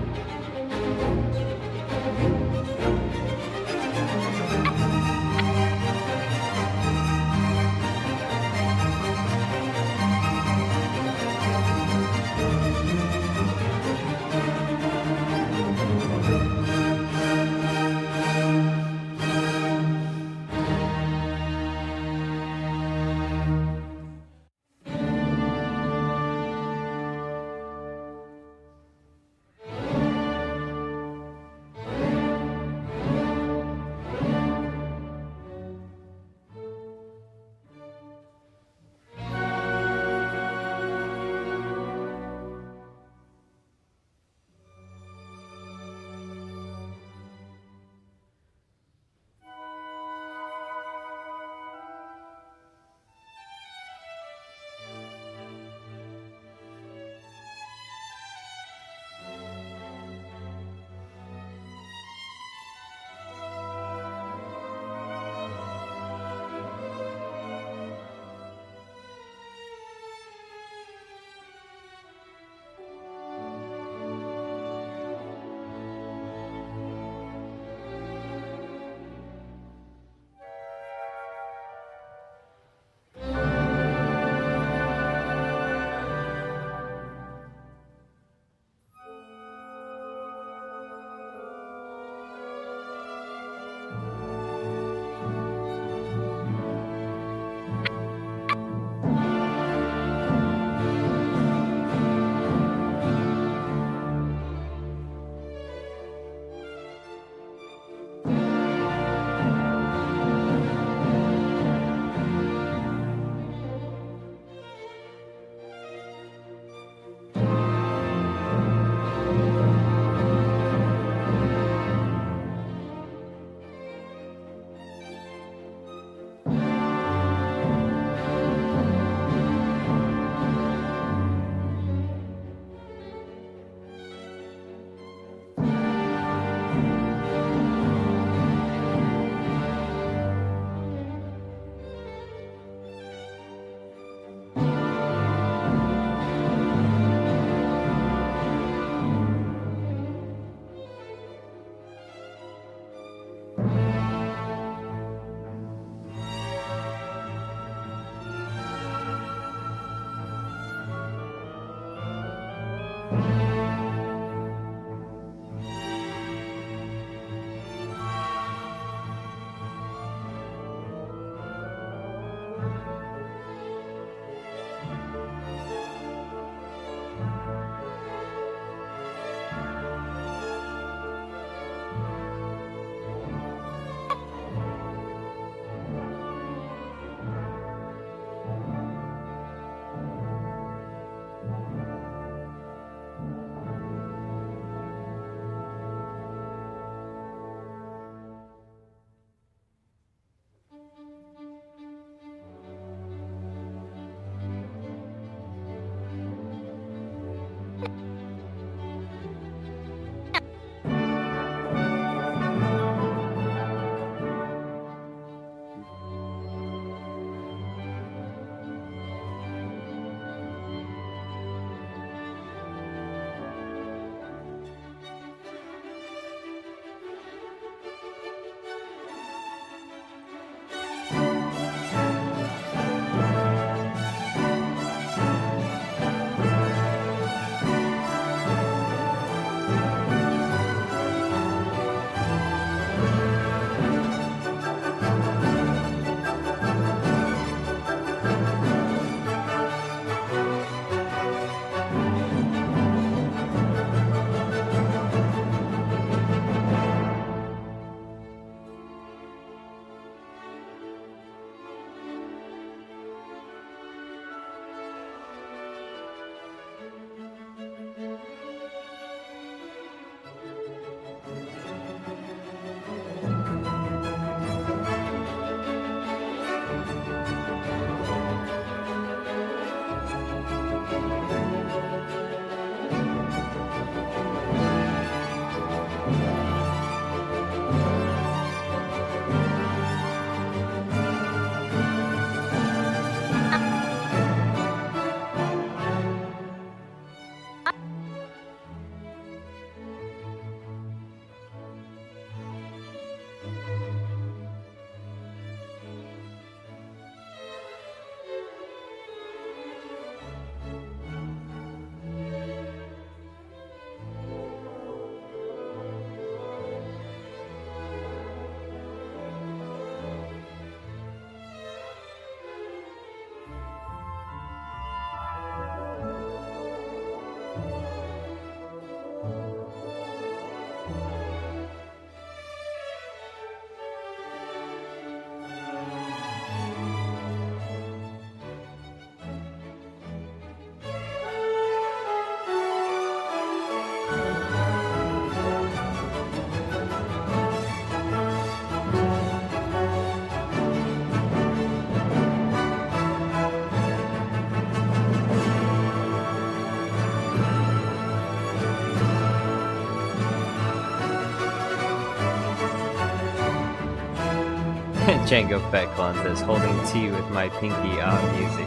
Django Fett Clone says, holding tea with my pinky out music.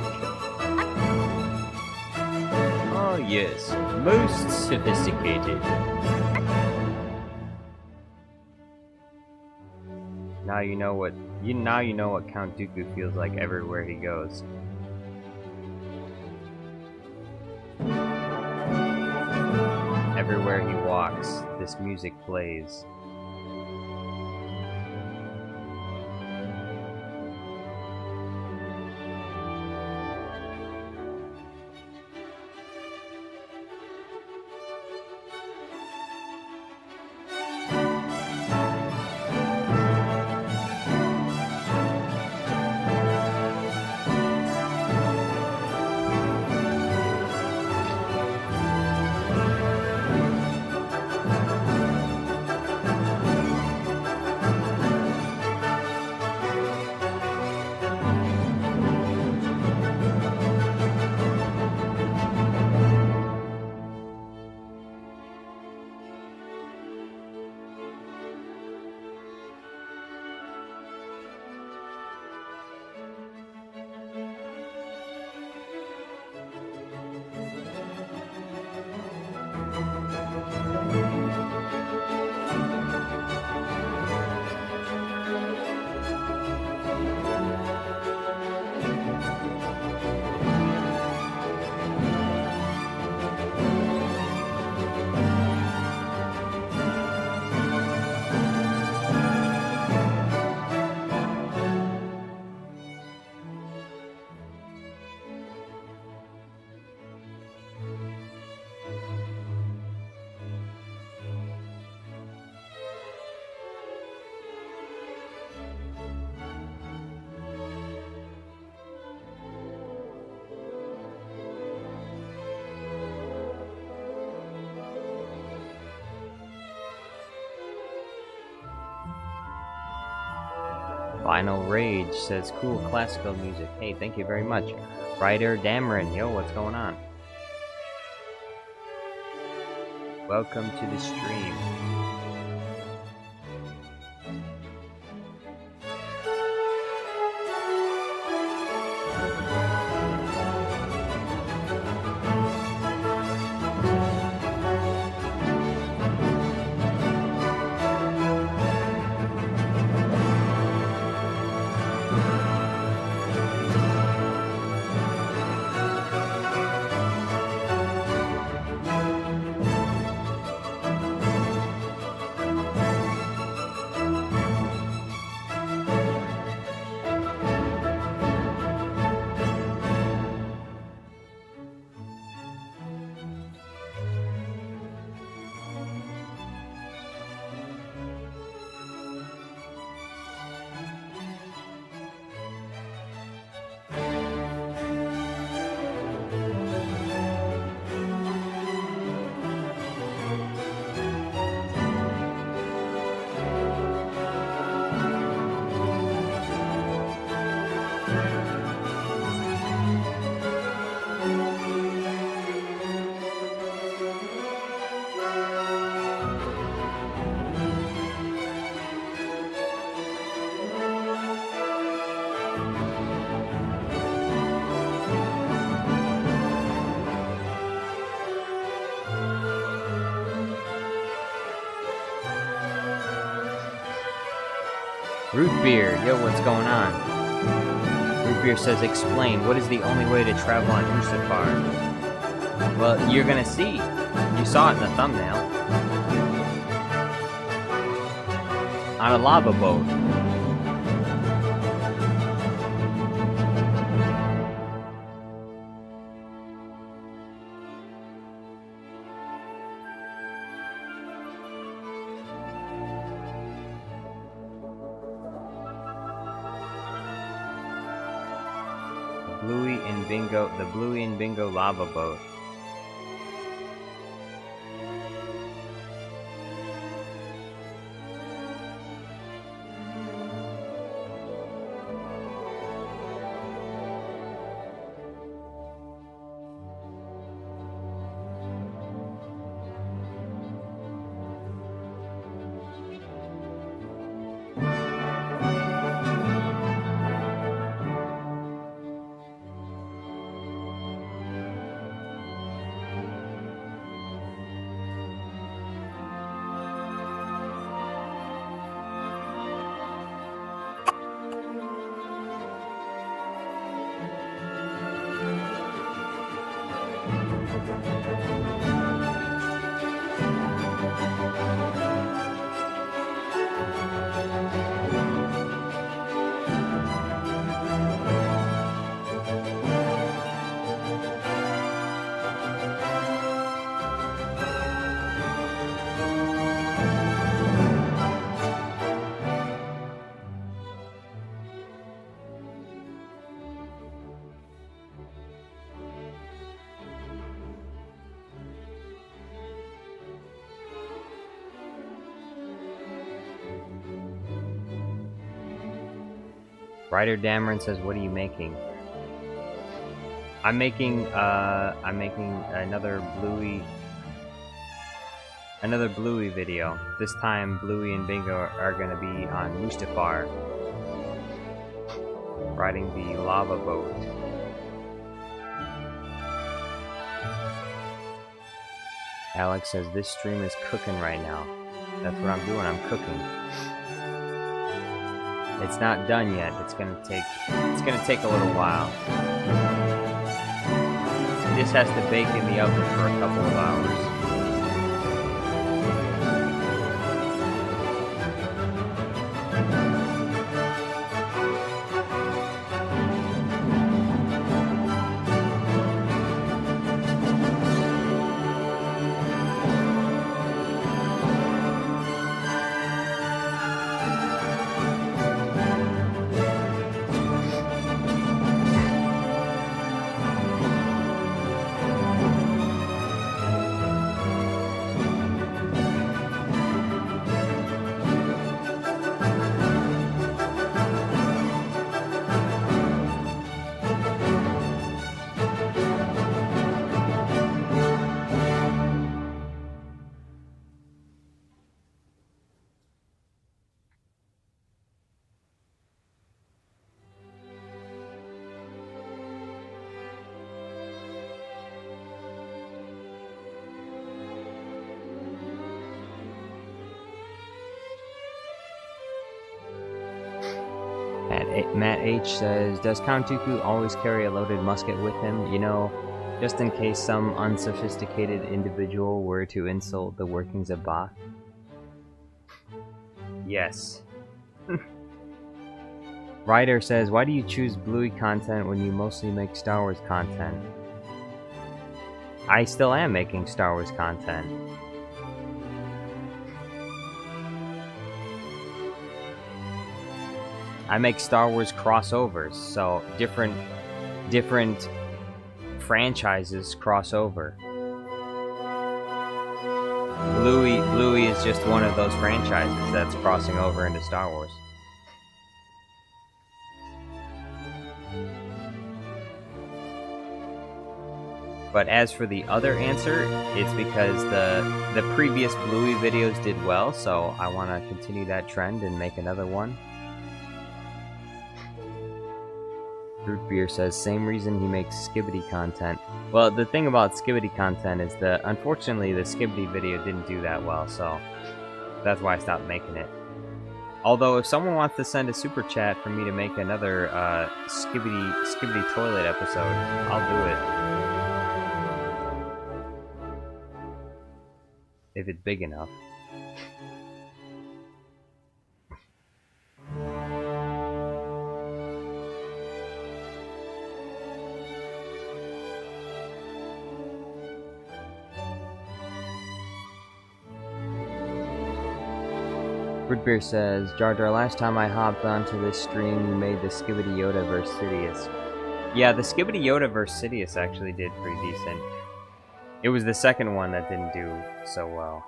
Oh yes, most sophisticated. Now you know what Count Dooku feels like everywhere he goes. Everywhere he walks, this music plays. Final Rage says, cool classical music. Hey, thank you very much. Ryder Dameron, yo, what's going on? Welcome to the stream. Root Beer, yo, what's going on? Root Beer says, explain, what is the only way to travel on Mustafar? Well, you're gonna see. You saw it in the thumbnail. On a lava boat. The Bluey and Bingo lava boat. Ryder Dameron says, "What are you making?" I'm making another Bluey video. This time, Bluey and Bingo are gonna be on Mustafar, riding the lava boat. Alex says, "This stream is cooking right now." That's what I'm doing. I'm cooking. It's not done yet. It's gonna take a little while. This has to bake in the oven for a couple of hours. Matt H says, "Does Count Dooku always carry a loaded musket with him? You know, just in case some unsophisticated individual were to insult the workings of Bach?" Yes. Ryder says, "Why do you choose Bluey content when you mostly make Star Wars content?" I still am making Star Wars content. I make Star Wars crossovers, so different franchises cross over. Bluey is just one of those franchises that's crossing over into Star Wars. But as for the other answer, it's because the previous Bluey videos did well, so I want to continue that trend and make another one. Root Beer says, "Same reason he makes Skibbity content." Well, the thing about Skibbity content is that, unfortunately, the Skibbity video didn't do that well, so that's why I stopped making it. Although, if someone wants to send a super chat for me to make another Skibbity toilet episode, I'll do it. If it's big enough. Rootbeer says, Jar Jar, last time I hopped onto this stream, you made the Skibbity Yoda vs. Sidious. Yeah, the Skibbity Yoda vs. Sidious actually did pretty decent. It was the second one that didn't do so well.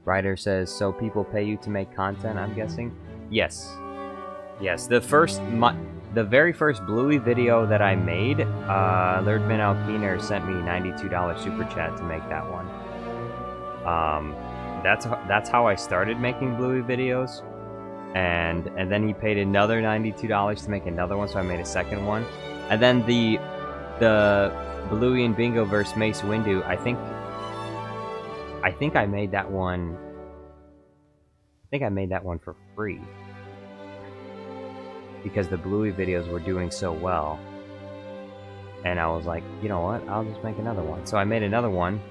Ryder says, so people pay you to make content, I'm guessing? Yes. Yes, the very first Bluey video that I made, Lerdman Alpiner sent me $92 super chat to make that one. That's how I started making Bluey videos. And then he paid another $92 to make another one, so I made a second one. And then the Bluey and Bingo vs. Mace Windu, I think I made that one. I think I made that one for free because the Bluey videos were doing so well, and I was like, you know what? I'll just make another one. So I made another one.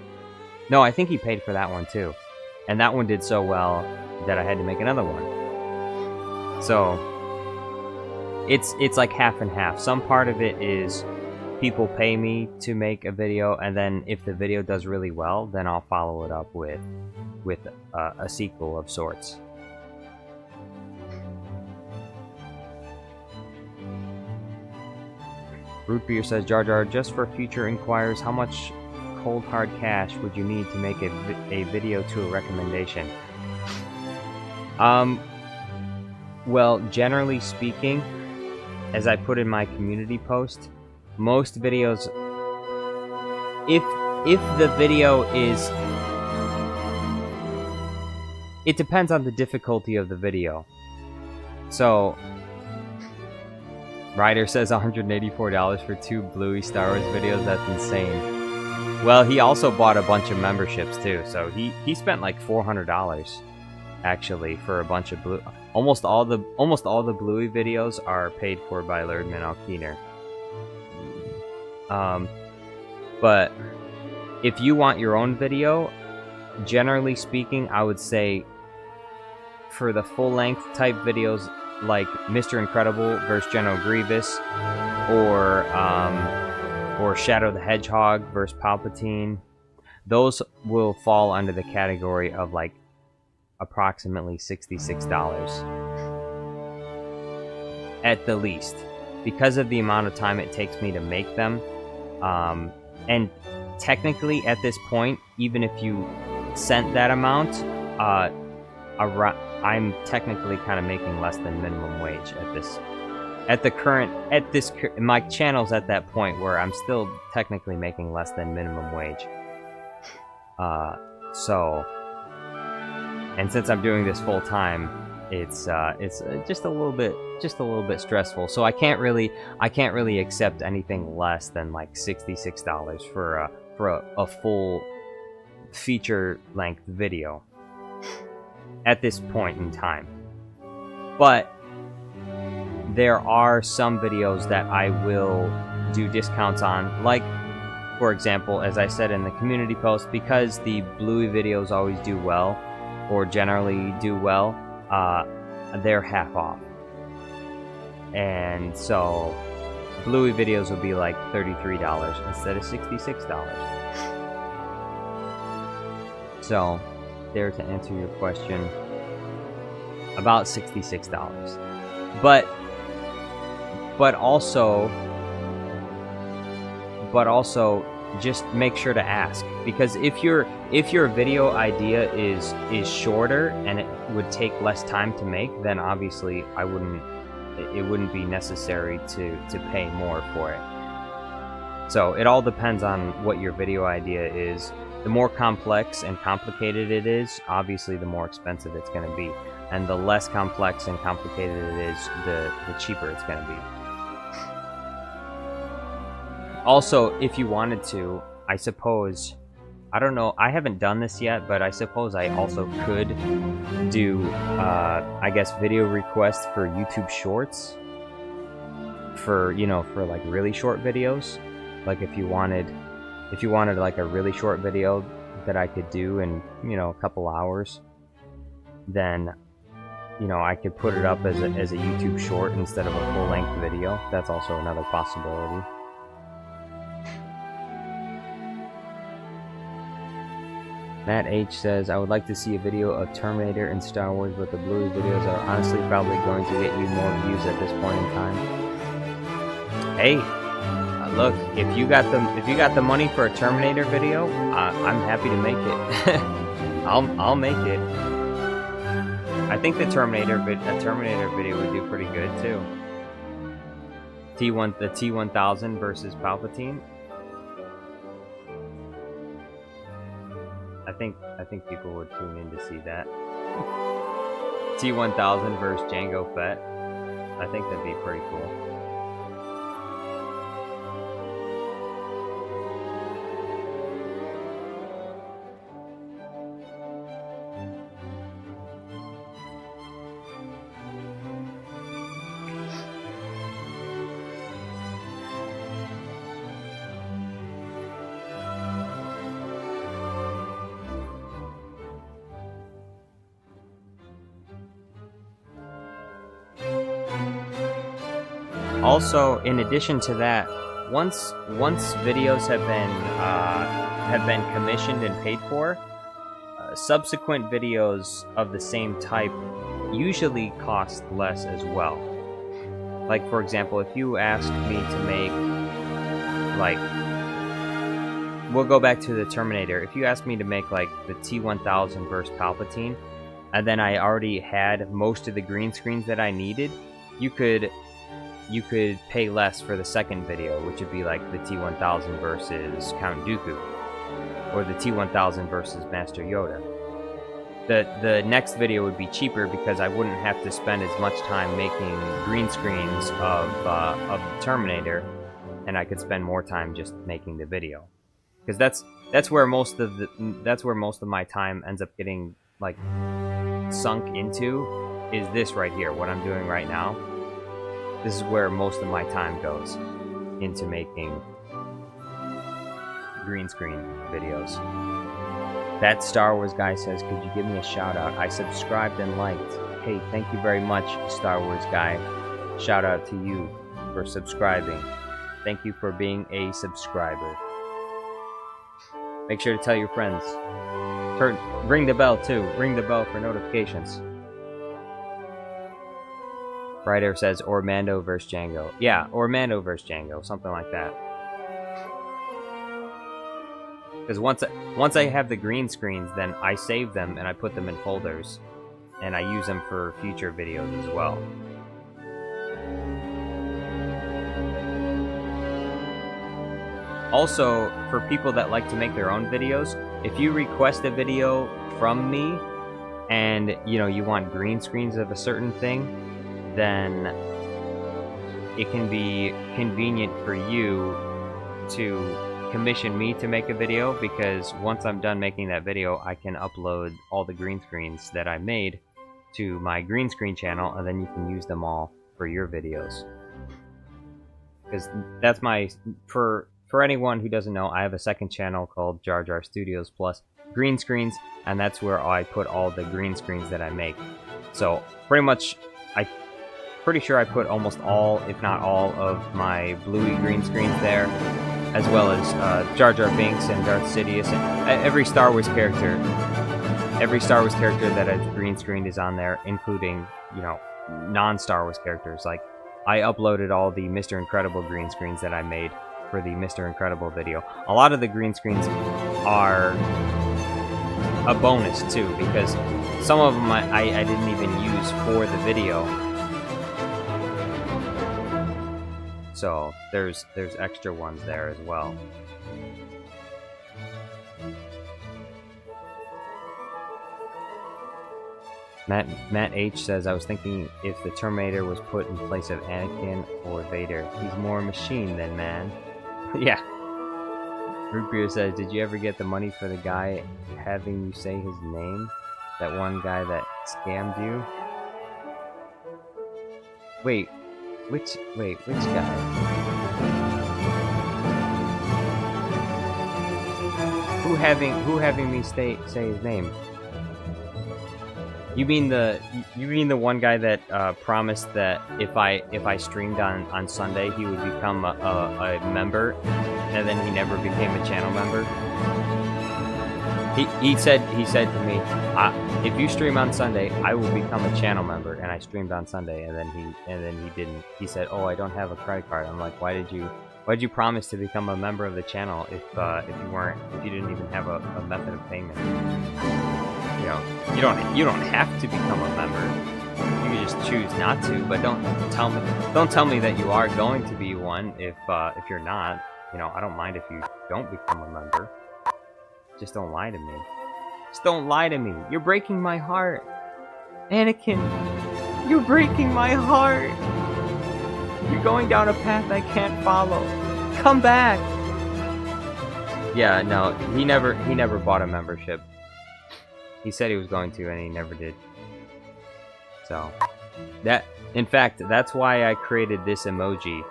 No, I think he paid for that one too, and that one did so well that I had to make another one. So it's like half and half. Some part of it is people pay me to make a video, and then if the video does really well, then I'll follow it up with a sequel of sorts. Root Beer says, Jar Jar, just for future inquires, how much cold hard cash would you need to make a video to a recommendation? Well, generally speaking, as I put in my community post, most videos, if the video is, it depends on the difficulty of the video. So, Ryder says $184 for 2 Bluey Star Wars videos. That's insane. Well, he also bought a bunch of memberships too, so he spent like $400 actually for a bunch of blue. Almost all the Bluey videos are paid for by Lerdman Alkeener. But if you want your own video, generally speaking, I would say for the full-length type videos like Mr. Incredible vs. General Grievous, or Shadow the Hedgehog vs. Palpatine, those will fall under the category of like approximately $66 at the least, because of the amount of time it takes me to make them. And technically at this point, even if you sent that amount, I'm technically kind of making less than minimum wage my channel's at that point where I'm still technically making less than minimum wage. So, and since I'm doing this full time, it's just a little bit stressful. So I can't really accept anything less than like $66 for a full feature length video at this point in time. But there are some videos that I will do discounts on, like, for example, as I said in the community post, because the Bluey videos always do well, or generally do well, they're half off. And so Bluey videos will be like $33 instead of $66. So, there to answer your question, about $66. But also just make sure to ask, because if your video idea is shorter and it would take less time to make, then obviously it wouldn't be necessary to pay more for it. So it all depends on what your video idea is. The more complex and complicated it is, obviously the more expensive it's going to be. And the less complex and complicated it is, the cheaper it's going to be. Also, if you wanted to, I suppose, I don't know, I haven't done this yet, but I suppose I also could do, I guess, video requests for YouTube Shorts. For like really short videos. Like if you wanted like a really short video that I could do in, a couple hours, then, I could put it up as a YouTube short instead of a full-length video. That's also another possibility. Matt H says, I would like to see a video of Terminator and Star Wars, but the Bluey videos are honestly probably going to get you more views at this point in time. Hey, look, if you got the money for a Terminator video, I'm happy to make it. I'll make it. I think the Terminator video would do pretty good too. The T-1000 versus Palpatine. I think people would tune in to see that. T-1000 versus Jango Fett. I think that'd be pretty cool. Also, in addition to that, once videos have been commissioned and paid for, subsequent videos of the same type usually cost less as well. Like, for example, if you asked me to make like, we'll go back to the Terminator. If you asked me to make like the T-1000 versus Palpatine, and then I already had most of the green screens that I needed, you could pay less for the second video, which would be like the T-1000 versus Count Dooku, or the T-1000 versus Master Yoda. The next video would be cheaper because I wouldn't have to spend as much time making green screens of the Terminator, and I could spend more time just making the video. Because that's where most of my time ends up getting like sunk into, is this right here, what I'm doing right now. This is where most of my time goes, into making green screen videos. That Star Wars guy says, could you give me a shout out? I subscribed and liked. Hey, thank you very much, Star Wars guy. Shout out to you for subscribing. Thank you for being a subscriber. Make sure to tell your friends. Ring the bell too. Ring the bell for notifications. Ryder says Ormando vs Django. Yeah, Ormando vs Django, something like that. Because once I have the green screens, then I save them and I put them in folders, and I use them for future videos as well. Also, for people that like to make their own videos, if you request a video from me and you want green screens of a certain thing, then it can be convenient for you to commission me to make a video, because once I'm done making that video, I can upload all the green screens that I made to my green screen channel, and then you can use them all for your videos. Because that's for anyone who doesn't know, I have a second channel called Jar Jar Studios Plus Green Screens, and that's where I put all the green screens that I make. So pretty sure I put almost all, if not all, of my Bluey green screens there, as well as Jar Jar Binks and Darth Sidious, and every Star Wars character. Every Star Wars character that I've green screened is on there, including, non-Star Wars characters. Like, I uploaded all the Mr. Incredible green screens that I made for the Mr. Incredible video. A lot of the green screens are a bonus too, because some of them I didn't even use for the video. So there's extra ones there as well. Matt H says, I was thinking if the Terminator was put in place of Anakin or Vader. He's more machine than man. Yeah. Root Beer says, did you ever get the money for the guy having you say his name? That one guy that scammed you? Wait, which guy? Who having me say his name? You mean the one guy that promised that if I streamed on Sunday he would become a member, and then he never became a channel member? He said to me, if you stream on Sunday, I will become a channel member. And I streamed on Sunday, and then he didn't. He said, oh, I don't have a credit card. I'm like, why did you promise to become a member of the channel if you didn't even have a method of payment? You don't have to become a member. You can just choose not to, but don't tell me that you are going to be one if you're not. I don't mind if you don't become a member. Just don't lie to me. Just don't lie to me. You're breaking my heart. Anakin, you're breaking my heart. You're going down a path I can't follow. Come back. Yeah, no, he never bought a membership. He said he was going to, and he never did. So, in fact, that's why I created this emoji.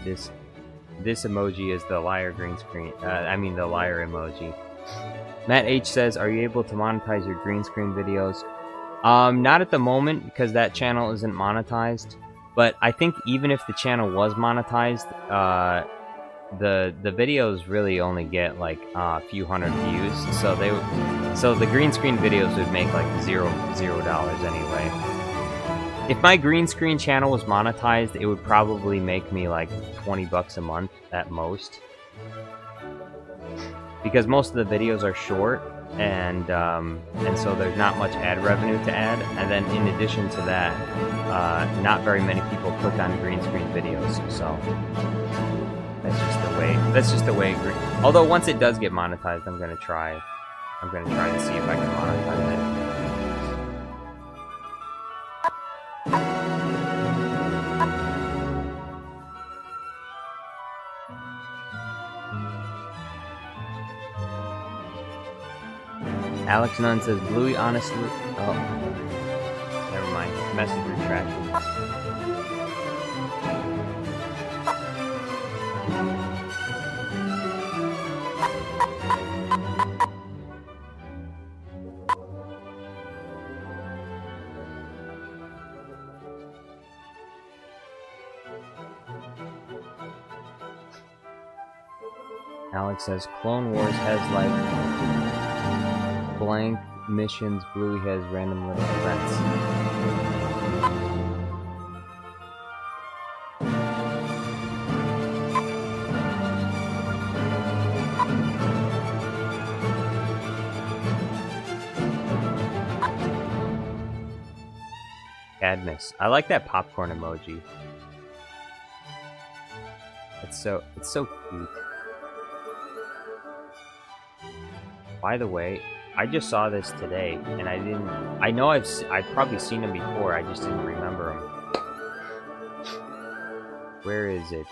This emoji is the liar green screen. The liar emoji. Matt H says, are you able to monetize your green screen videos? Not at the moment, because that channel isn't monetized. But I think even if the channel was monetized, the videos really only get like a few hundred views. So the green screen videos would make like $0 anyway. If my green screen channel was monetized, it would probably make me like 20 bucks a month at most. Because most of the videos are short, and so there's not much ad revenue to add. And then in addition to that, not very many people click on green screen videos. So that's just the way. That's just the way. Although once it does get monetized, I'm gonna try. I'm gonna try and see if I can monetize it. Alex Nunn says, Bluey, honestly... Oh. Never mind. Message retracted. Alex says, Clone Wars has, like... blank missions, Bluey has random little events. Cadmus. I like that popcorn emoji. It's so cute. By the way, I just saw this today, and I know I've probably seen him before, I just didn't remember him. Where is it?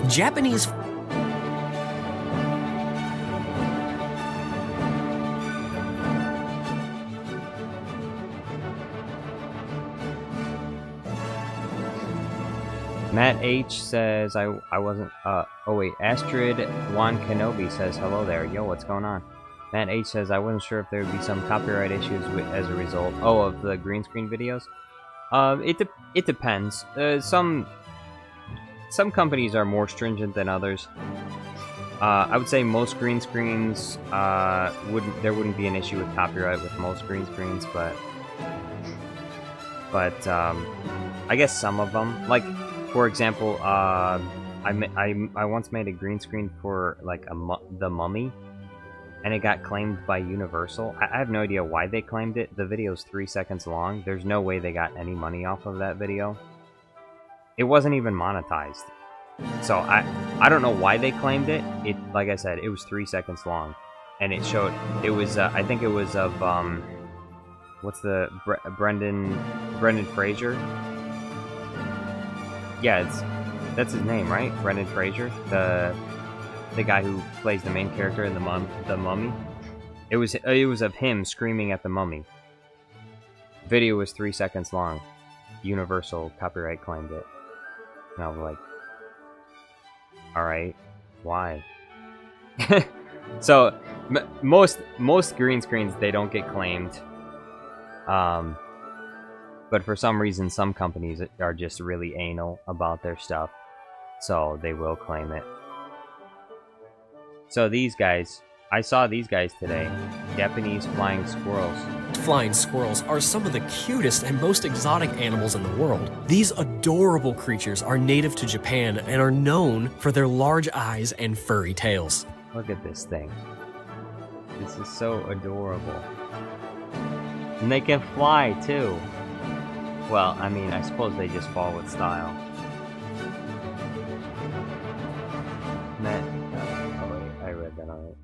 Japanese Matt H says I wasn't oh wait, Astrid Juan Kenobi says hello there. Yo, what's going on? Matt H says I wasn't sure if there would be some copyright issues as a result. Oh, of the green screen videos? It depends. Some companies are more stringent than others. I would say most green screens there wouldn't be an issue with copyright with most green screens, but I guess some of them, like for example, I once made a green screen for like the Mummy, and it got claimed by Universal. I have no idea why they claimed it. The video's 3 seconds long. There's no way they got any money off of that video. It wasn't even monetized. So I don't know why they claimed it. It, like I said, it was 3 seconds long, and it showed it was I think it was of what's the Brendan Fraser? Yeah, that's his name, right? Brendan Fraser, the guy who plays the main character in the Mummy. It was of him screaming at the Mummy. Video was 3 seconds long. Universal copyright claimed it. And I was like, alright, why? So, most green screens, they don't get claimed. But for some reason, some companies are just really anal about their stuff. So, they will claim it. So these guys, I saw these guys today. Japanese flying squirrels. flying squirrels are some of the cutest and most exotic animals in the world. These adorable creatures are native to Japan and are known for their large eyes and furry tails. Look at this thing. This is so adorable. And they can fly too. Well, I mean, I suppose they just fall with style. I read that alright.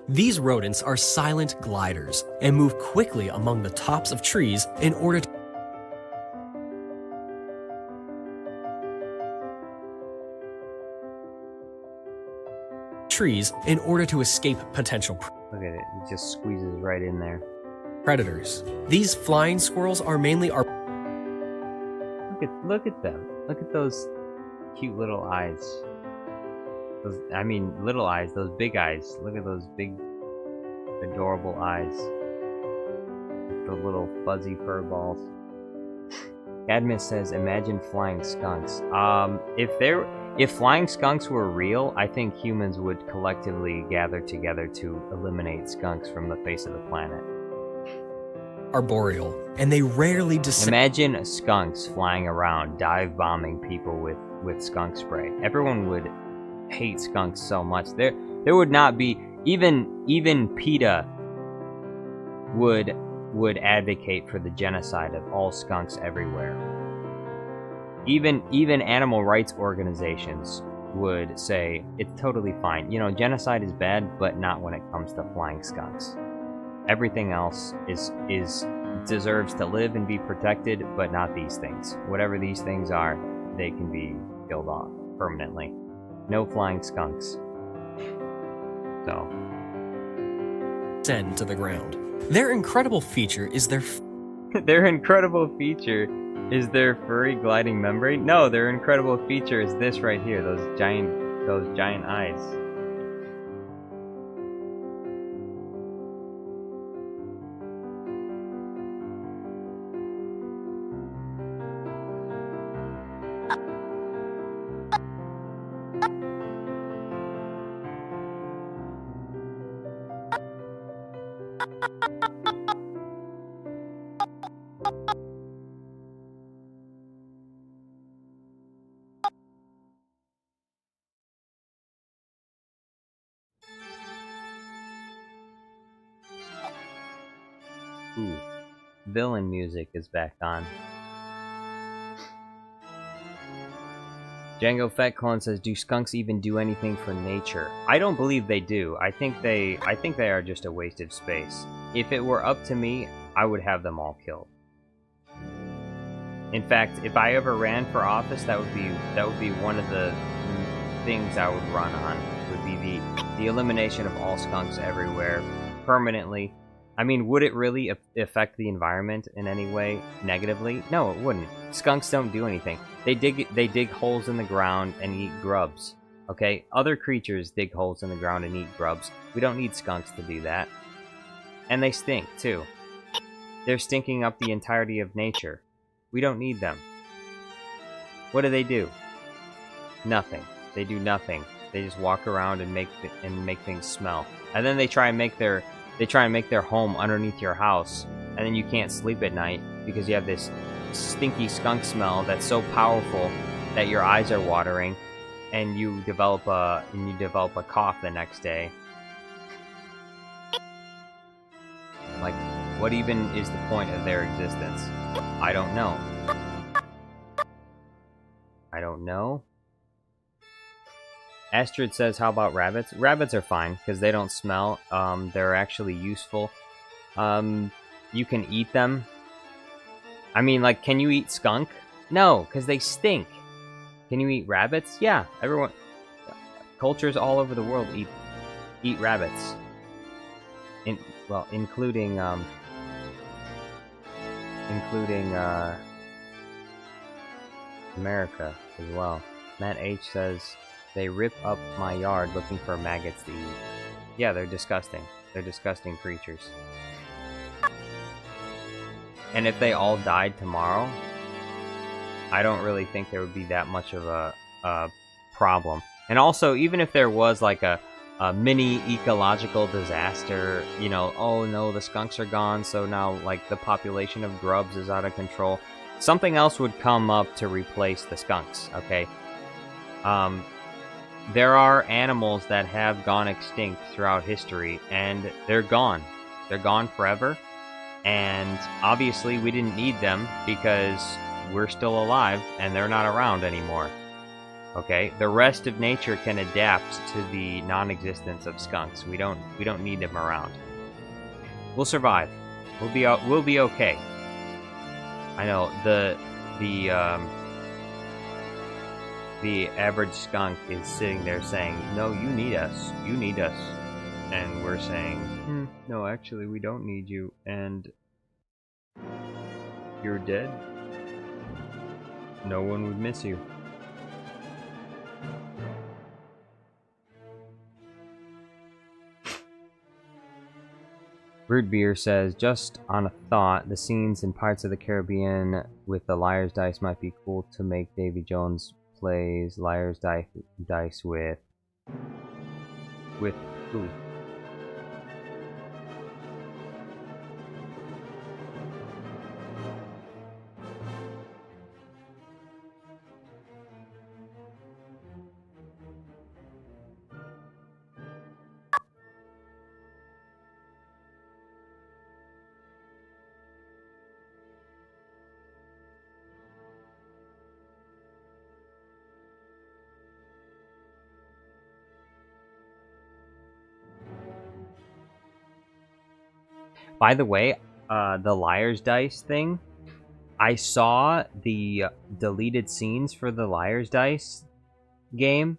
These rodents are silent gliders and move quickly among the tops of trees in order to escape potential Look at it, it just squeezes right in there. predators. These flying squirrels are mainly Look at them. Look at those cute little eyes. Those, I mean, little eyes, those big eyes. Look at those big, adorable eyes. The little fuzzy fur balls. Cadmus says, imagine flying skunks. If flying skunks were real, I think humans would collectively gather together to eliminate skunks from the face of the planet. Arboreal, and they rarely descend. Imagine skunks flying around, dive bombing people with skunk spray. Everyone would hate skunks so much. There would not be even PETA would advocate for the genocide of all skunks everywhere. Even animal rights organizations would say it's totally fine. You know, genocide is bad, but not when it comes to flying skunks. Everything else is deserves to live and be protected, but not these things. Whatever these things are, they can be killed off permanently. No flying skunks. So, Descend to the ground. Their incredible feature is their their incredible feature is their furry gliding membrane. No, their incredible feature is this right here. Those giant eyes. Ooh, villain music is back on. Django Fett Clone says, "Do skunks even do anything for nature?" I don't believe they do. I think they are just a waste of space. If it were up to me, I would have them all killed. In fact, if I ever ran for office, that would be one of the things I would run on. Would be the elimination of all skunks everywhere permanently. I mean, would it really affect the environment in any way negatively? No, it wouldn't. Skunks don't do anything. They dig holes in the ground and eat grubs. Okay? Other creatures dig holes in the ground and eat grubs. We don't need skunks to do that. And they stink, too. They're stinking up the entirety of nature. We don't need them. What do? Nothing. They do nothing. They just walk around and make things smell. And then they try and make their home underneath your house, and then you can't sleep at night because you have this stinky skunk smell that's so powerful that your eyes are watering, and you develop a cough the next day. Like, what even is the point of their existence? I don't know. Astrid says, how about rabbits? Rabbits are fine, because they don't smell. They're actually useful. You can eat them. I mean, like, can you eat skunk? No, because they stink. Can you eat rabbits? Yeah, everyone... Cultures all over the world eat rabbits. Including America as well. Matt H says, they rip up my yard looking for maggots to eat. Yeah, they're disgusting. They're disgusting creatures. And if they all died tomorrow, I don't really think there would be that much of a problem. And also, even if there was like a mini ecological disaster, you know, oh no, the skunks are gone, so now like the population of grubs is out of control. Something else would come up to replace the skunks, okay? There are animals that have gone extinct throughout history, and they're gone. They're gone forever, and obviously we didn't need them because we're still alive and they're not around anymore. Okay, the rest of nature can adapt to the non-existence of skunks. We don't need them around. We'll survive. We'll be okay. I know the average skunk is sitting there saying, "No, you need us. You need us." And we're saying, "No, actually, we don't need you. And you're dead. No one would miss you." Root Beer says, just on a thought, the scenes in Pirates of the Caribbean with the Liar's Dice might be cool to make Davy Jones plays Liar's Dice with who? By the way, the Liar's Dice thing, I saw the deleted scenes for the Liar's Dice game,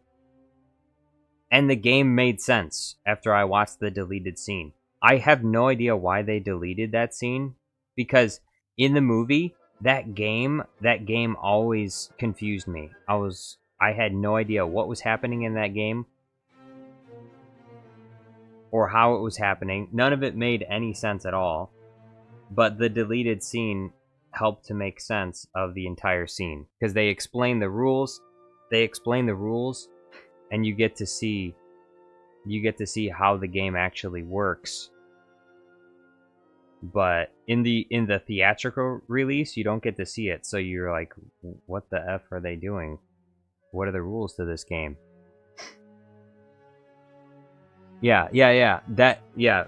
and the game made sense after I watched the deleted scene. I have no idea why they deleted that scene, because in the movie, that game always confused me. I had no idea what was happening in that game, or how it was happening. None of it made any sense at all. But the deleted scene helped to make sense of the entire scene, because they explain the rules. And you get to see how the game actually works. But in the theatrical release, you don't get to see it. So you're like, what the F are they doing? What are the rules to this game? Yeah,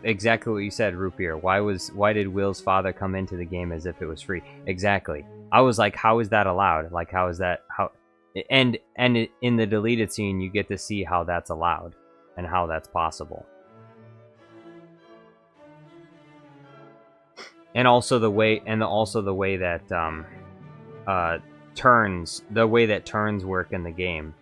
exactly what you said, Root Beer. Why did Will's father come into the game as if it was free? Exactly. I was like, how is that allowed? Like, how is that and in the deleted scene you get to see how that's allowed and how that's possible. And also the way that turns work in the game.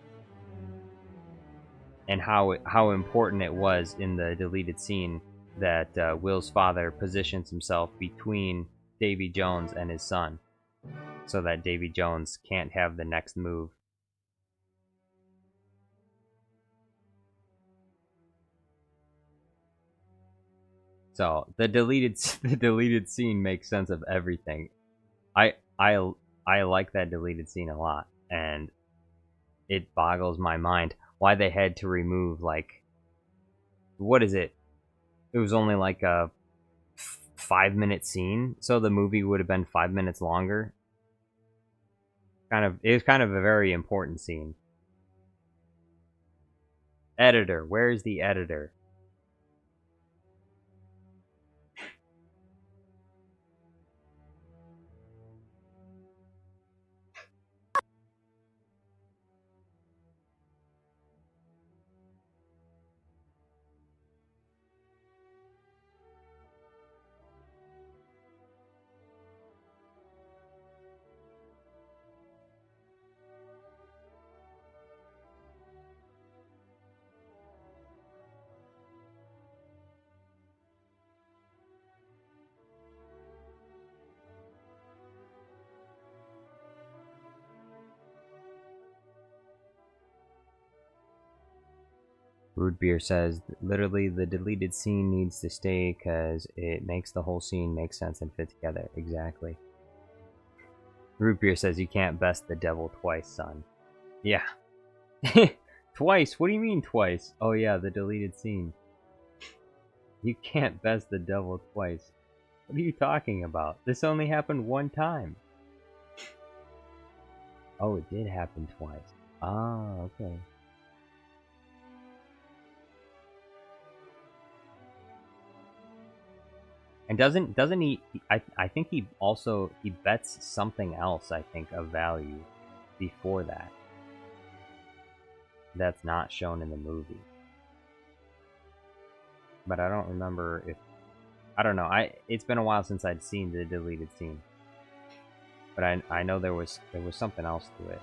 And how important it was in the deleted scene that Will's father positions himself between Davy Jones and his son, so that Davy Jones can't have the next move. So the deleted scene makes sense of everything. I like that deleted scene a lot, and it boggles my mind why they had to remove, like, what is it? It was only like a 5-minute scene, so the movie would have been 5 minutes longer. It was kind of a very important scene. Editor, where's the editor? Root Beer says, literally, the deleted scene needs to stay because it makes the whole scene make sense and fit together. Exactly. Root Beer says, you can't best the devil twice, son. Yeah. Twice? What do you mean twice? Oh yeah, the deleted scene. You can't best the devil twice. What are you talking about? This only happened one time. Oh, it did happen twice. Ah, okay. And doesn't he? I think he bets something else. I think of value before that. That's not shown in the movie. But I don't remember if I don't know. It's been a while since I'd seen the deleted scene. But I know there was something else to it.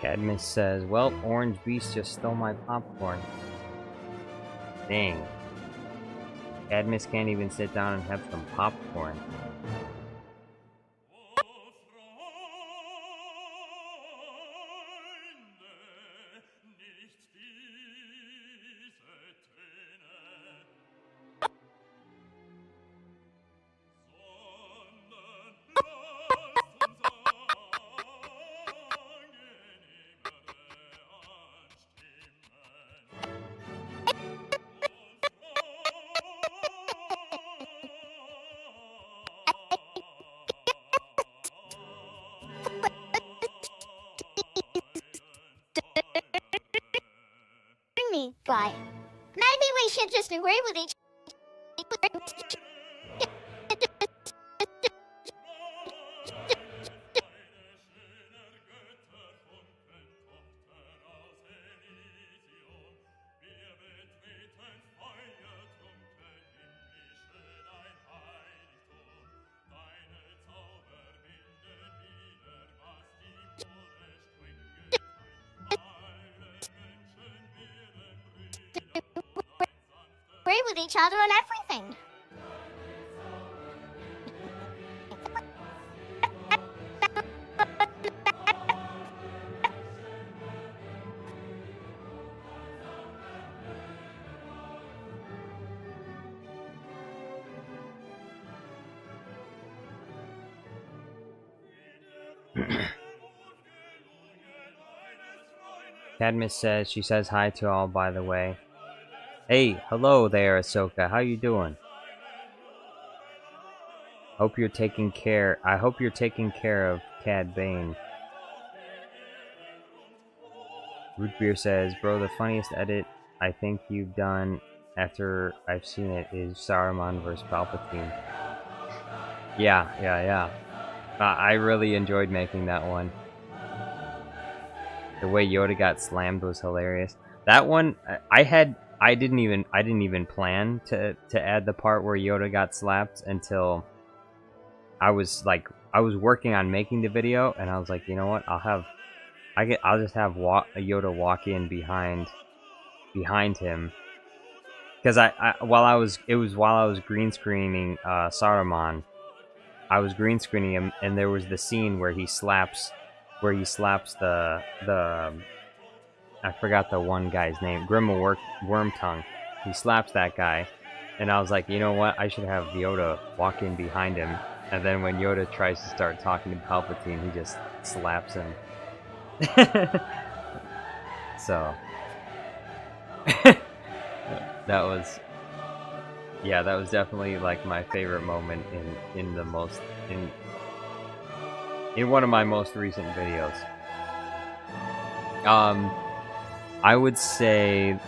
Cadmus says, well, Orange Beast just stole my popcorn. Dang. Cadmus can't even sit down and have some popcorn. Me, right. Maybe we should just agree with each agree with each other on everything. Cadmus says, she says hi to all, by the way. Hey, hello there, Ahsoka. How you doing? Hope you're taking care. I hope you're taking care of Cad Bane. Root Beer says, bro, the funniest edit I think you've done after I've seen it is Saruman vs. Palpatine. Yeah. I really enjoyed making that one. The way Yoda got slammed was hilarious. That one, I didn't even plan to add the part where Yoda got slapped until I was working on making the video, and I was like, you know what? I'll just have Yoda walk in behind him, because while I was green screening Saruman, I was green screening him, and there was the scene where he slaps the I forgot the one guy's name, Grima Wormtongue. He slaps that guy, and I was like, you know what? I should have Yoda walk in behind him, and then when Yoda tries to start talking to Palpatine, he just slaps him. So that was definitely like my favorite moment in one of my most recent videos. I would say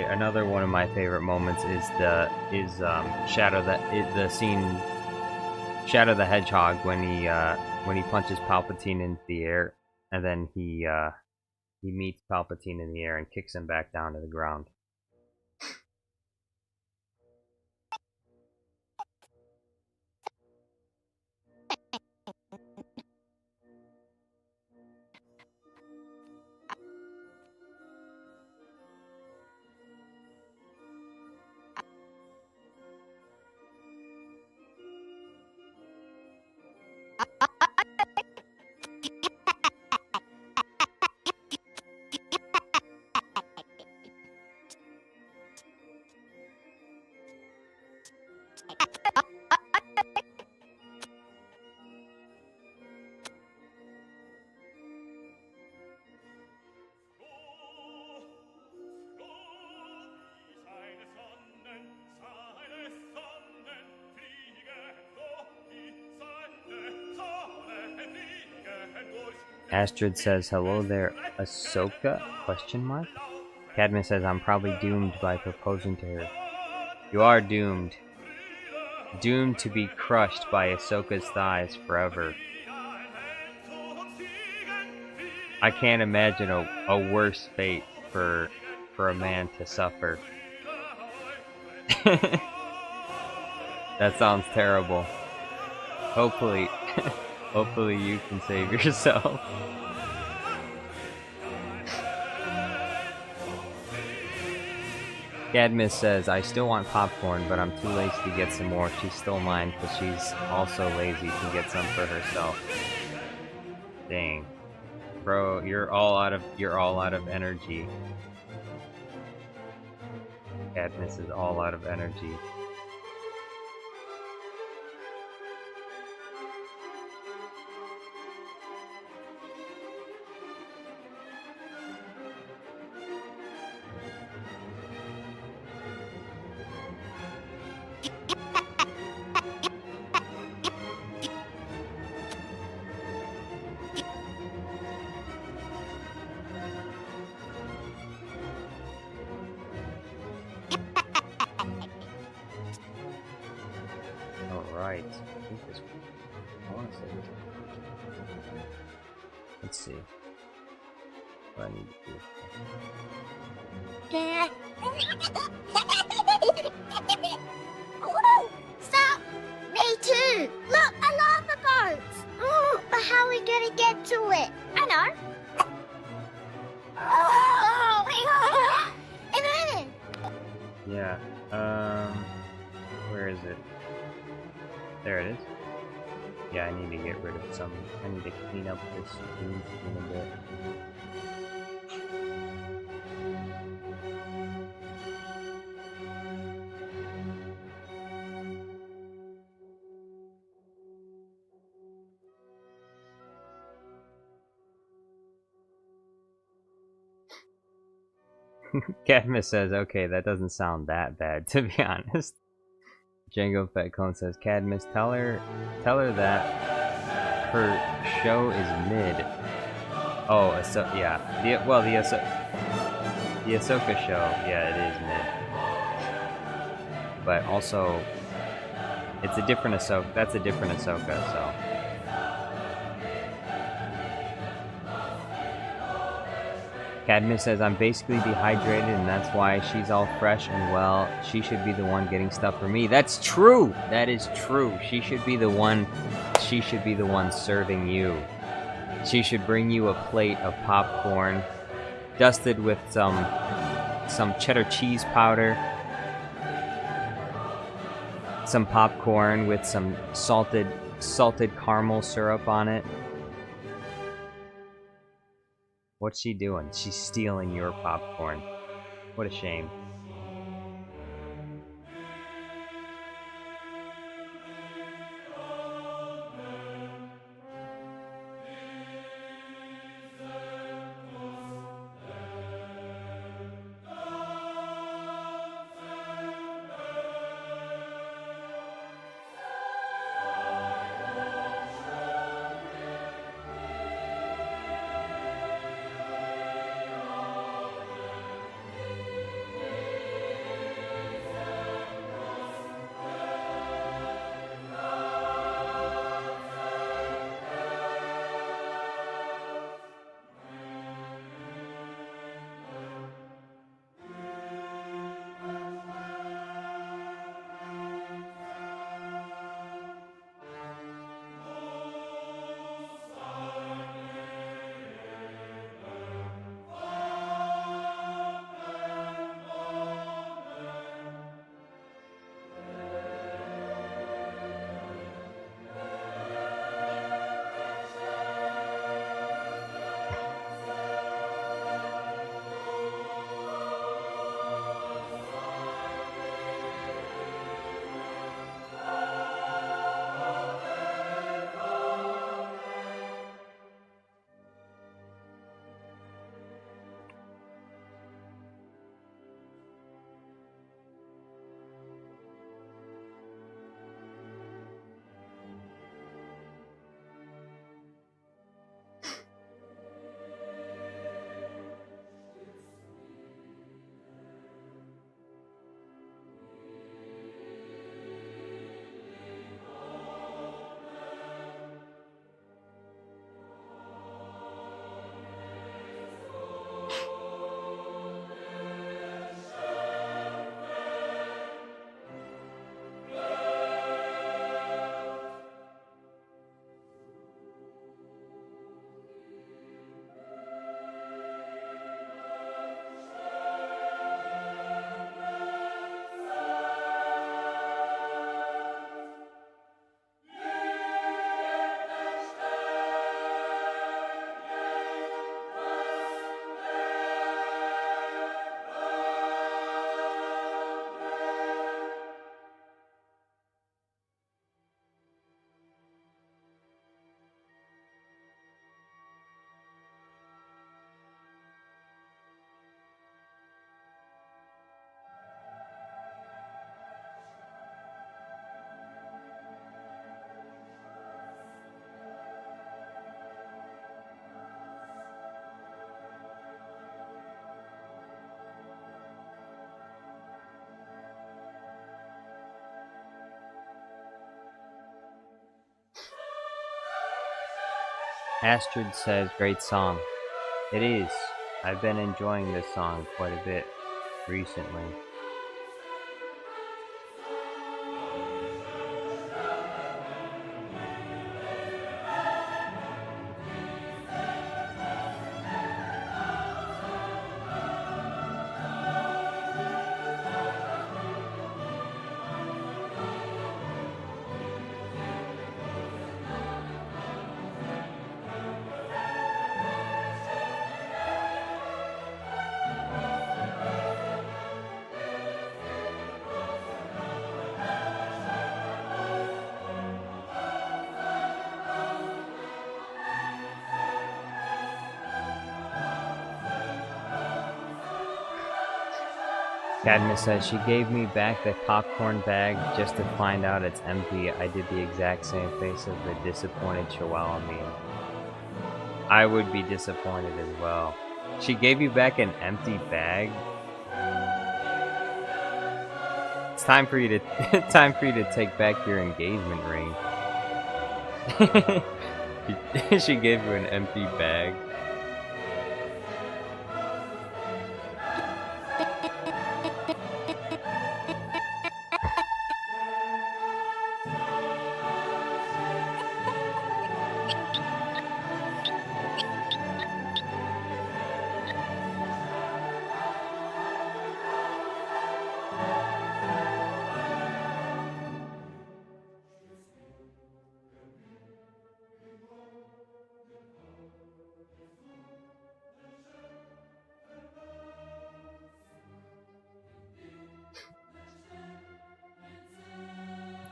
another one of my favorite moments is Shadow the Hedgehog when he punches Palpatine into the air, and then he meets Palpatine in the air and kicks him back down to the ground. Astrid says, hello there, Ahsoka? Question mark? Cadmus says, I'm probably doomed by proposing to her. You are doomed. Doomed to be crushed by Ahsoka's thighs forever. I can't imagine a worse fate for a man to suffer. That sounds terrible. Hopefully you can save yourself. Cadmus says, I still want popcorn, but I'm too lazy to get some more. She stole mine because she's also lazy to get some for herself. Dang. Bro, you're all out of energy. Cadmus is all out of energy. Alright. I think this I wanna say this. Let's see. What I need to do. Stop! Me too! Look, I love the boats! Oh, but how are we gonna get to it? I know. Oh, hang on. Yeah. Where is it? There it is. Yeah, I need to get rid of some. I need to clean up this green screen a bit. Cadmus says, okay, that doesn't sound that bad, to be honest. Django Fett Cone says, Cadmus, tell her that her show is mid. Oh, yeah. The Ahsoka show, yeah, it is mid. But also, it's a different Ahsoka. That's a different Ahsoka, so. Cadmus says, I'm basically dehydrated and that's why she's all fresh and well. She should be the one getting stuff for me. That's true! That is true. She should be the one serving you. She should bring you a plate of popcorn dusted with some cheddar cheese powder. Some popcorn with some salted caramel syrup on it. What's she doing? She's stealing your popcorn. What a shame. Astrid says, great song. It is. I've been enjoying this song quite a bit recently. Cadmus says, she gave me back the popcorn bag just to find out it's empty. I did the exact same face of the disappointed Chihuahua meme. I would be disappointed as well. She gave you back an empty bag? It's time for you to take back your engagement ring. She gave you an empty bag.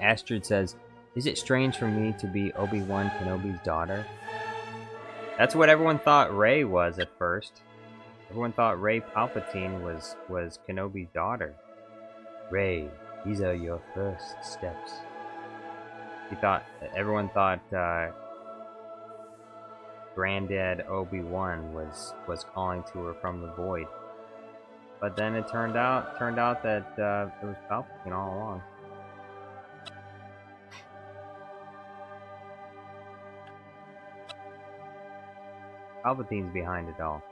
Astrid says, is it strange for me to be Obi-Wan Kenobi's daughter? That's what everyone thought Rey was at first. Everyone thought Rey Palpatine was Kenobi's daughter. Rey, these are your first steps. Everyone thought Granddad Obi-Wan was calling to her from the void. But then it turned out that it was Palpatine all along. Palpatine's behind it all.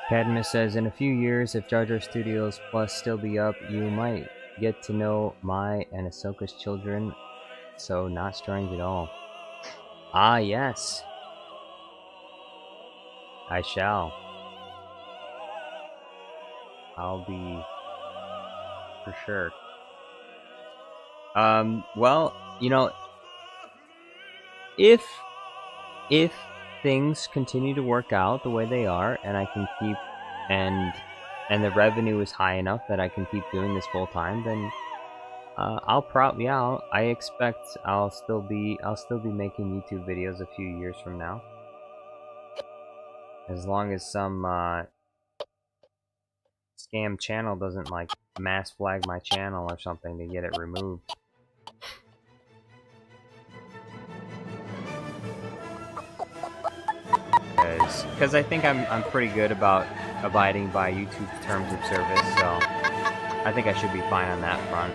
Cadmus says, in a few years, if Jar Jar Studios Plus still be up, you might get to know my and Ahsoka's children, so not strange at all. Ah, yes. I shall. I'll be for sure. Well, you know, if things continue to work out the way they are, and I can keep and the revenue is high enough that I can keep doing this full time, then I expect I'll still be making YouTube videos a few years from now, as long as some scam channel doesn't like mass flag my channel or something to get it removed. Because because I think I'm pretty good about abiding by YouTube's terms of service, so I think I should be fine on that front.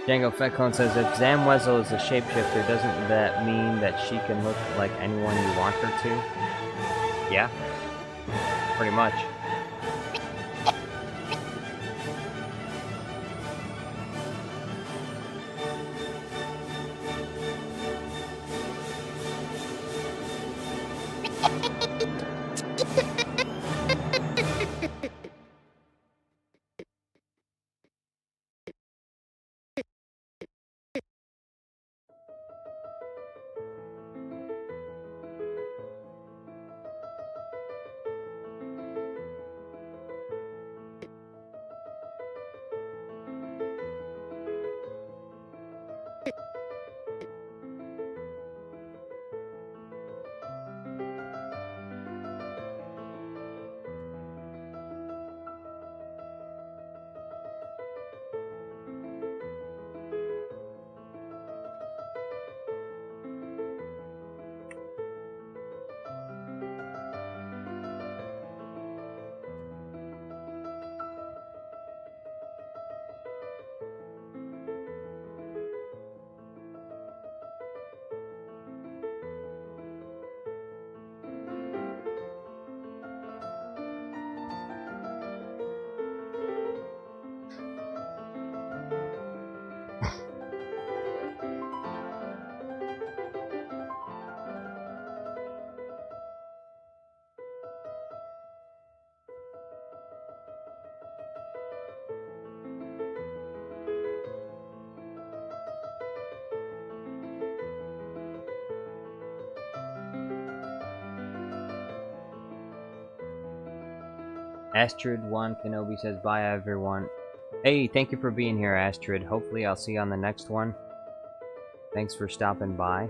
Django Fetclone says, if Zamwezel is a shapeshifter, doesn't that mean that she can look like anyone you want her to? Yeah, pretty much. Astrid1 Kenobi says, bye everyone. Hey, thank you for being here, Astrid. Hopefully I'll see you on the next one. Thanks for stopping by.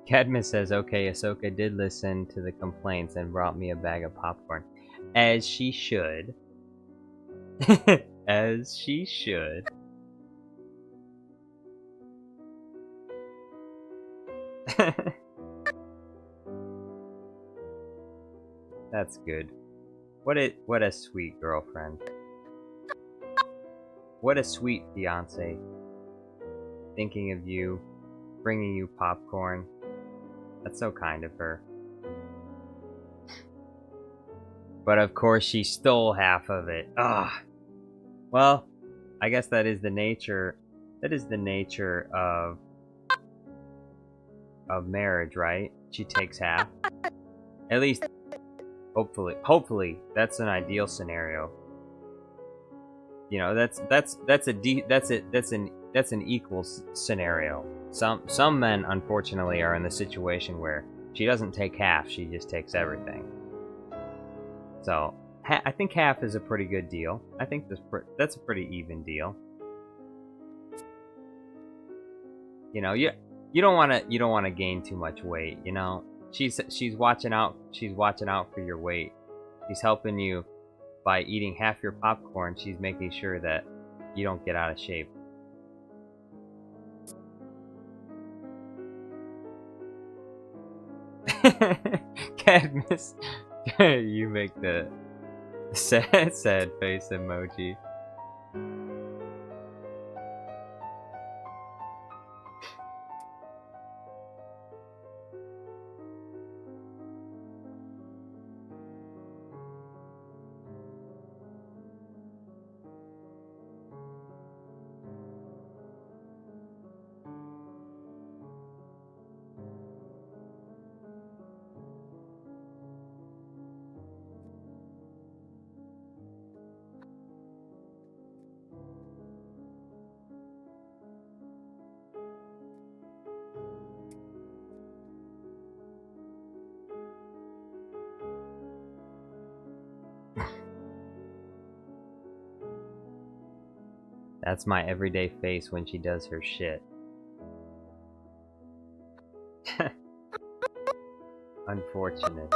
Cadmus says, okay, Ahsoka did listen to the complaints and brought me a bag of popcorn. As she should. As she should. That's good. What a sweet girlfriend. What a sweet fiance. Thinking of you, bringing you popcorn. That's so kind of her. But of course she stole half of it. Ah. Well, I guess that is the nature of marriage, right? She takes half. At least hopefully that's an ideal scenario. You know, that's an equal scenario. Some men unfortunately are in the situation where she doesn't take half, she just takes everything. So, I think half is a pretty good deal. I think that's a pretty even deal. You know, you don't want to gain too much weight, you know. She's watching out for your weight. She's helping you by eating half your popcorn. She's making sure that you don't get out of shape. Cadmus, you make the sad face emoji. That's my everyday face when she does her shit. Unfortunate.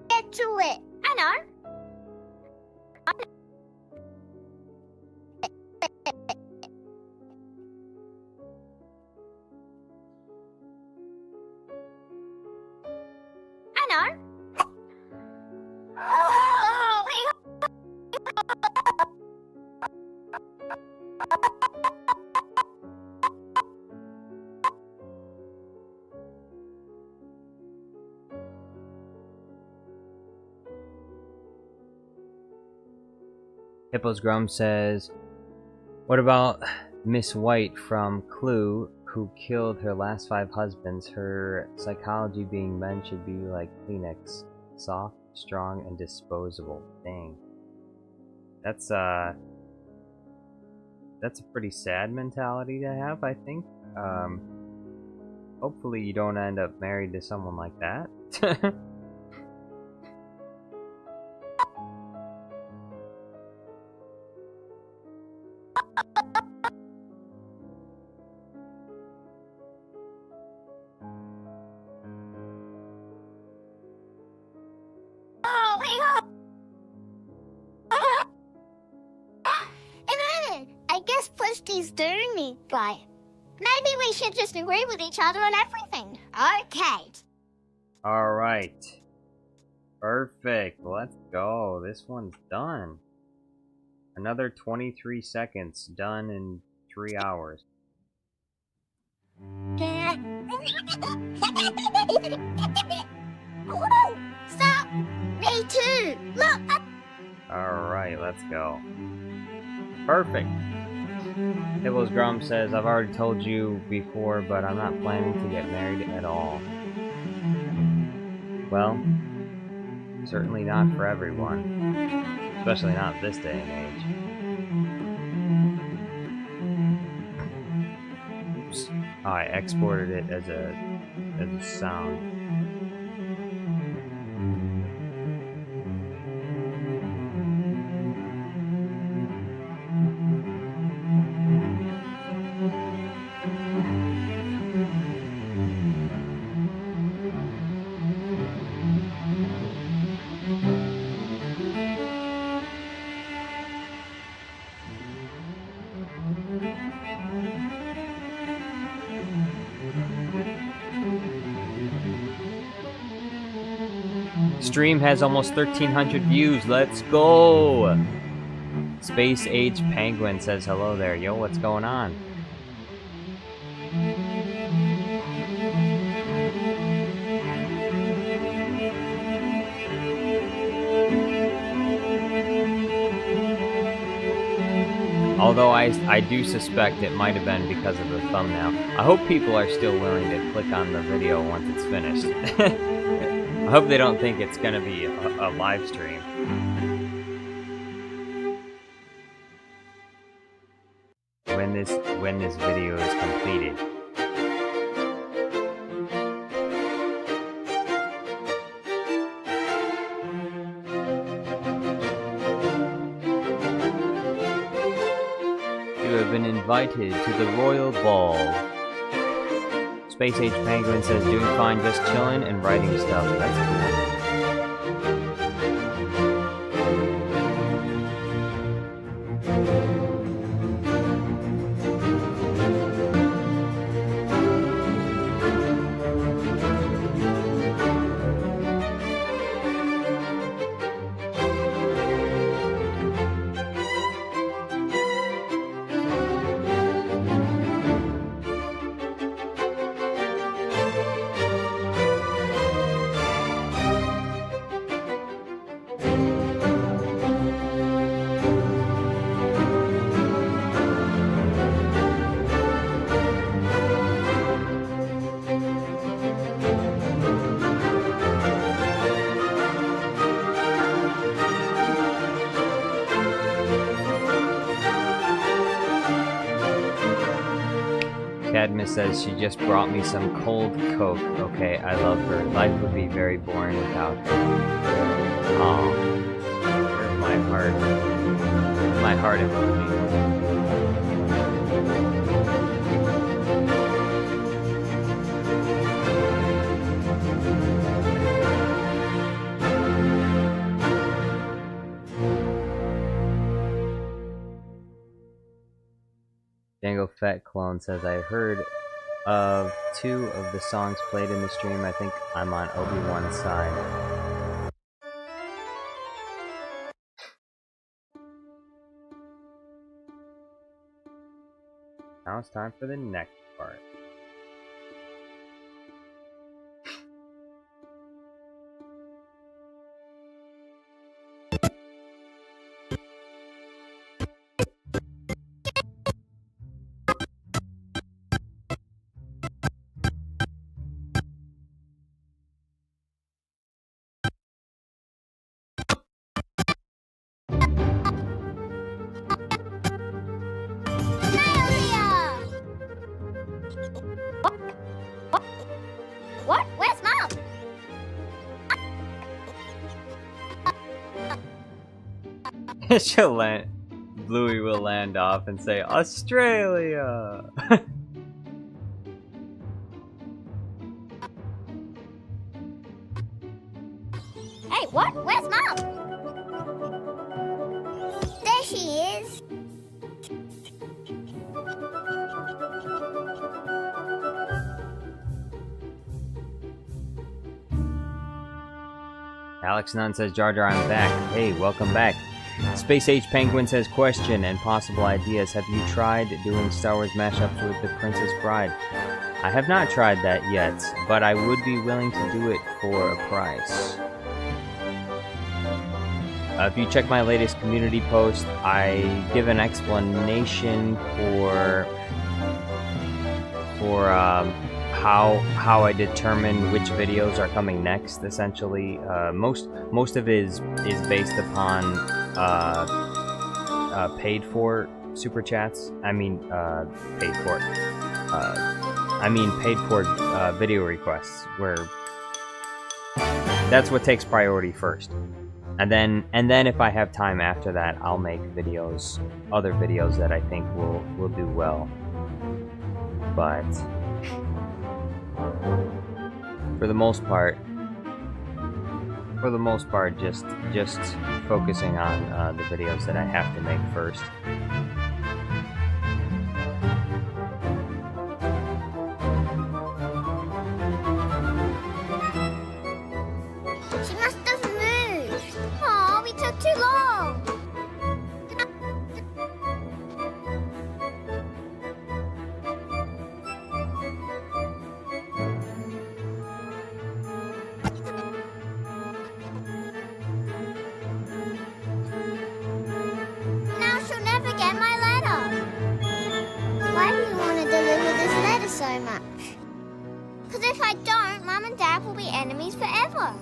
Get to it. I know. Hippos Grum says, what about Miss White from Clue, who killed her last 5 husbands? Her psychology being men should be like Kleenex, soft, strong, and disposable. Dang. That's a pretty sad mentality to have, I think. Hopefully you don't end up married to someone like that. I guess Pusty's doing me right. Maybe we should just agree with each other on everything. Okay. Alright. Perfect. Let's go. This one's done. Another 23 seconds. Done in 3 hours. Stop! Me too! Look! Alright, let's go. Perfect. Hippos Grum says, I've already told you before, but I'm not planning to get married at all. Well, certainly not for everyone. Especially not this day and age. Oops. Oh, I exported it as a sound. stream has almost 1,300 views. Let's go! Space Age Penguin says hello there. Yo, what's going on? Although I do suspect it might have been because of the thumbnail. I hope people are still willing to click on the video once it's finished. I hope they don't think it's gonna be a live stream. When this video is completed. You have been invited to the Royal Ball. Space Age Penguin says, doing fine, just chilling and writing stuff. That's cool. Cadmus says she just brought me some cold Coke. Okay, I love her. Life would be very boring without her. Oh, where's my heart? My heart emoji. Django Fett Clone says, I heard of 2 of the songs played in the stream. I think I'm on Obi-Wan's side. Now it's time for the next part. What? Where's Mom? She'll land. Bluey will land off and say, Australia! Hey, what? Where's Mom? There she is. Alex Nunn says, Jar Jar, I'm back. Hey, welcome back. Space Age Penguin says, question and possible ideas. Have you tried doing Star Wars mashups with The Princess Bride? I have not tried that yet, but I would be willing to do it for a price. If you check my latest community post, I give an explanation for how I determine which videos are coming next. Essentially, most of it is based upon paid for super chats. Paid for video requests, where that's what takes priority first. And then if I have time after that, I'll make videos, other videos that I think will do well. But for the most part, just focusing on the videos that I have to make first. She must have too long. Now she'll never get my letter. Why do you want to deliver this letter so much? Because if I don't, Mum and Dad will be enemies forever.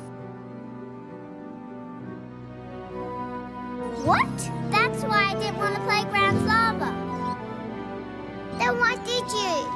What? That's why I didn't want to play Ground's Lava. Then why did you?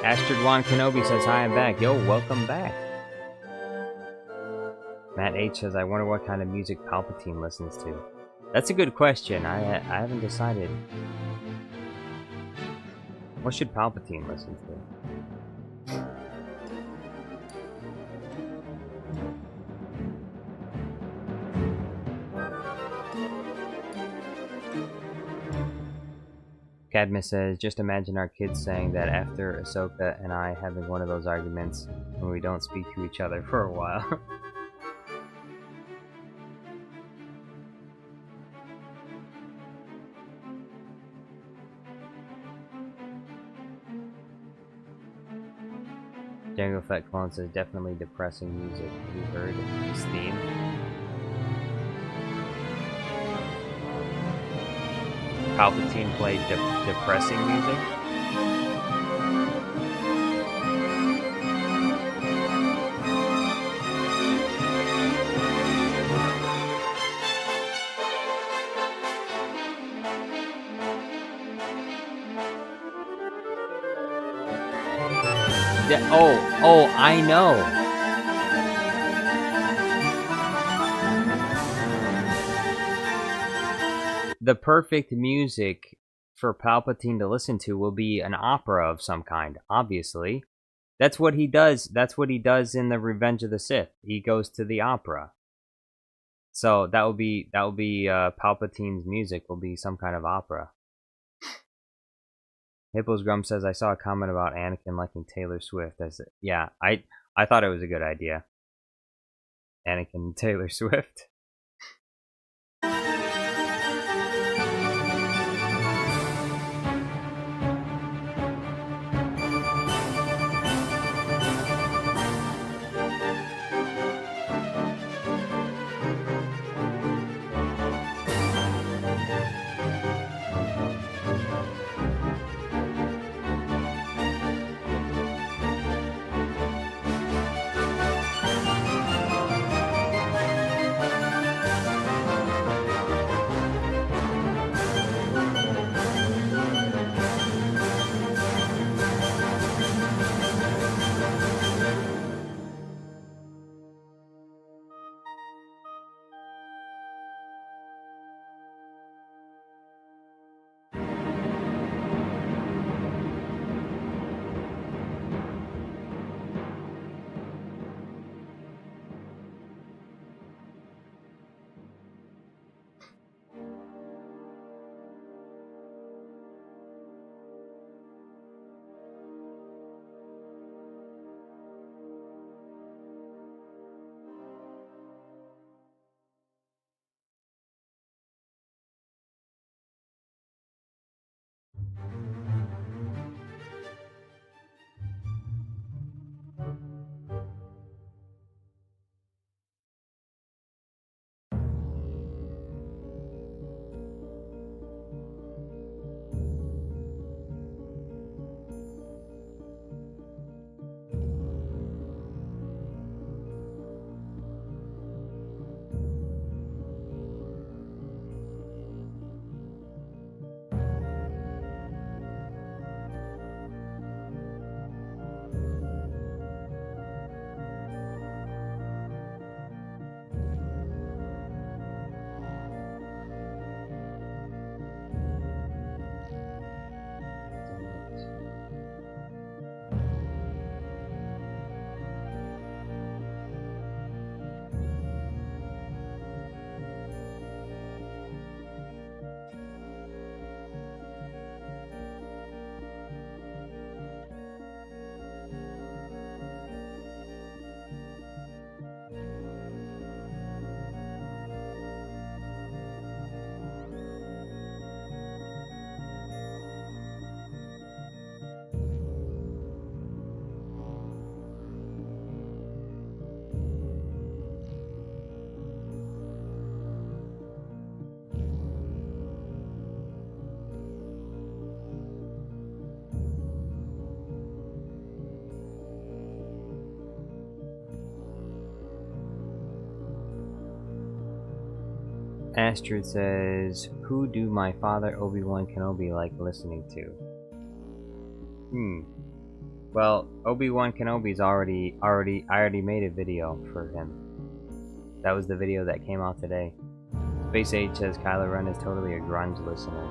Astrid Juan Kenobi says, hi, I'm back. Yo, welcome back. Matt H says, I wonder what kind of music Palpatine listens to. That's a good question. I haven't decided. What should Palpatine listen to? Cadmus says, just imagine our kids saying that after Ahsoka and I having one of those arguments when we don't speak to each other for a while. Jango Fett Clone says, definitely depressing music. Have you heard his theme? Palpatine played depressing music? Yeah, oh, I know. The perfect music for Palpatine to listen to will be an opera of some kind, obviously. That's what he does. That's what he does in the Revenge of the Sith. He goes to the opera. So that will be Palpatine's music will be some kind of opera. Hippos Grum says, I saw a comment about Anakin liking Taylor Swift. Yeah, I thought it was a good idea. Anakin and Taylor Swift. Astrid says, "Who do my father Obi-Wan Kenobi like listening to?" Well, Obi-Wan Kenobi's I already made a video for him. That was the video that came out today. Space Age says Kylo Ren is totally a grunge listener.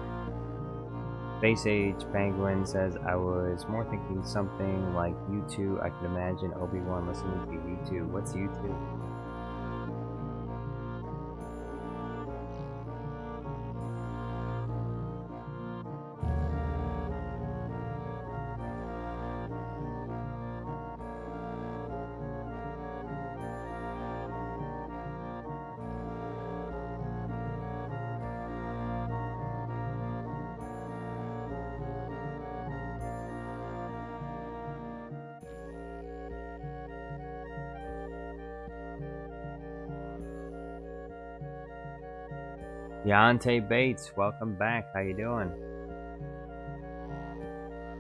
Space Age Penguin says, I was more thinking something like U2. I could imagine Obi-Wan listening to U2. What's U2? Deontay Bates, welcome back. How you doing?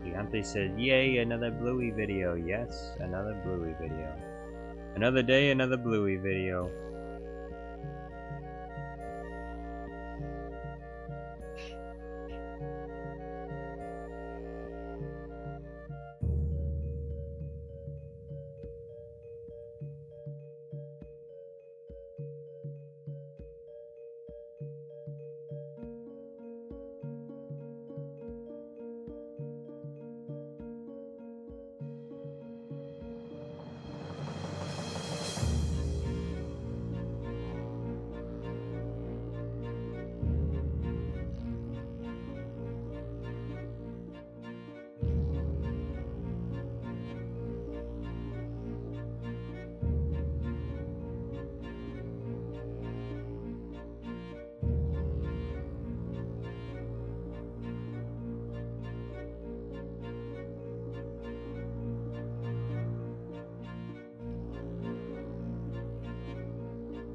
Deontay said, "Yay, another Bluey video." Yes, another Bluey video. Another day, another Bluey video.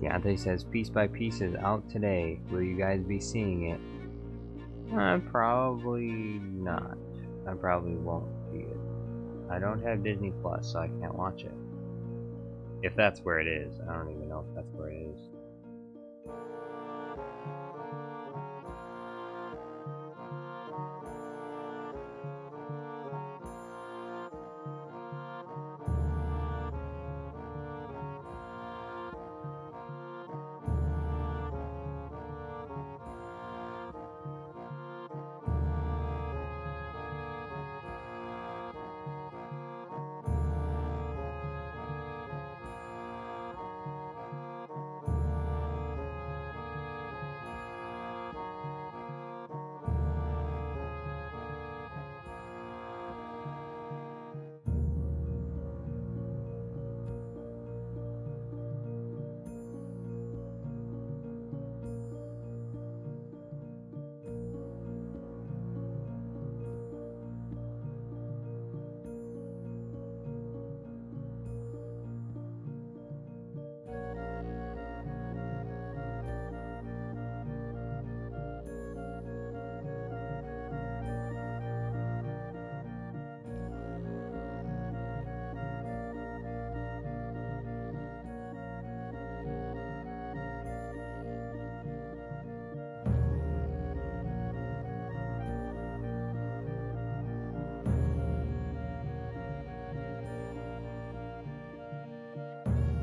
Deontay says, "Piece by Piece is out today. Will you guys be seeing it?" Probably not. I probably won't see it. I don't have Disney Plus, so I can't watch it. If that's where it is. I don't even know if that's where it is.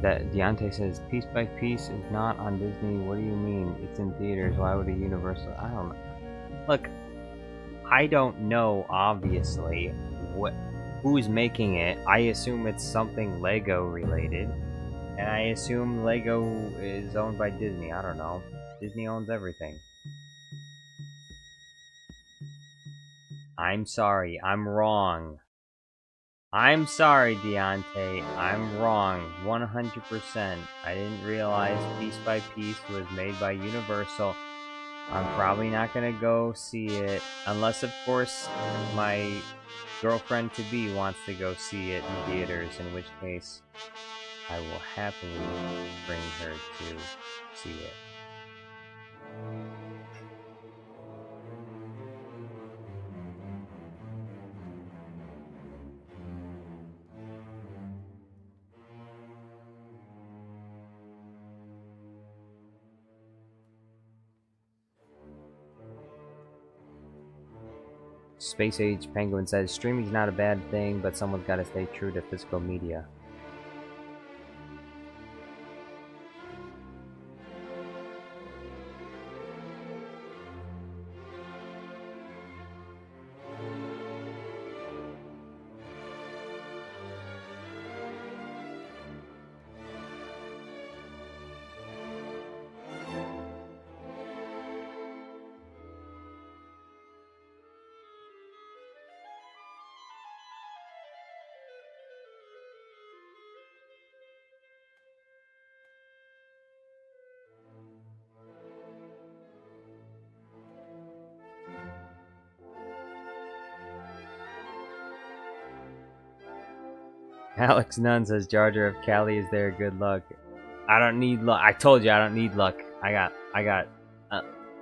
That Deontay says, "Piece by Piece is not on Disney." What do you mean? It's in theaters. Why would a Universal? I don't know. Look, I don't know, obviously, who's making it. I assume it's something Lego related. And I assume Lego is owned by Disney. I don't know. Disney owns everything. I'm sorry. I'm wrong. I'm sorry, Deontay. I'm wrong. 100%. I didn't realize Piece by Piece was made by Universal. I'm probably not gonna go see it. Unless, of course, my girlfriend-to-be wants to go see it in theaters. In which case, I will happily bring her to see it. Space Age Penguin says, streaming's not a bad thing, but someone's got to stay true to physical media. Alex Nunn says, Jar Jar, if Callie is there, good luck. I don't need luck. I told you I don't need luck. I got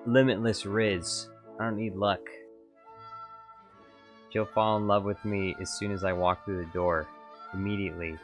limitless Riz. I don't need luck. She'll fall in love with me as soon as I walk through the door. Immediately.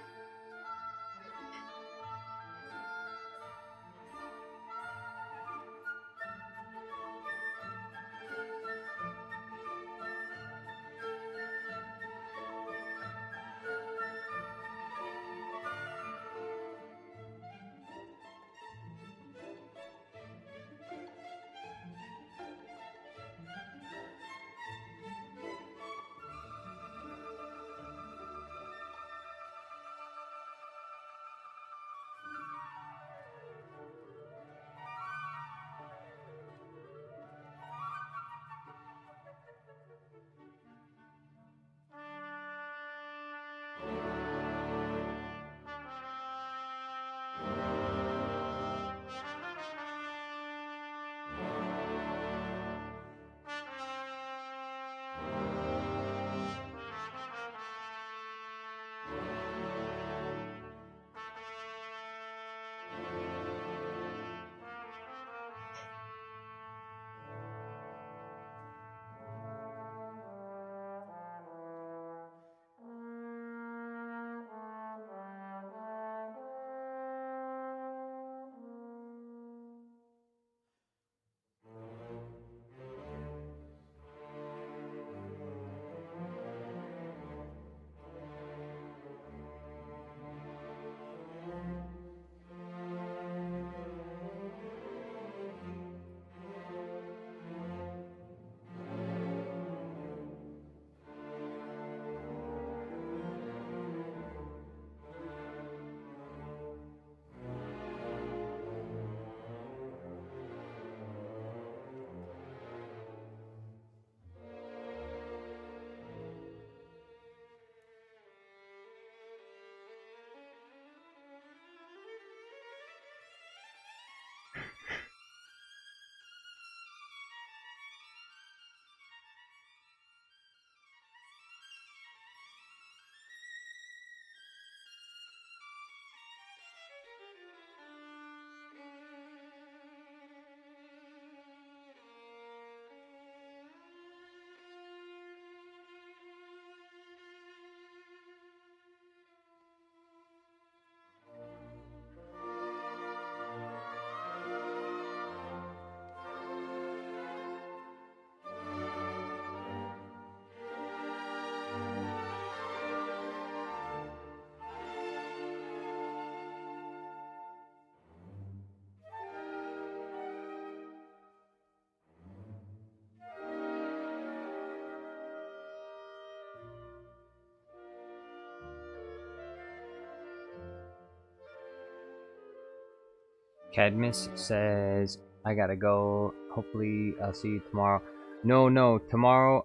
Cadmus says, I gotta go. Hopefully, I'll see you tomorrow. No, tomorrow.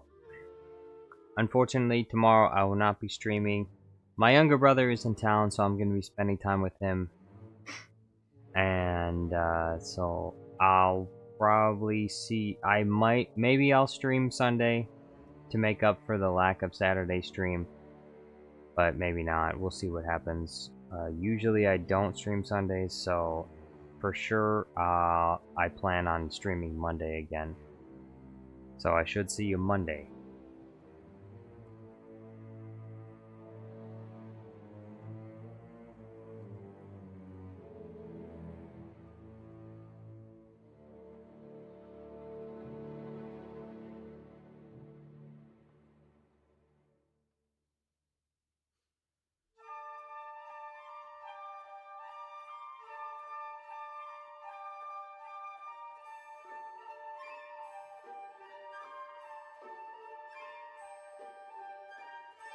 Unfortunately, tomorrow I will not be streaming. My younger brother is in town, so I'm gonna be spending time with him. And so I'll probably see. Maybe I'll stream Sunday to make up for the lack of Saturday stream. But maybe not. We'll see what happens. Usually I don't stream Sundays, so for sure I plan on streaming Monday again. So I should see you Monday.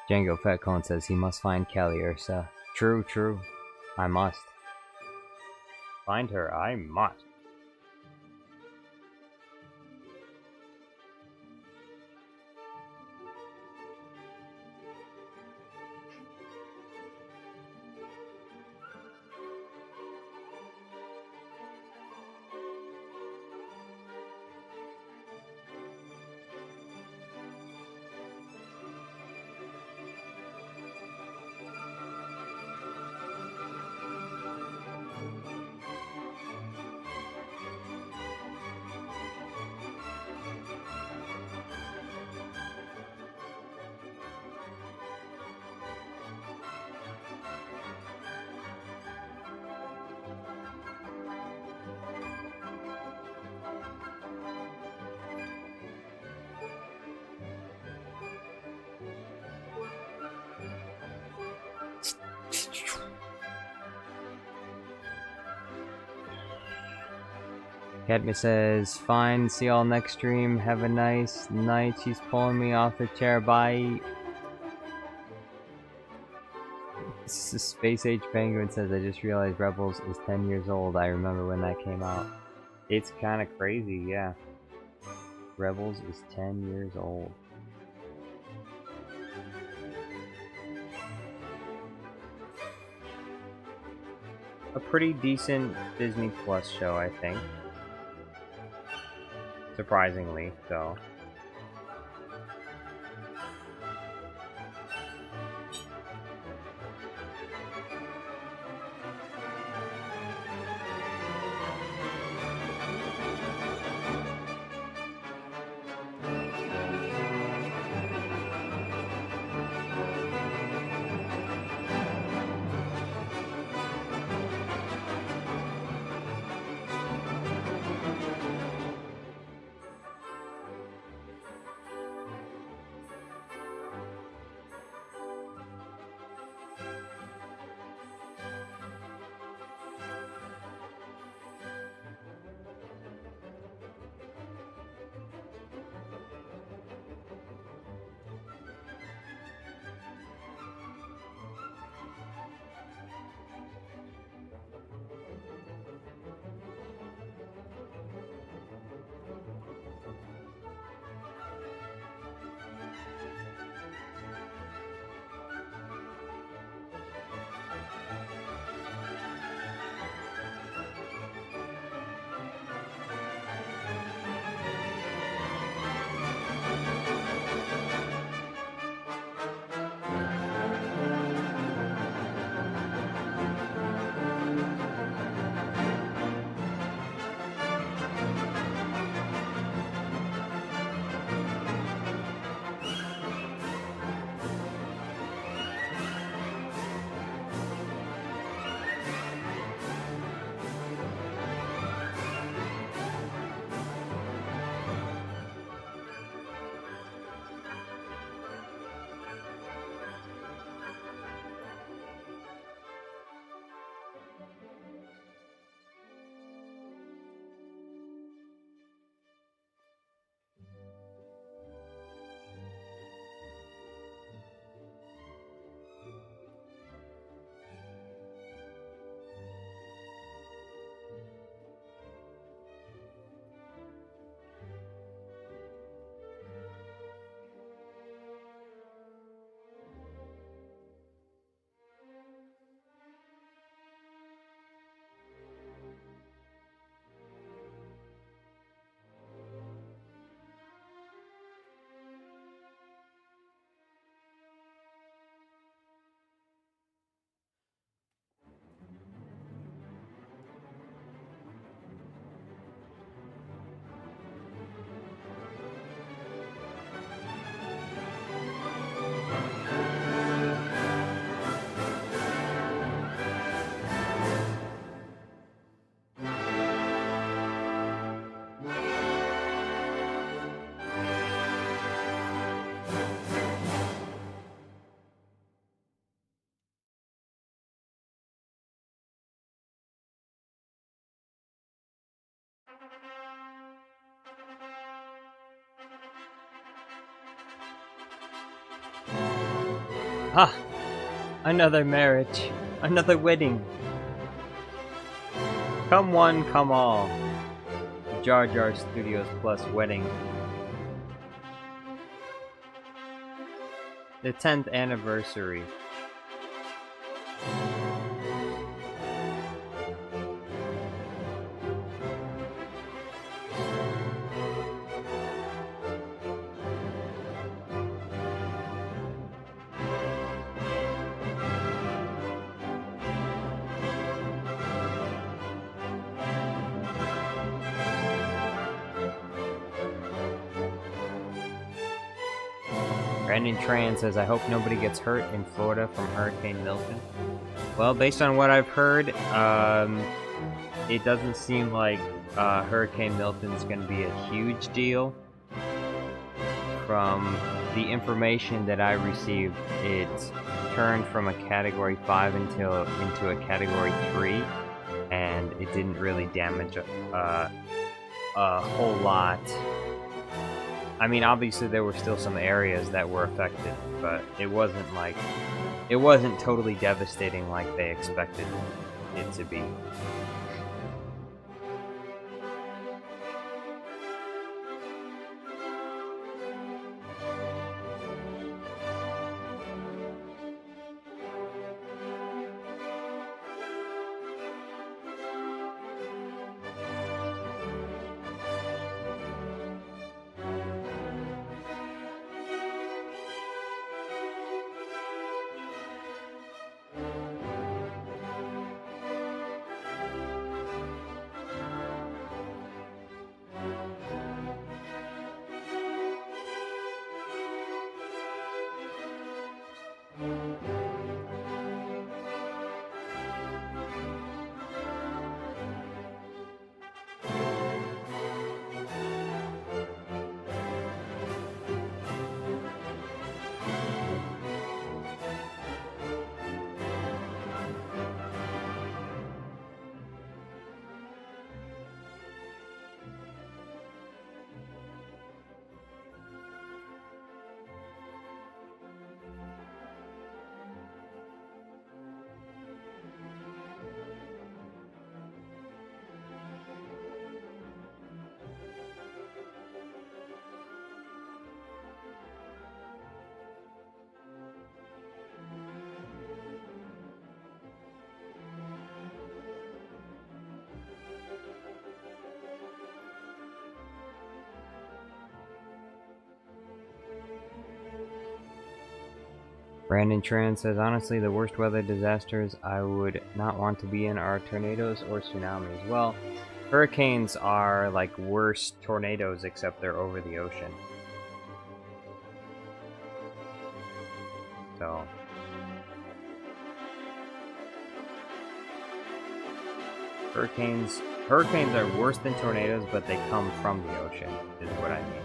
Django Petcone says he must find Kelly Ursa. True, true. I must. Find her, I must. Cadmus says, fine, see y'all next stream, have a nice night. She's pulling me off the chair, bye. Space Age Penguin says, I just realized Rebels is 10 years old. I remember when that came out. It's kind of crazy, yeah. Rebels is 10 years old. A pretty decent Disney Plus show, I think. Surprisingly, so. Ha! Another marriage. Another wedding. Come one, come all. Jar Jar Studios Plus wedding. The 10th anniversary. Brandon Tran says, I hope nobody gets hurt in Florida from Hurricane Milton. Well, based on what I've heard, it doesn't seem like Hurricane Milton's going to be a huge deal. From the information that I received, it turned from a Category 5 into a Category 3, and it didn't really damage a whole lot. I mean, obviously there were still some areas that were affected, but it wasn't totally devastating like they expected it to be. Brandon Tran says, honestly, the worst weather disasters I would not want to be in are tornadoes or tsunamis. Well, hurricanes are like worse tornadoes, except they're over the ocean. So hurricanes are worse than tornadoes, but they come from the ocean, is what I mean.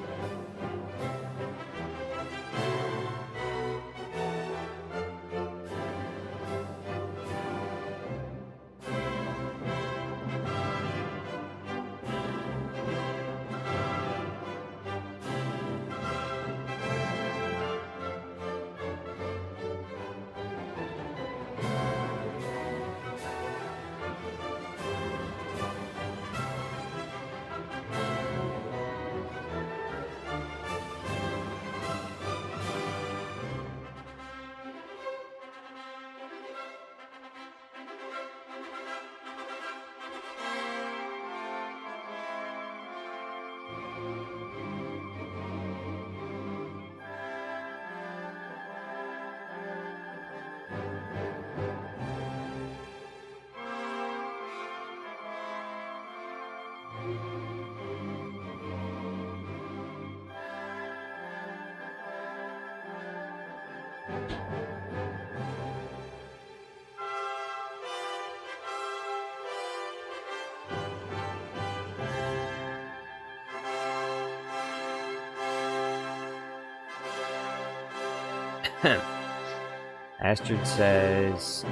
Astrid says,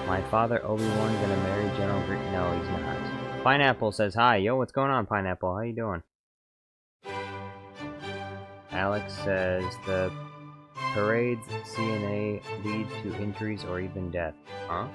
my father Obi-Wan gonna marry General Grievous? No, he's not. Pineapple says, hi. Yo, what's going on, Pineapple? How you doing? Alex says, the parades, CNA lead to injuries or even death. Huh?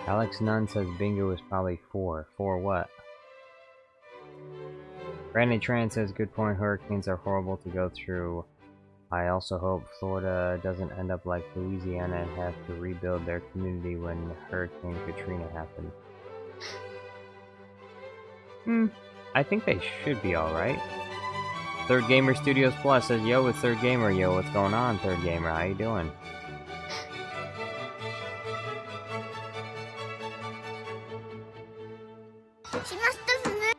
Alex Nunn says bingo is probably 4. 4 what? Brandon Tran says good point, hurricanes are horrible to go through. I also hope Florida doesn't end up like Louisiana and have to rebuild their community when Hurricane Katrina happened. I think they should be alright. Third Gamer Studios Plus says, yo, it's Third Gamer. Yo, what's going on, Third Gamer? How you doing? She must have moved.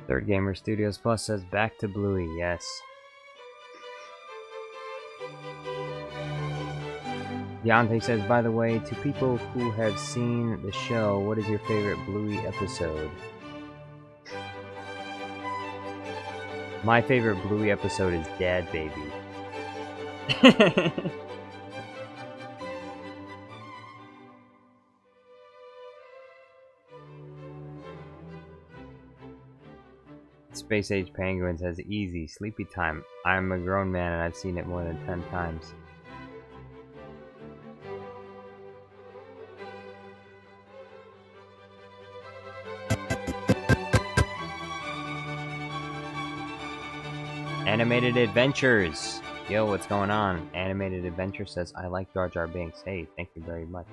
Third Gamer Studios Plus says back to Bluey, yes. Deontay says, by the way, to people who have seen the show, what is your favorite Bluey episode? My favorite Bluey episode is Dad Baby. Space Age Penguin says, easy, sleepy time. I'm a grown man and I've seen it more than 10 times. Animated Adventures! Yo, what's going on? Animated Adventure says, I like Jar Jar Binks. Hey, thank you very much.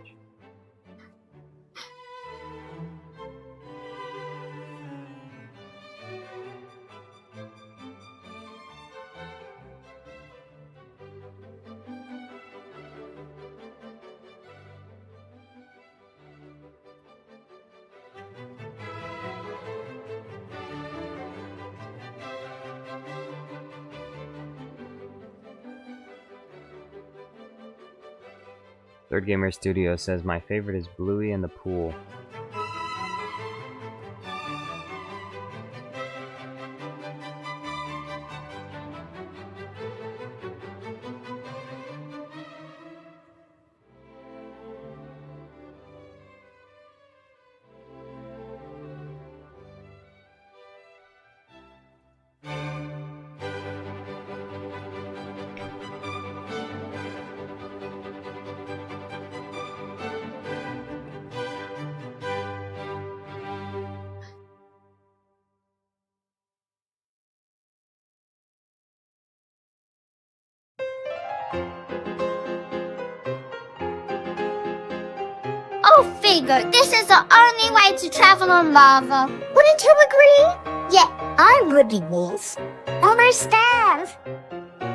Third Gamer Studio says my favorite is Bluey and the Pool. Oh, figure, this is the only way to travel on lava. Wouldn't you agree? Yeah, I would, Wolf. Understand?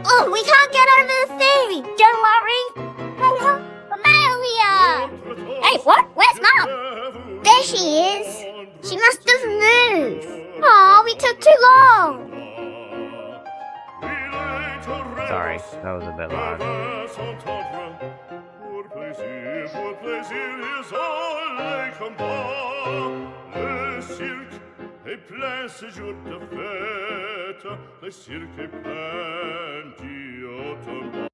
Oh, we can't get over the thing. Don't worry. Hello, Maria. Hey, what? Where's Mom? There she is. She must have moved. Oh, we took too long. Sorry, that was a bit loud. Pour plaisir, is all les combats. Le cirque est plein ce jour de fête. Le cirque est plein d'automne.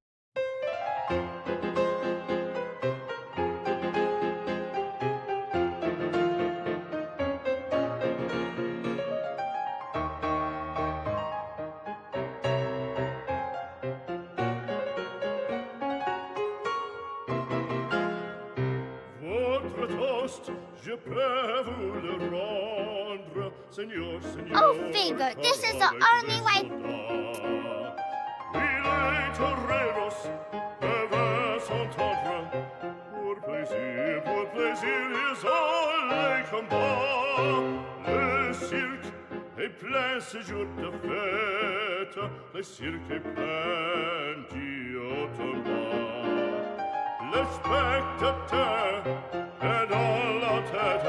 Je peux vous le rendre, Seigneur, Seigneur. Oh, figure, this is the only way. Oui, les toreros peuvent s'entendre. Pour plaisir, ils ont les combats. Le cirque est plein ce jour de fête. Le cirque est plein d'automne. Le spectateur est dans la tête.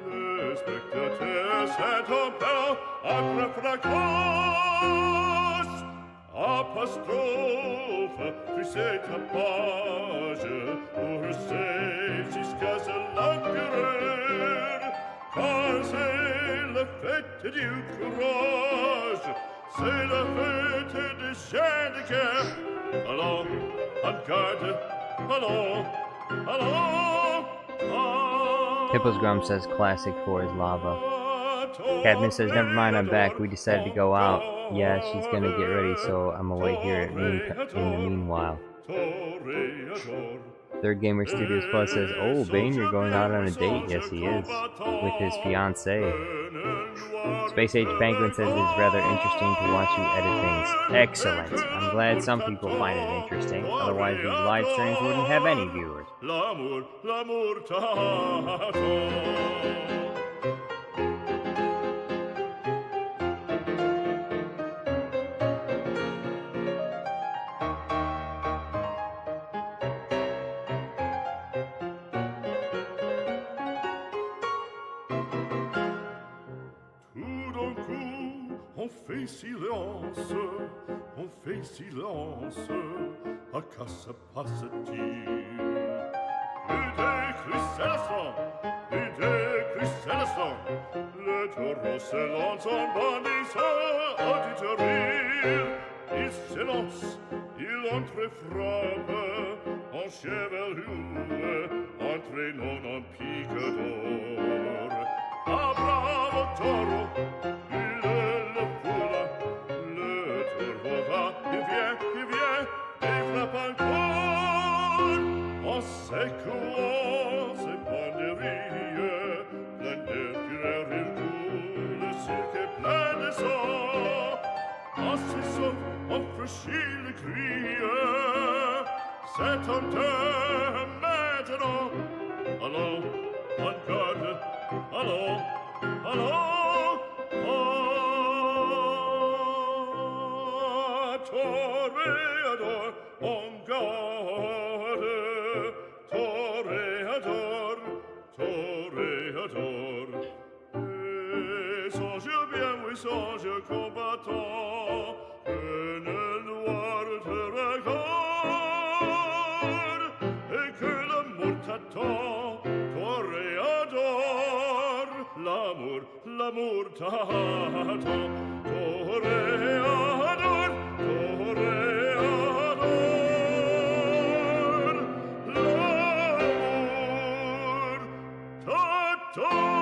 Le spectateur s'est en père après fracasse. Apostrophe, puis c'est tapage pour rester jusqu'à ce l'empereur. Car c'est la fête du courage, c'est la fête des gens de guerre. Allons, en garde. Hello, hello. Hippos Grum says classic for his lava. Cadmus says, never mind, I'm back. We decided to go out. Yeah, she's gonna get ready, so I'm gonna wait here in the meanwhile. Third Gamer Studios Plus says, oh, Bane, you're going out on a date. Yes, he is. With his fiancée. Space Age Penguin says it's rather interesting to watch you edit things. Excellent. I'm glad some people find it interesting. Otherwise, these live streams wouldn't have any viewers. L'amour, l'amour t'attend. On fait silence, à quoi se passe-t-il? Le taureau se lance en bandissant auditorie. Il s'élance, il entre frappe, en chevelure, entraînant en pique d'or. Ah, bravo taureau! Secouant ses banderilles, plein de fureur il coule, le cirque est plein de sang. En se sauve, on franchit le cri, c'est un temps maintenant. Allons, en garde, allons, allons, toréador, en garde. Toréador, toréador. Et songe bien, oui, songe combattant, que le noir te regarde, et que l'amour, l'amour t'attend. Toréador, toréador, l'amour t'attend.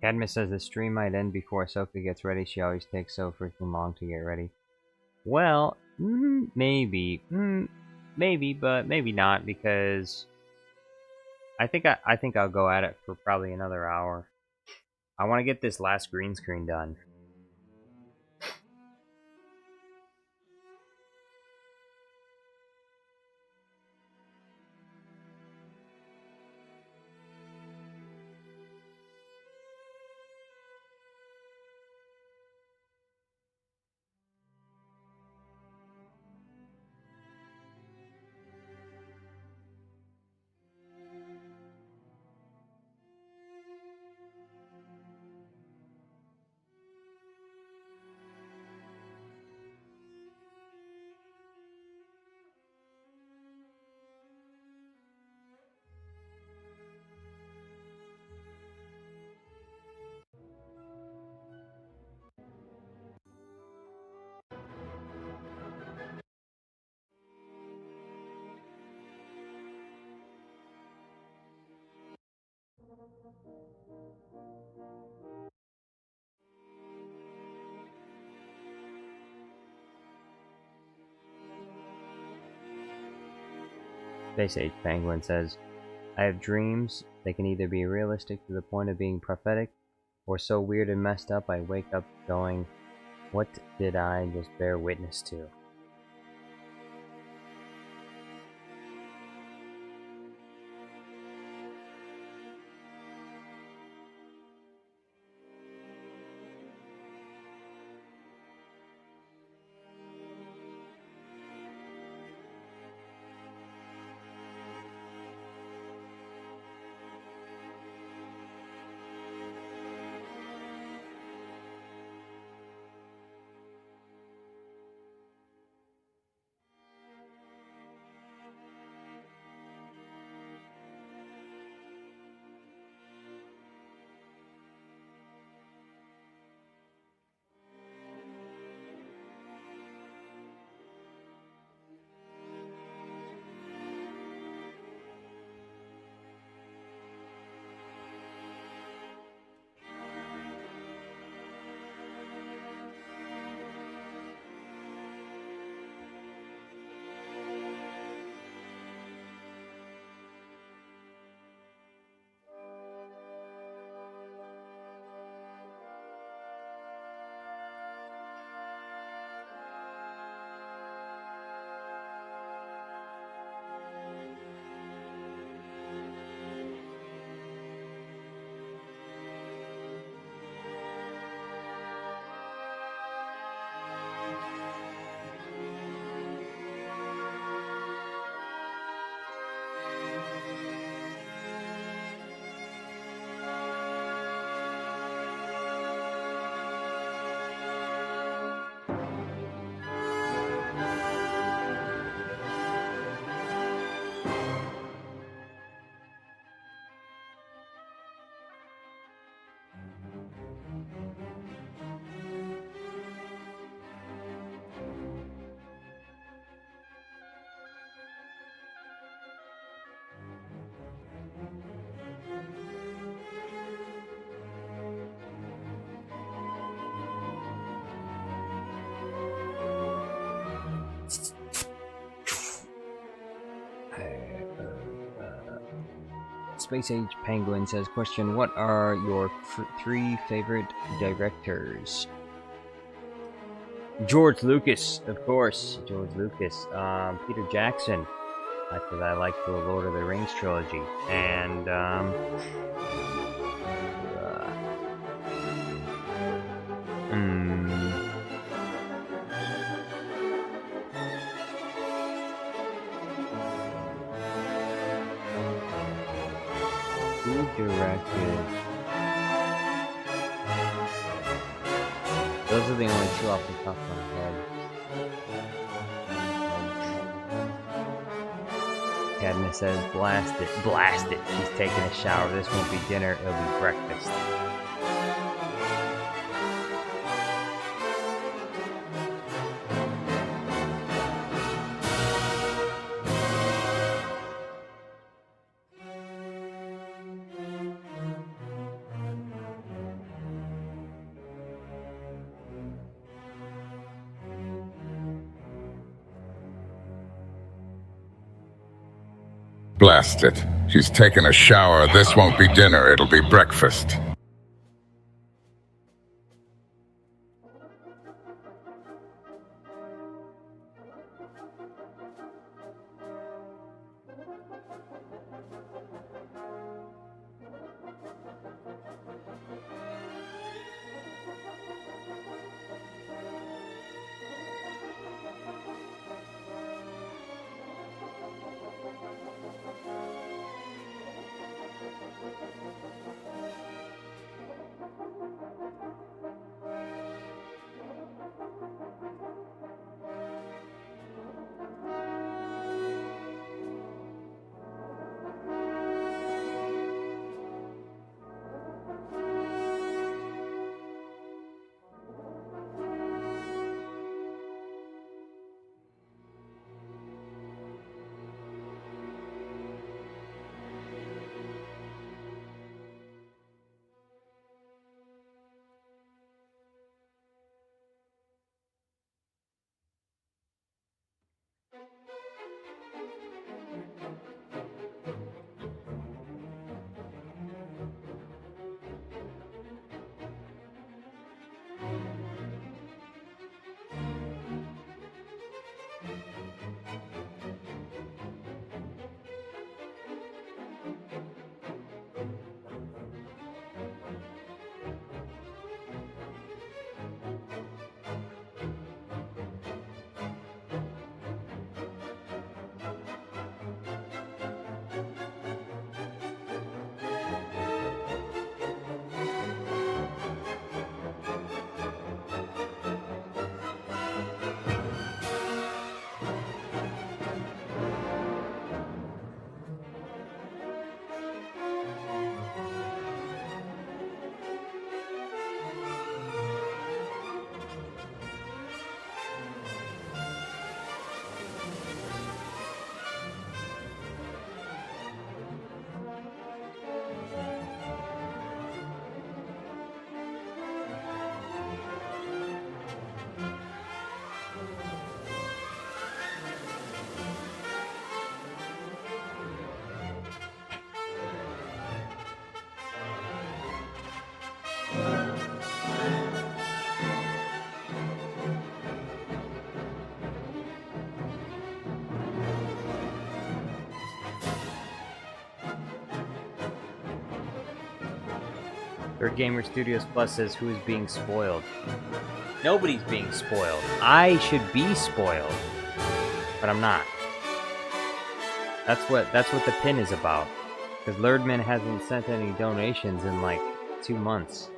Cadmus says the stream might end before Ahsoka gets ready. She always takes so freaking long to get ready. Well, maybe, maybe, but maybe not, because I think I'll go at it for probably another hour. I want to get this last green screen done. Space Age Penguin says, I have dreams. They can either be realistic to the point of being prophetic, or so weird and messed up I wake up going, what did I just bear witness to? Space Age Penguin says, question, what are your three favorite directors? George Lucas, of course. George Lucas. Peter Jackson, because I like the Lord of the Rings trilogy. And, who directed... Those are the only two off the top of my head. Cadmus says, blast it, blast it. She's taking a shower. This won't be dinner, it'll be breakfast. Blast it. She's taking a shower. This won't be dinner, it'll be breakfast. Third Gamer Studios Plus says, who is being spoiled? Nobody's being spoiled. I should be spoiled, but I'm not. That's what the pin is about. Because Lurdman hasn't sent any donations in like 2 months.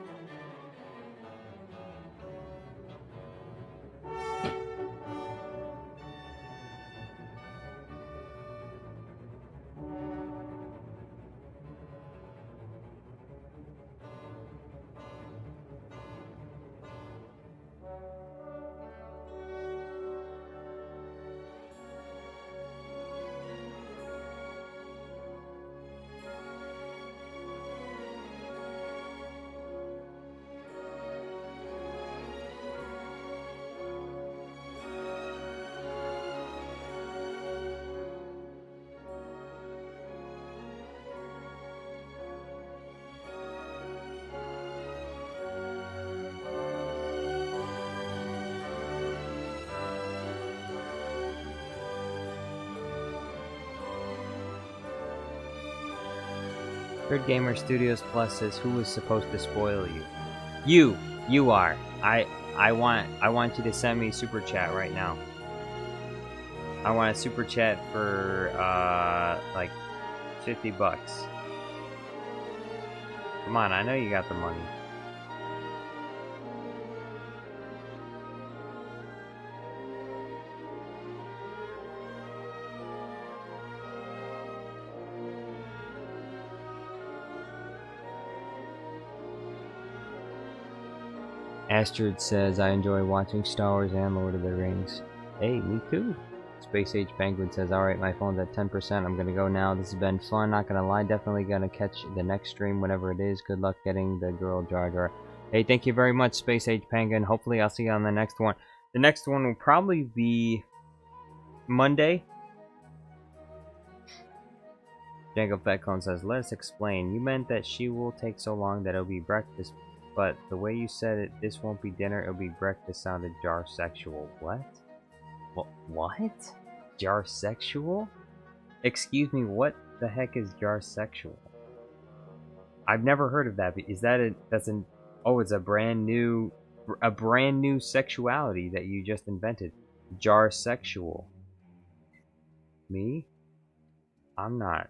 Third Gamer Studios Plus says, who was supposed to spoil you? You are. I want you to send me a super chat right now. I want a super chat for like $50. Come on, I know you got the money. Astrid says, I enjoy watching Star Wars and Lord of the Rings. Hey, me too. Space Age Penguin says, alright, my phone's at 10%. I'm gonna go now. This has been fun, not gonna lie. Definitely gonna catch the next stream, whenever it is. Good luck getting the girl Jar Jar. Hey, thank you very much, Space Age Penguin. Hopefully I'll see you on the next one. The next one will probably be Monday. Django Fatcone says, let us explain. You meant that she will take so long that it'll be breakfast, but the way you said it, this won't be dinner, it'll be breakfast, sounded jar sexual. What? What? Jar sexual? Excuse me, what the heck is jar sexual? I've never heard of that. Is that oh, it's a brand new sexuality that you just invented. Jar sexual. Me? I'm not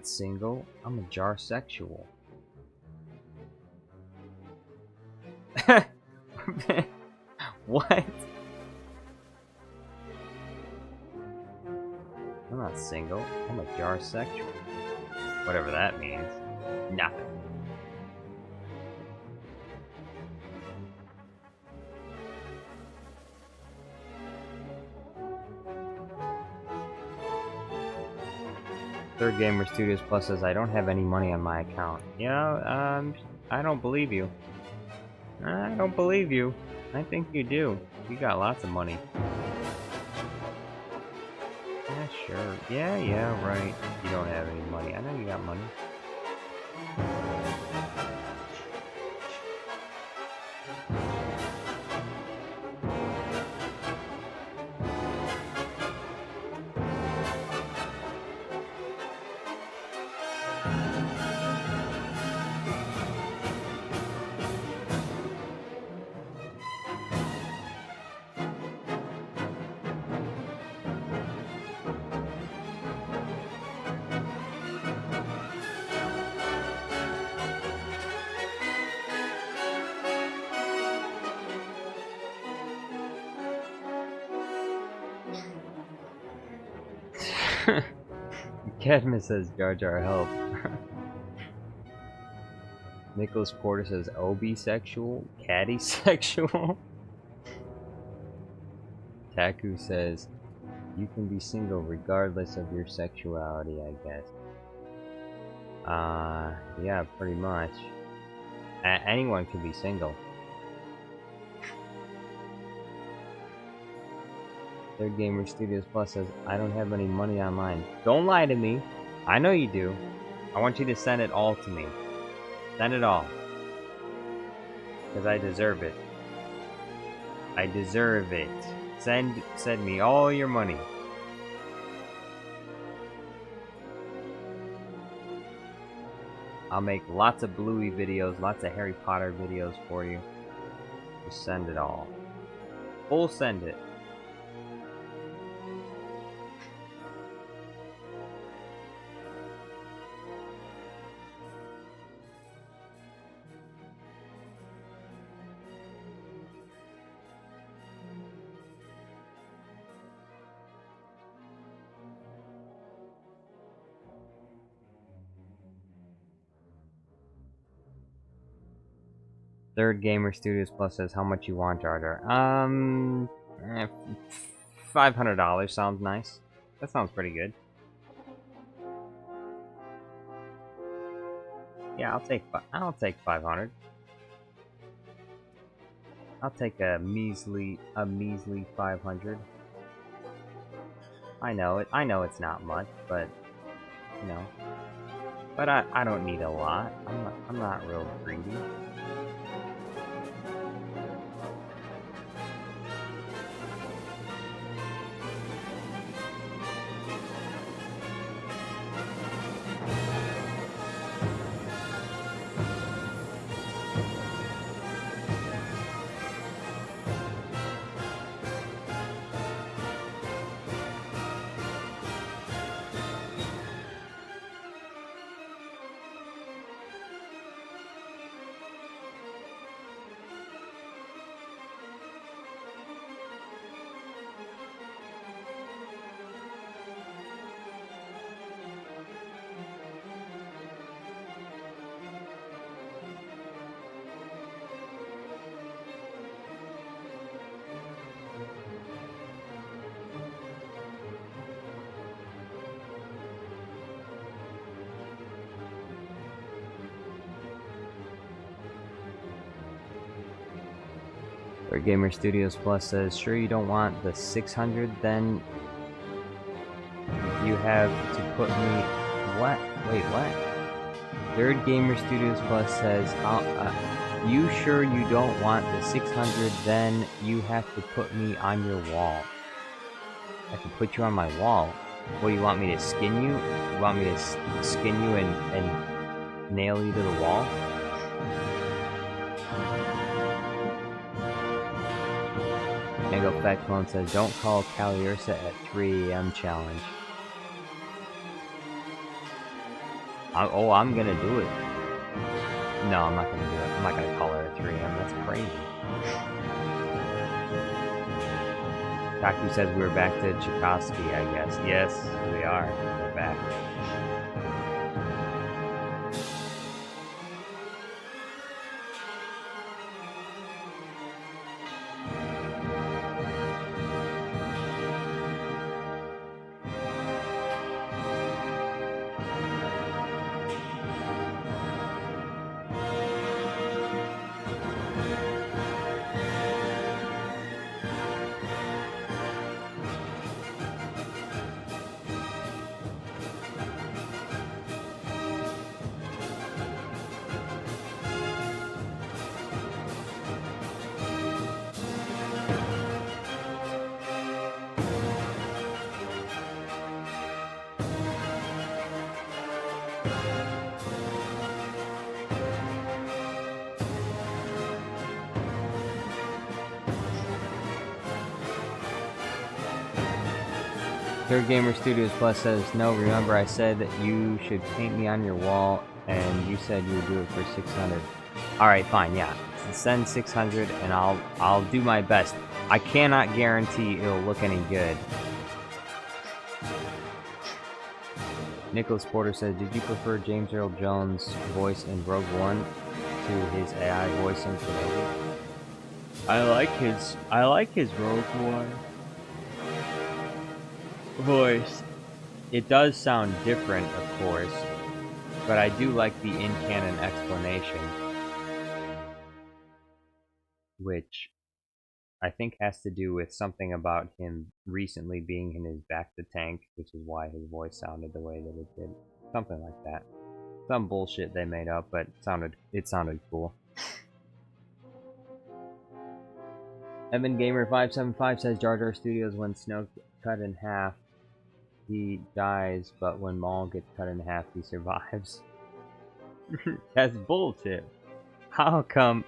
single. I'm a jar sexual. What? I'm not single. I'm a jar sexual. Whatever that means. Nothing. Third Gamer Studios Plus says, I don't have any money on my account. You know, I don't believe you. I don't believe you. I think you do. You got lots of money. Yeah, sure. Yeah, right. You don't have any money. I know you got money. Cadmus says Jar Jar help. Nicholas Porter says obi-sexual, caddy-sexual. Taku says you can be single regardless of your sexuality, I guess. Yeah, pretty much. Anyone can be single. Third Gamer Studios Plus says, I don't have any money online. Don't lie to me. I know you do. I want you to send it all to me. Send it all. Because I deserve it. I deserve it. Send me all your money. I'll make lots of Bluey videos, lots of Harry Potter videos for you. Just send it all. Full send it. Third Gamer Studios Plus says, how much you want, Jar Jar? $500 sounds nice. That sounds pretty good. Yeah, I'll take 500. I'll take a measly 500. I know it's not much, but you know. But I don't need a lot. I'm not real greedy. Third Gamer Studios Plus says, sure you don't want the 600, then you have to put me... What? Wait, what? Third Gamer Studios Plus says, you sure you don't want the 600, then you have to put me on your wall. I can put you on my wall? What, do you want me to skin you? You want me to skin you and nail you to the wall? Mango Fat Clone says, don't call Caliursa at 3 AM challenge. I'm gonna do it. No, I'm not gonna do it. I'm not gonna call her at 3 AM. That's crazy. Taku says we're back to Tchaikovsky, I guess. Yes, we are. We're back. Third Gamer Studios Plus says, no, remember I said that you should paint me on your wall, and you said you would do it for 600. Alright, fine, yeah. Send 600, and I'll do my best. I cannot guarantee it'll look any good. Nicholas Porter says, did you prefer James Earl Jones' voice in Rogue One to his AI voice in Kenobi? I like his Rogue One voice. It does sound different, of course, but I do like the in-canon explanation, which I think has to do with something about him recently being in his bacta tank, which is why his voice sounded the way that it did. Something like that. Some bullshit they made up, but it sounded cool. Evan Gamer 575 says Jar Jar Studios, when Snoke cut in half, he dies, but when Maul gets cut in half, he survives. That's bullshit. How come?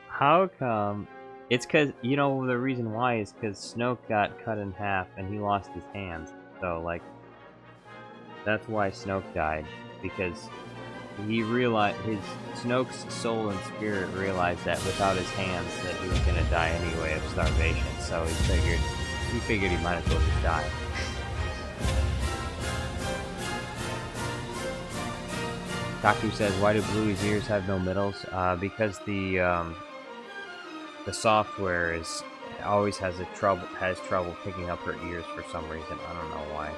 It's cause, you know, the reason why is cause Snoke got cut in half and he lost his hands. So, like, that's why Snoke died. Because he realized, Snoke's soul and spirit realized that without his hands that he was gonna die anyway of starvation. So he figured he might as well just die. Taku says, why do Bluey's ears have no middles? Because the software always has trouble picking up her ears for some reason. I don't know why.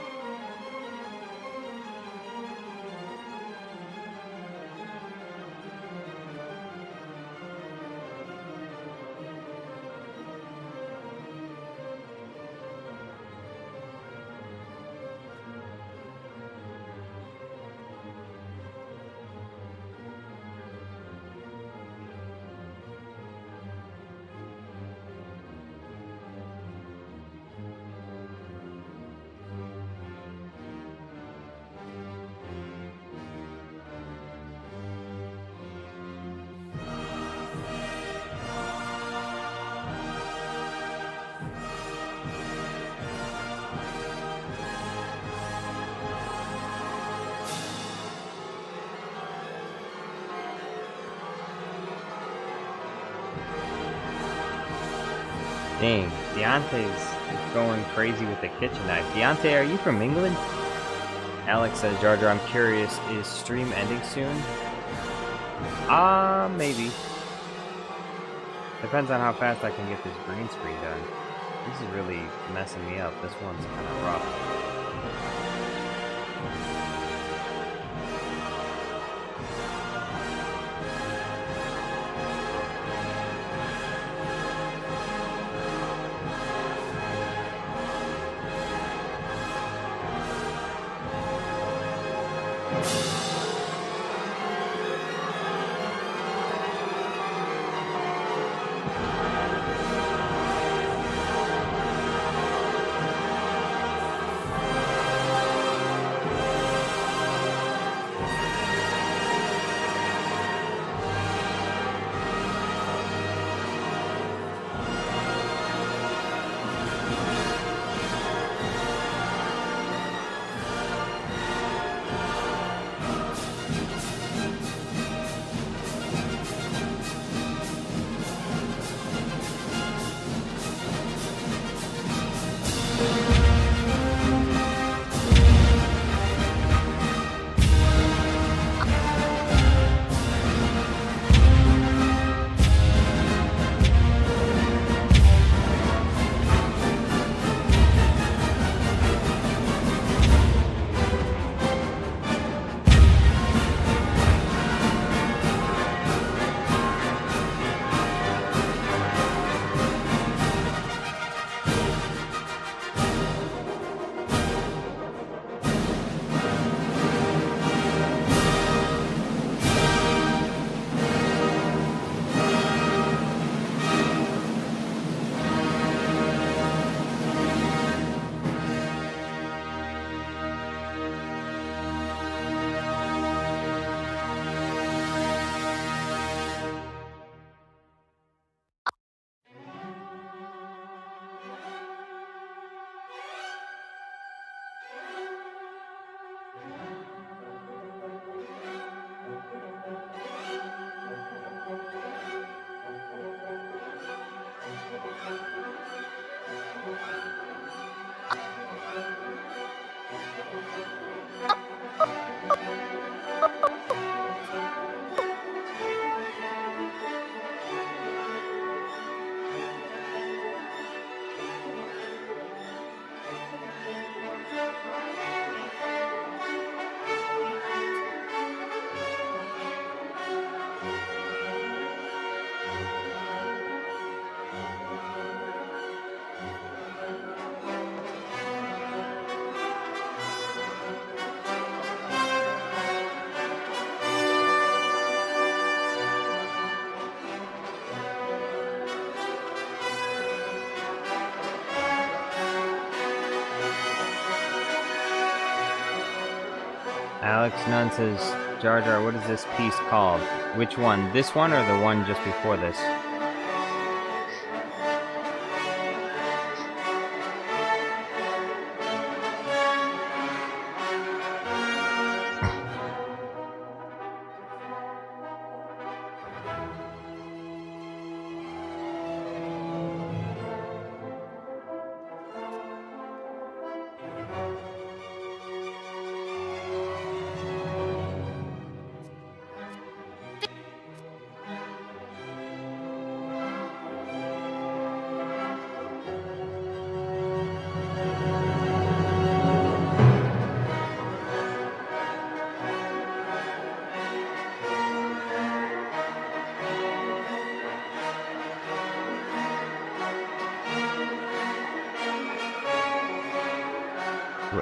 Dang, Deontay's going crazy with the kitchen knife. Deontay, are you from England? Alex says, Jar Jar, I'm curious, is stream ending soon? Maybe. Depends on how fast I can get this green screen done. This is really messing me up. This one's kind of rough. Alex Nunn says, Jar Jar, what is this piece called? Which one? This one or the one just before this?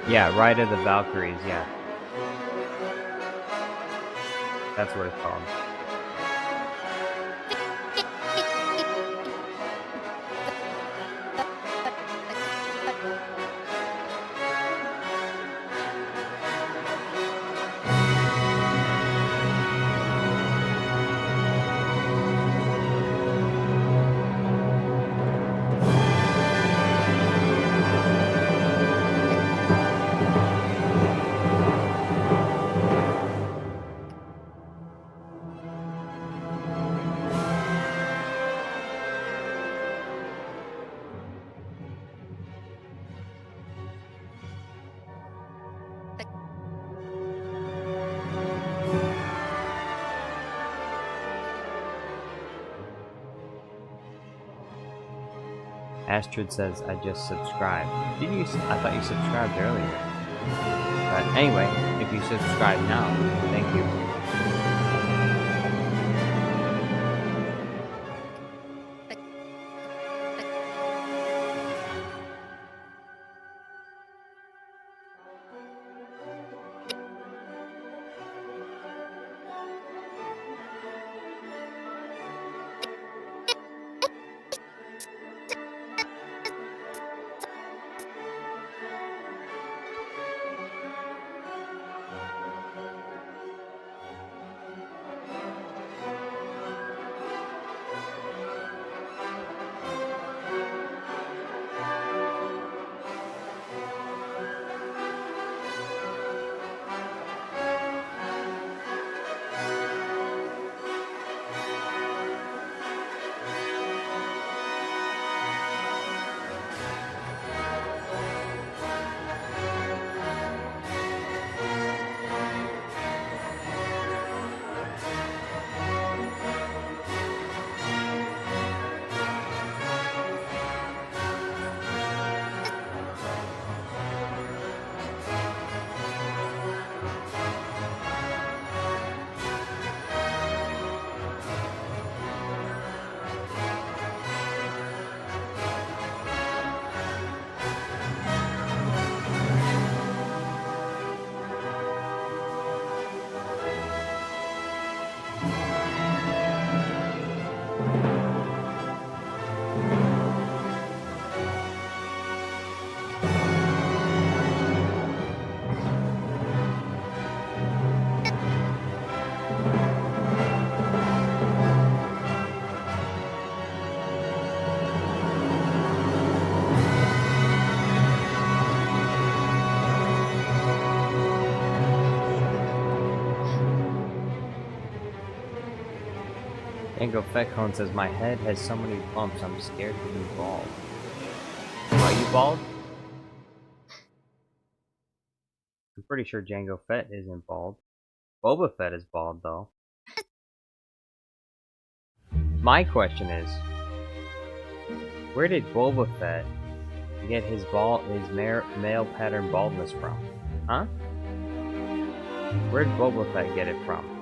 Yeah, Ride of the Valkyries, yeah. That's what it's called. Astrid says, I just subscribed. Did you? I thought you subscribed earlier. But anyway, if you subscribe now, thank you. Ango Feckhone says, my head has so many bumps, I'm scared to be bald. Are you bald? I'm pretty sure Jango Fett isn't bald. Boba Fett is bald, though. My question is, where did Boba Fett get his male pattern baldness from? Huh? Where did Boba Fett get it from?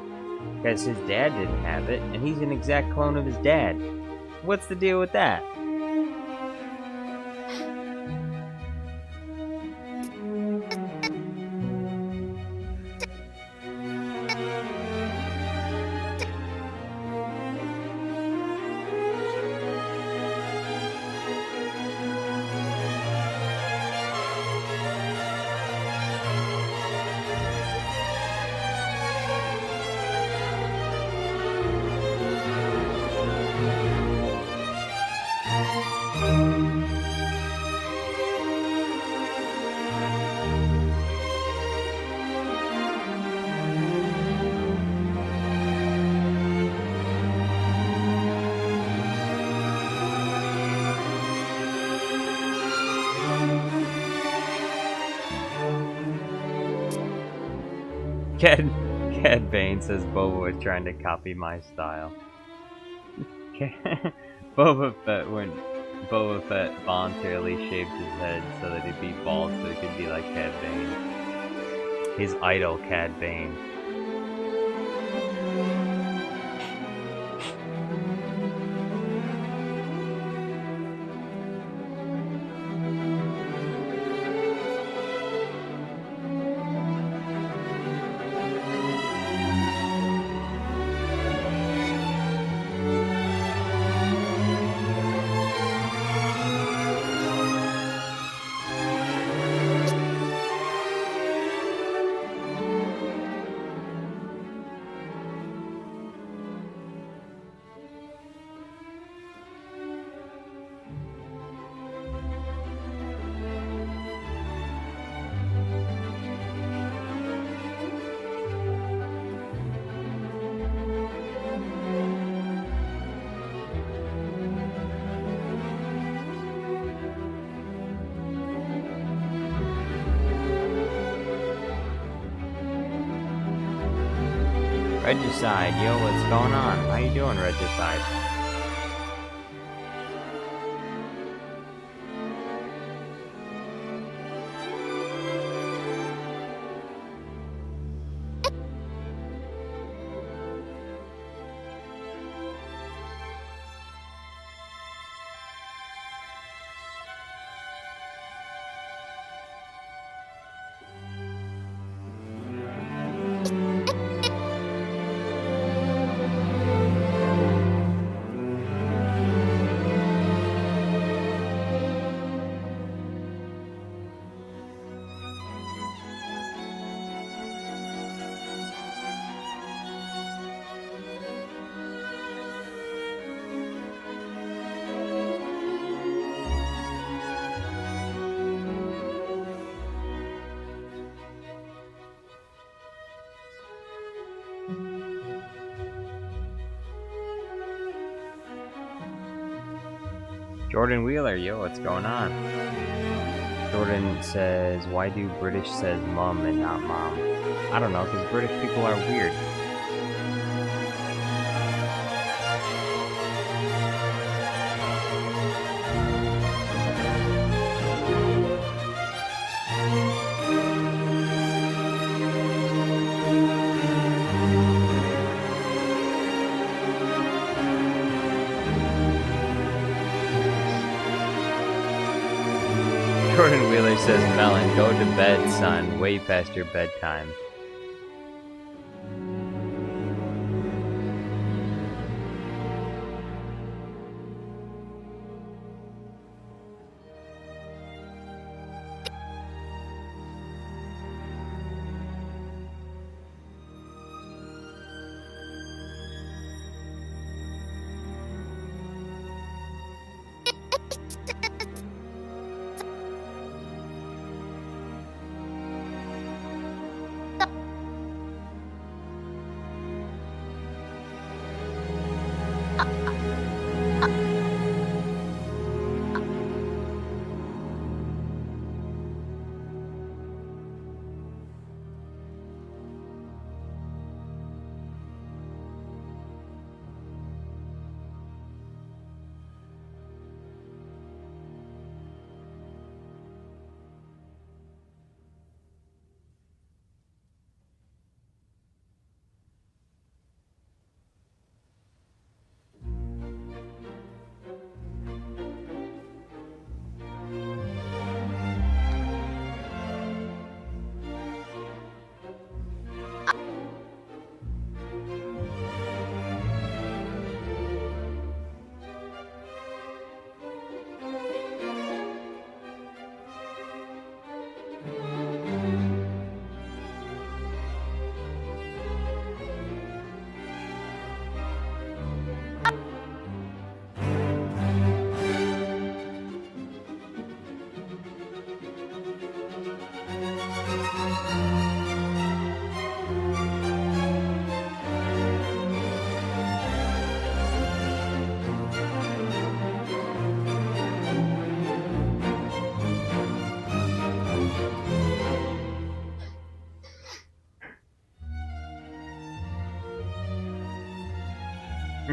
Because his dad didn't have it, and he's an exact clone of his dad. What's the deal with that? Cad Bane says Boba was trying to copy my style. Boba Fett when Boba Fett voluntarily shaved his head so that he'd be bald so he could be like Cad Bane. His idol, Cad Bane. Regicide, yo, what's going on? How you doing, Regicide? Jordan Wheeler, yo, what's going on? Jordan says, why do British says mum and not mom? I don't know, because British people are weird. Jordan Wheeler says, Melon, go to bed, son. Way past your bedtime.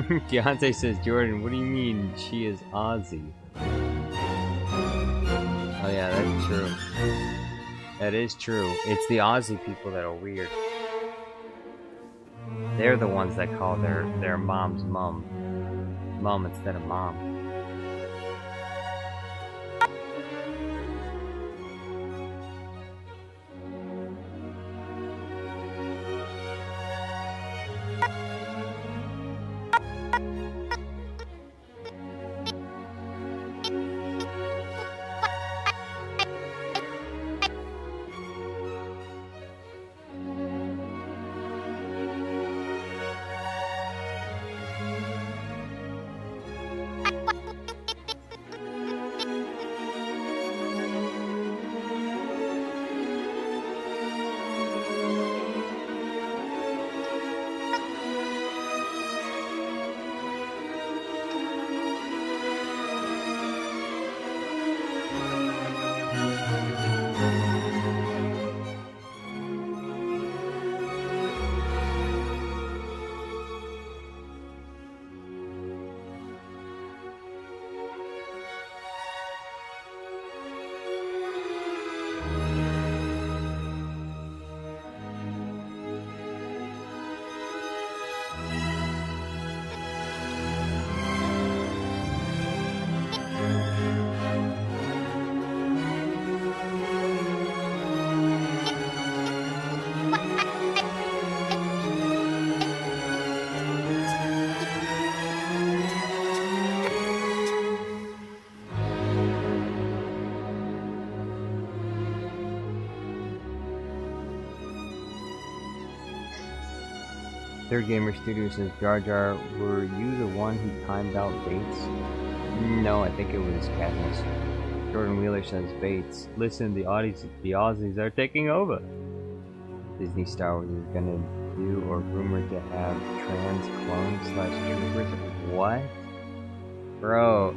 Deontay says, Jordan, what do you mean she is Aussie? Oh yeah, that's true. That is true. It's the Aussie people that are weird. They're the ones that call their mom's mum instead of mom. Third Gamer Studio says, Jar Jar, were you the one who timed out Bates? No, I think it was Cadmus. Jordan Wheeler says, Bates, listen, the Aussies are taking over. Disney Star Wars is gonna do or rumored to have trans clones / troopers. What? Bro,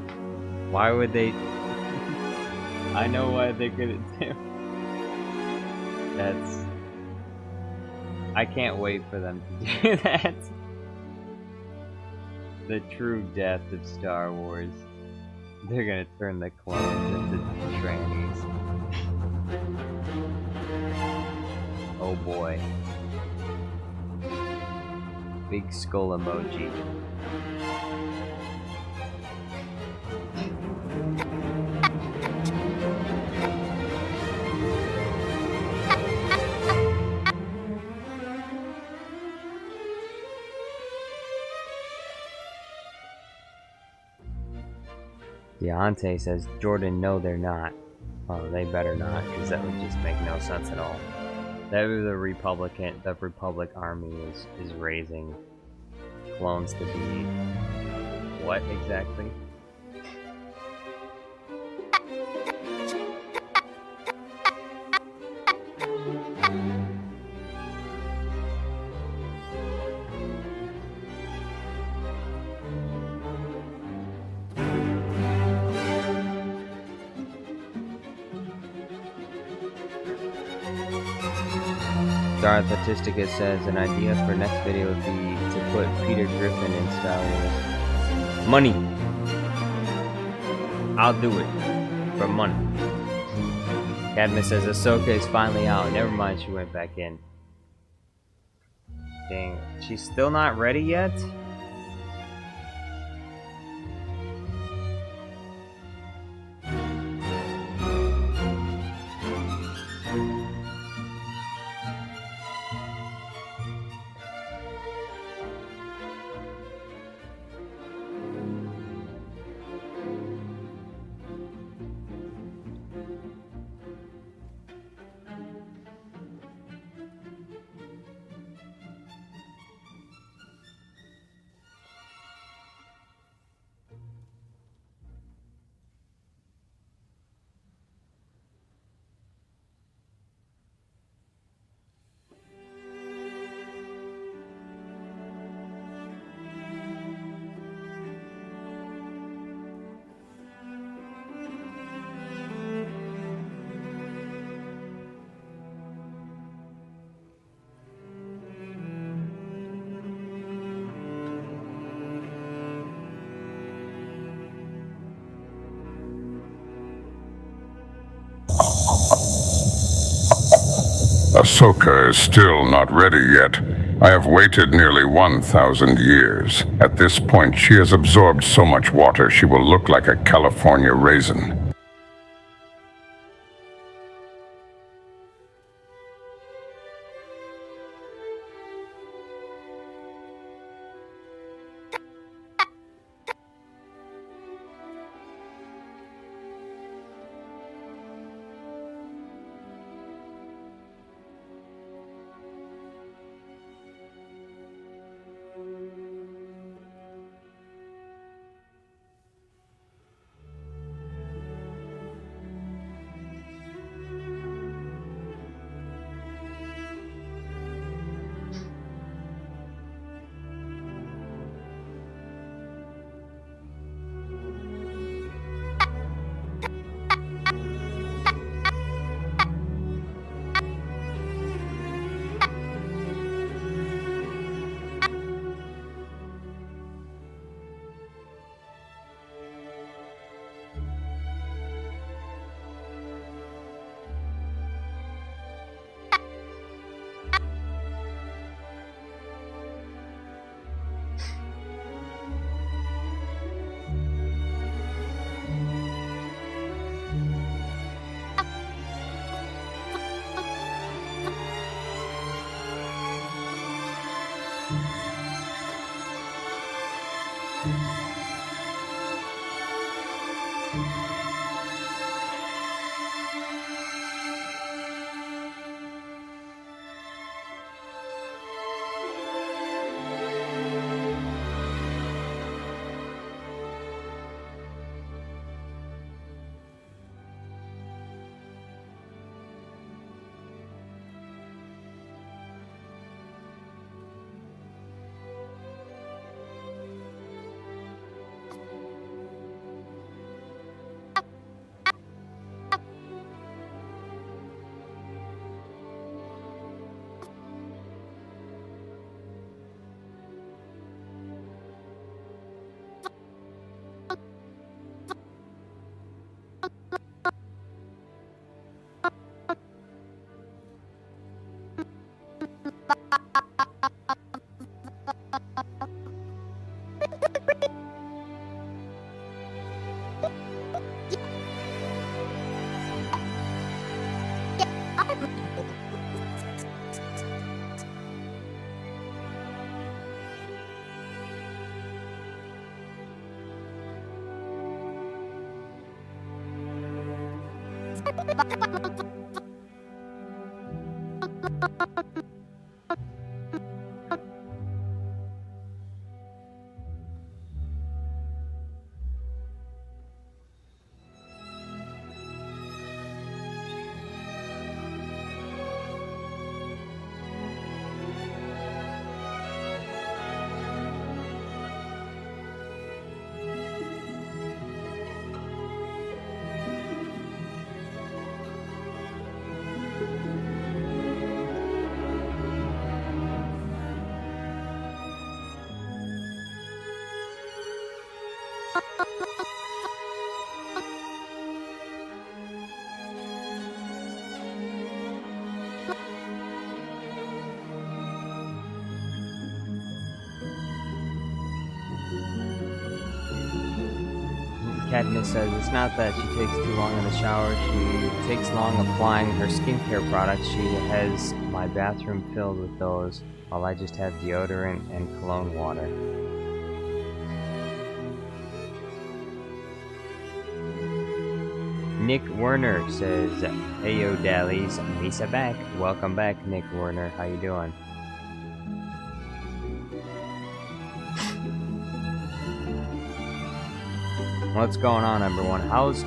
why would they? I know why they're gonna do. That's. I can't wait for them to do that. The true death of Star Wars. They're gonna turn the clones into trannies. Oh boy. Big skull emoji. Deontay says, Jordan, no they're not. Oh, they better not, because that would just make no sense at all. That was the Republic Army is raising clones to be what exactly? Darth Autistica says an idea for next video would be to put Peter Griffin in Star Wars. Money! I'll do it. For money. Cadmus says Ahsoka is finally out. Never mind, she went back in. Dang, she's still not ready yet? Ahsoka is still not ready yet. I have waited nearly 1,000 years. At this point, she has absorbed so much water she will look like a California raisin. Cadmus says it's not that she takes too long in the shower, she takes long applying her skincare products. She has my bathroom filled with those, while I just have deodorant and cologne water. Nick Werner says, "Heyo Dallies, Misa back." Welcome back, Nick Werner. How you doing? What's going on, everyone? How's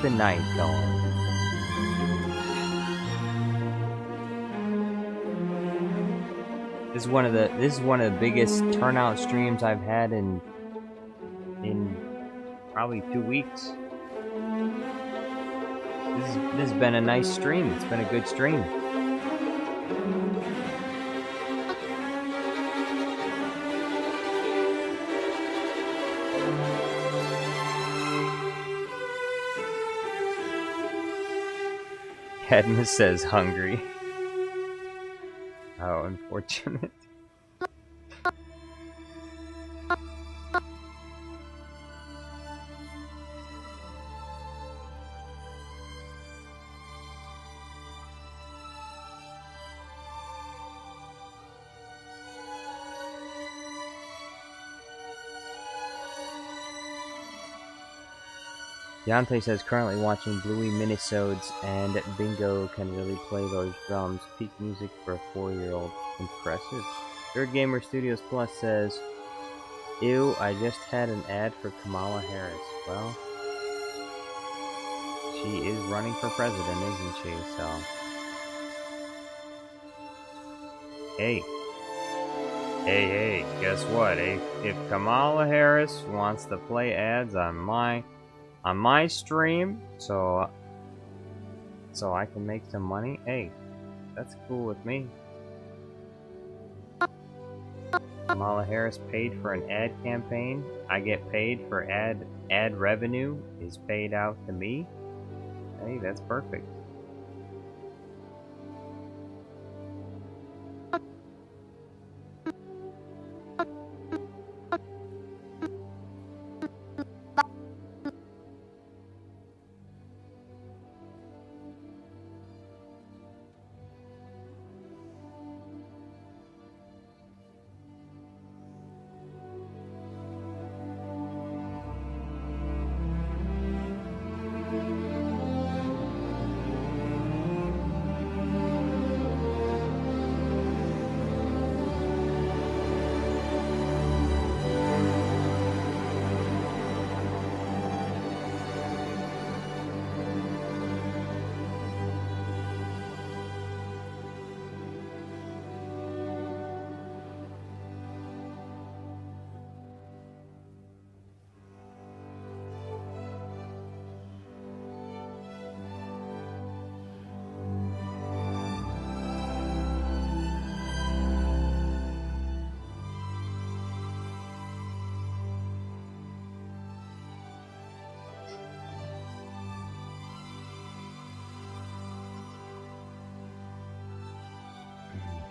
the night going? This is one of the biggest turnout streams I've had in probably 2 weeks. This has been a nice stream. It's been a good stream. Cadmus says hungry. How unfortunate. Deontay says currently watching Bluey minisodes and Bingo can really play those drums. Peak music for a 4-year-old. Impressive. Third Gamer Studios Plus says, ew, I just had an ad for Kamala Harris. Well, she is running for president, isn't she? So, hey, guess what? If Kamala Harris wants to play ads on my stream, so I can make some money, hey, that's cool with me. Kamala Harris paid for an ad campaign. I get paid for ad revenue is paid out to me. Hey, that's perfect.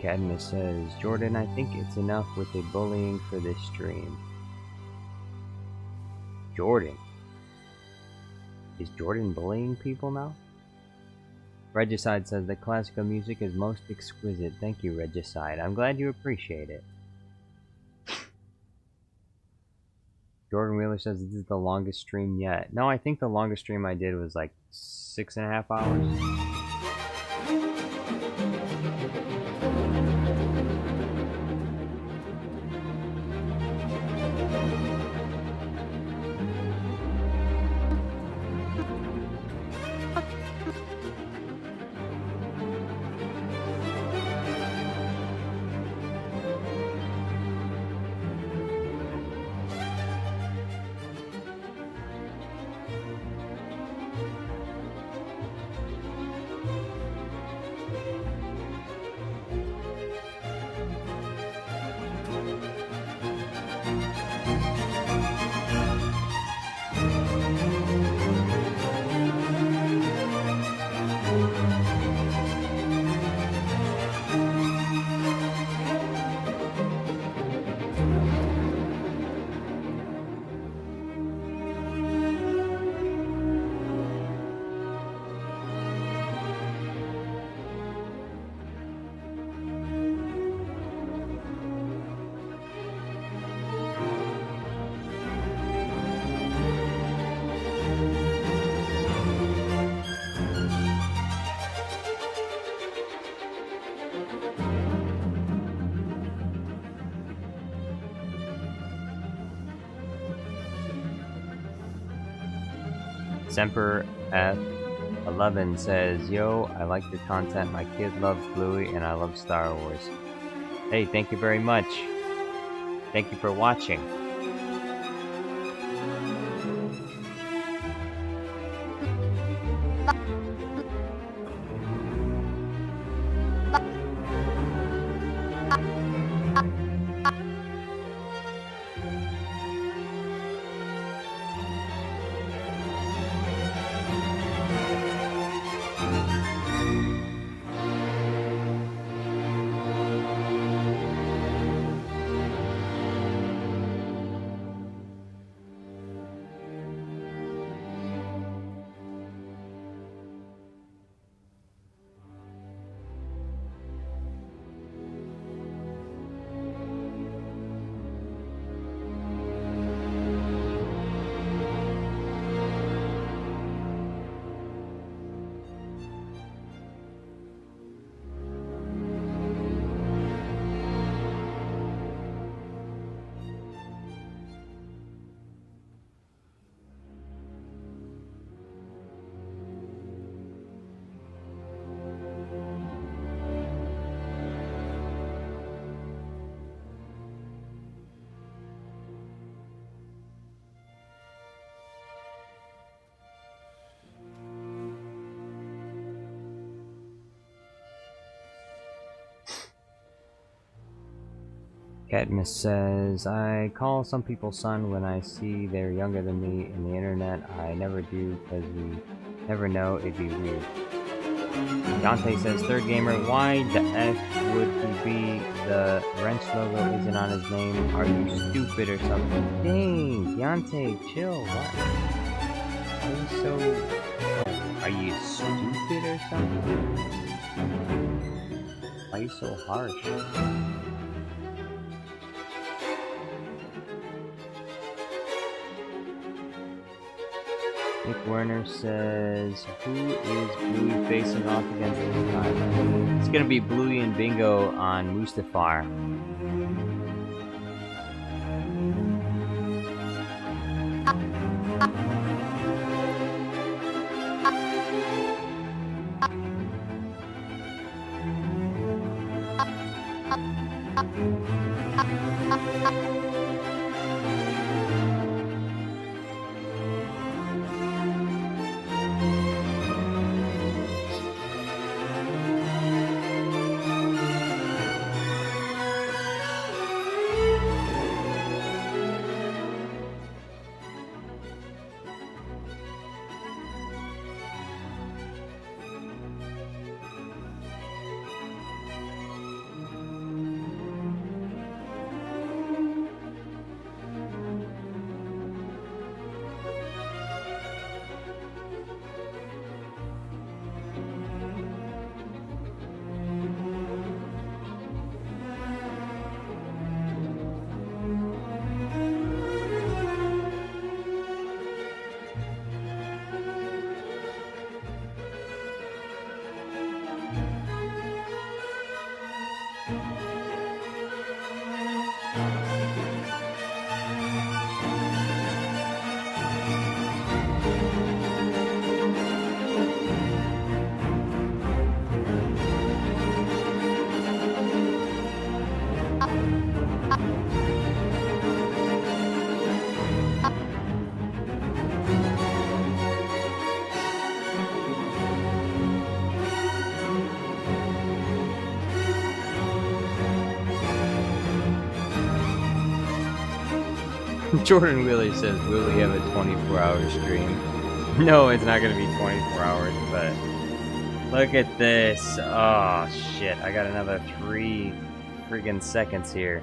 Cadmus says, Jordan, I think it's enough with the bullying for this stream. Jordan? Is Jordan bullying people now? Regicide says, the classical music is most exquisite. Thank you, Regicide. I'm glad you appreciate it. Jordan Wheeler says, this is the longest stream yet. No, I think the longest stream I did was like 6.5 hours. Semper F11 says, yo, I like your content. My kid loves Bluey and I love Star Wars. Hey, thank you very much. Thank you for watching. Cadmus says, I call some people son when I see they're younger than me in the internet. I never do because we never know, it'd be weird. Dante says, third gamer, why the F would he be? The wrench logo isn't on his name. Are you stupid or something? Dang, Dante, chill. What? Are you so... Are you stupid or something? Why are you so harsh? Nick Werner says, who is Bluey facing off against this time? It's gonna be Bluey and Bingo on Mustafar. Jordan Willie says, will we have a 24-hour stream? No, it's not going to be 24 hours, but look at this. Oh, shit. I got another 3 friggin' seconds here.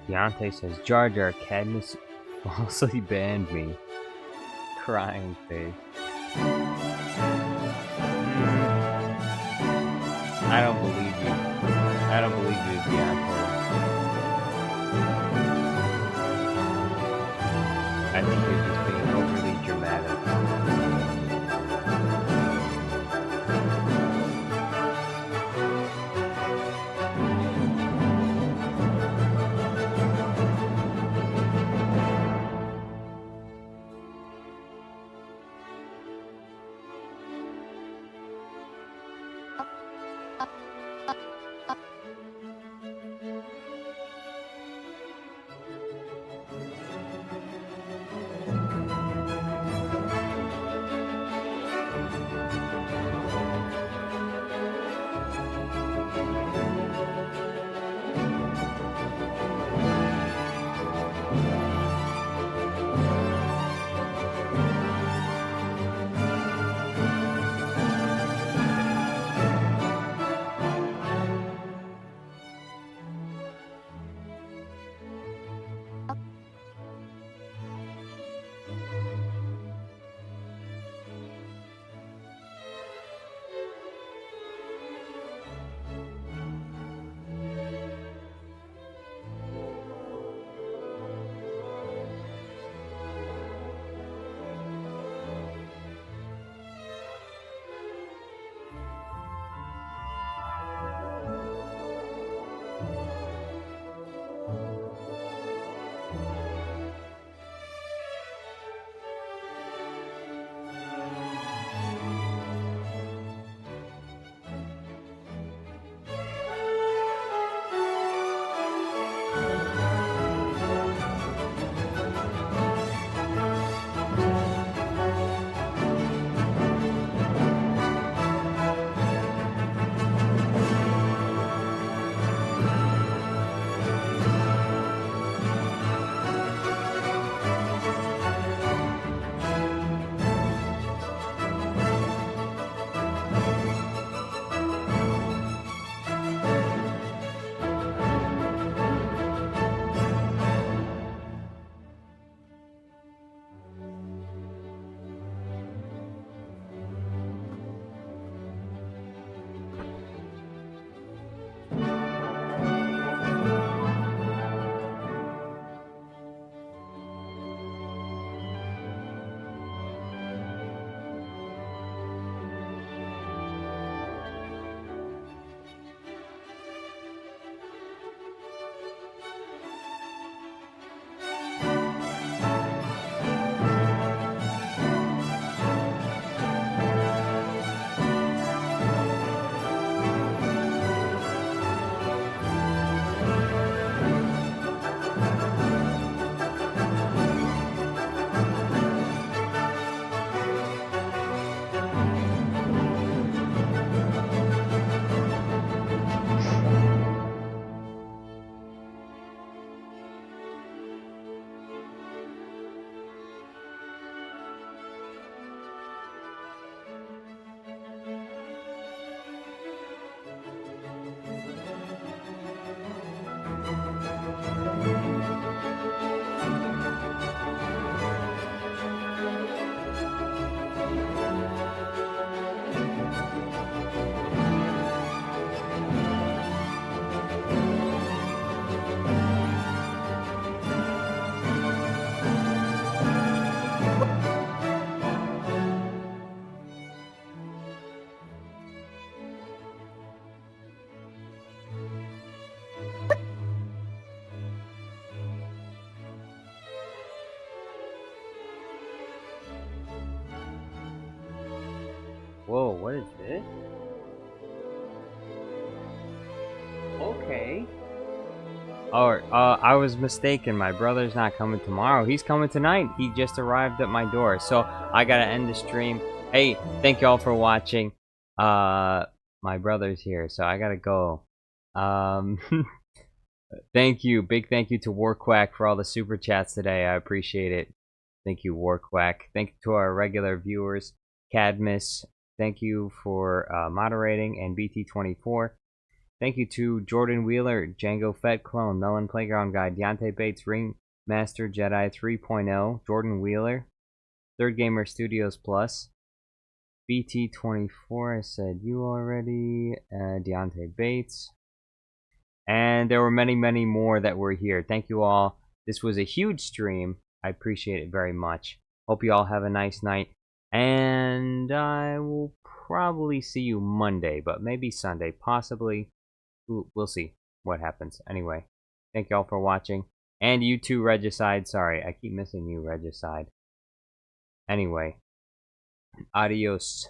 Deontay says Jar Jar Cadmus falsely banned me. Crying face. I don't believe you. I don't believe you, Deontay. I think you're just being overly dramatic. Whoa, what is this? Okay. Oh, I was mistaken. My brother's not coming tomorrow. He's coming tonight. He just arrived at my door. So I gotta end the stream. Hey, thank y'all for watching. My brother's here, so I gotta go. Thank you. Big thank you to Warquack for all the super chats today. I appreciate it. Thank you, Warquack. Thank you to our regular viewers. Cadmus, thank you for moderating, and BT24. Thank you to Jordan Wheeler, Django Fett Clone, Melon Playground Guy, Deontay Bates, Ring Master Jedi 3.0, Jordan Wheeler, Third Gamer Studios Plus, BT24, I said you already, Deontay Bates, and there were many, many more that were here. Thank you all. This was a huge stream. I appreciate it very much. Hope you all have a nice night, and I will probably see you Monday, but maybe Sunday, possibly. We'll see what happens. Anyway, thank y'all for watching. And you too, Regicide. Sorry, I keep missing you, Regicide. Anyway, adios.